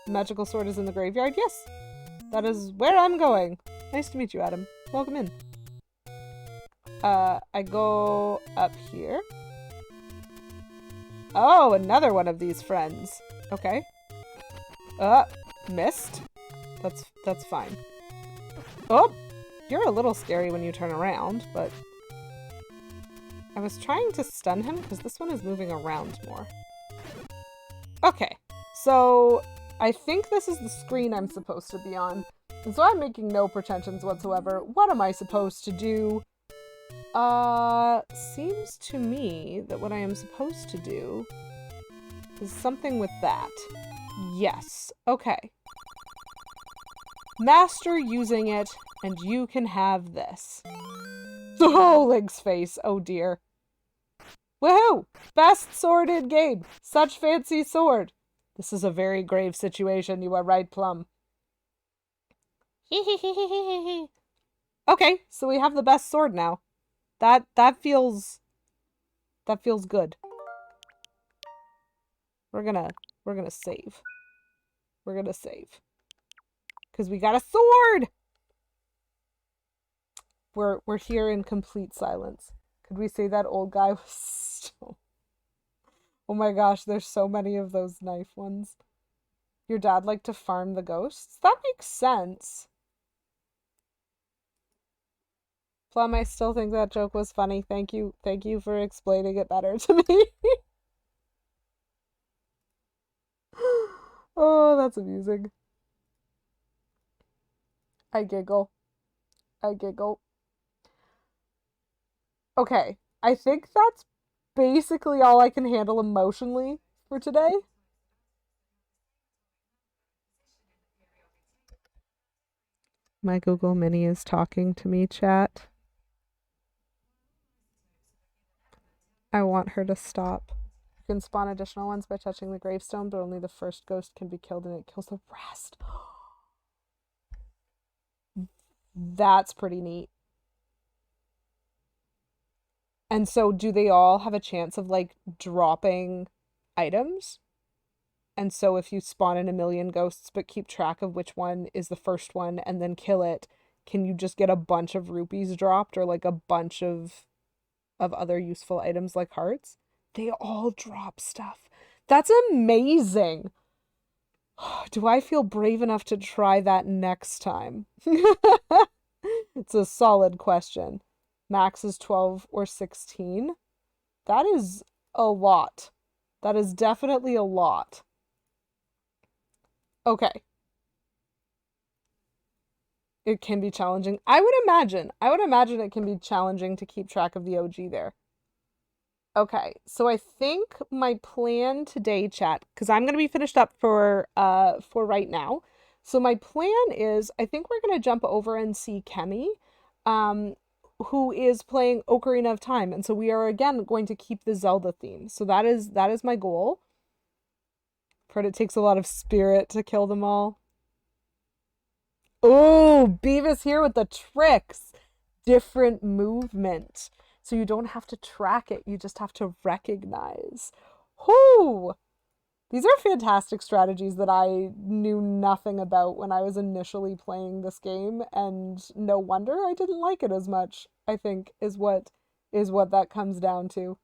Speaker 1: Magical sword is in the graveyard? Yes! That is where I'm going. Nice to meet you, Adam. Welcome in. I go up here. Oh, another one of these friends. Okay. Missed. That's fine. Oh! You're a little scary when you turn around, but I was trying to stun him because this one is moving around more. Okay, so I think this is the screen I'm supposed to be on, and so I'm making no pretensions whatsoever. What am I supposed to do? Seems to me that what I am supposed to do is something with that. Yes, okay. Master using it, and you can have this. Oh, Link's face. Oh, dear. Woohoo! Best sword in game. Such fancy sword. This is a very grave situation. You are right, Plum. Okay, so we have the best sword now. That feels good. We're gonna save. We're gonna save. Because we got a sword! We're here in complete silence. Could we say that old guy was still... Oh my gosh, there's so many of those knife ones. Your dad liked to farm the ghosts? That makes sense. Plum, I still think that joke was funny. Thank you for explaining it better to me. Oh, that's amusing. I giggle. I giggle. Okay, I think that's basically all I can handle emotionally for today. My Google Mini is talking to me, chat. I want her to stop. You can spawn additional ones by touching the gravestone, but only the first ghost can be killed and it kills the rest. That's pretty neat. And so do they all have a chance of like dropping items? And so if you spawn in a million ghosts but keep track of which one is the first one and then kill it, can you just get a bunch of rupees dropped or like a bunch of other useful items like hearts? They all drop stuff. That's amazing. Do I feel brave enough to try that next time? It's a solid question. Max is 12 or 16. That is a lot. That is definitely a lot. Okay. It can be challenging. I would imagine it can be challenging to keep track of the OG there. Okay, so I think my plan today, chat, because I'm gonna be finished up for right now. So my plan is I think we're gonna jump over and see Kemi, um, who is playing Ocarina of Time. And so we are again going to keep the Zelda theme. So that is my goal. But it takes a lot of spirit to kill them all. Oh, Beavis here with the tricks. Different movement. So you don't have to track it, you just have to recognize. Whoo! These are fantastic strategies that I knew nothing about when I was initially playing this game, and no wonder I didn't like it as much, I think, is what that comes down to.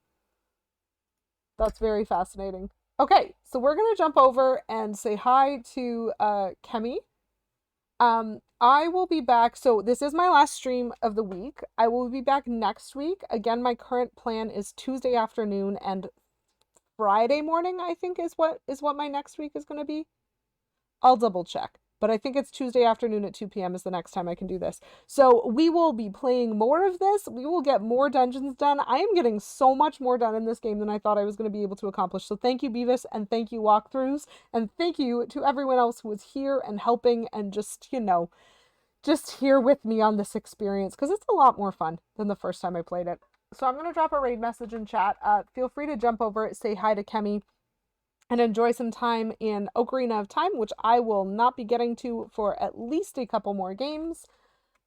Speaker 1: That's very fascinating. Okay, so we're gonna jump over and say hi to Kemi. I will be back. So this is my last stream of the week. I will be back next week. Again, my current plan is Tuesday afternoon and Friday morning, I think is what my next week is going to be. I'll double check. But I think it's Tuesday afternoon at 2 p.m. is the next time I can do this. So we will be playing more of this. We will get more dungeons done. I am getting so much more done in this game than I thought I was going to be able to accomplish. So thank you, Beavis, and thank you, Walkthroughs, and thank you to everyone else who was here and helping and just here with me on this experience, because it's a lot more fun than the first time I played it. So I'm going to drop a raid message in chat. Feel free to jump over, say hi to Kemi, and enjoy some time in Ocarina of Time, which I will not be getting to for at least a couple more games.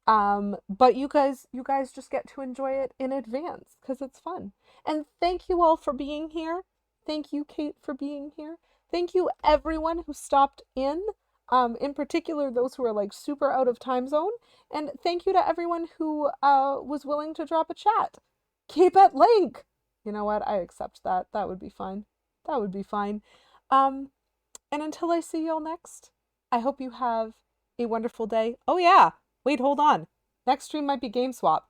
Speaker 1: But you guys just get to enjoy it in advance because it's fun. And thank you all for being here. Thank you, Kate, for being here. Thank you, everyone who stopped in particular those who are like super out of time zone. And thank you to everyone who was willing to drop a chat. Keep it link. You know what? I accept that. That would be fine. That would be fine. Um, and until I see y'all next, I hope you have a wonderful day. Oh yeah. Wait, hold on. Next stream might be Game Swap.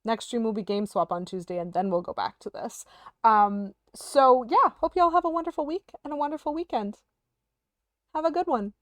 Speaker 1: Next stream will be Game Swap on Tuesday, and then we'll go back to this. So yeah, hope y'all have a wonderful week and a wonderful weekend. Have a good one.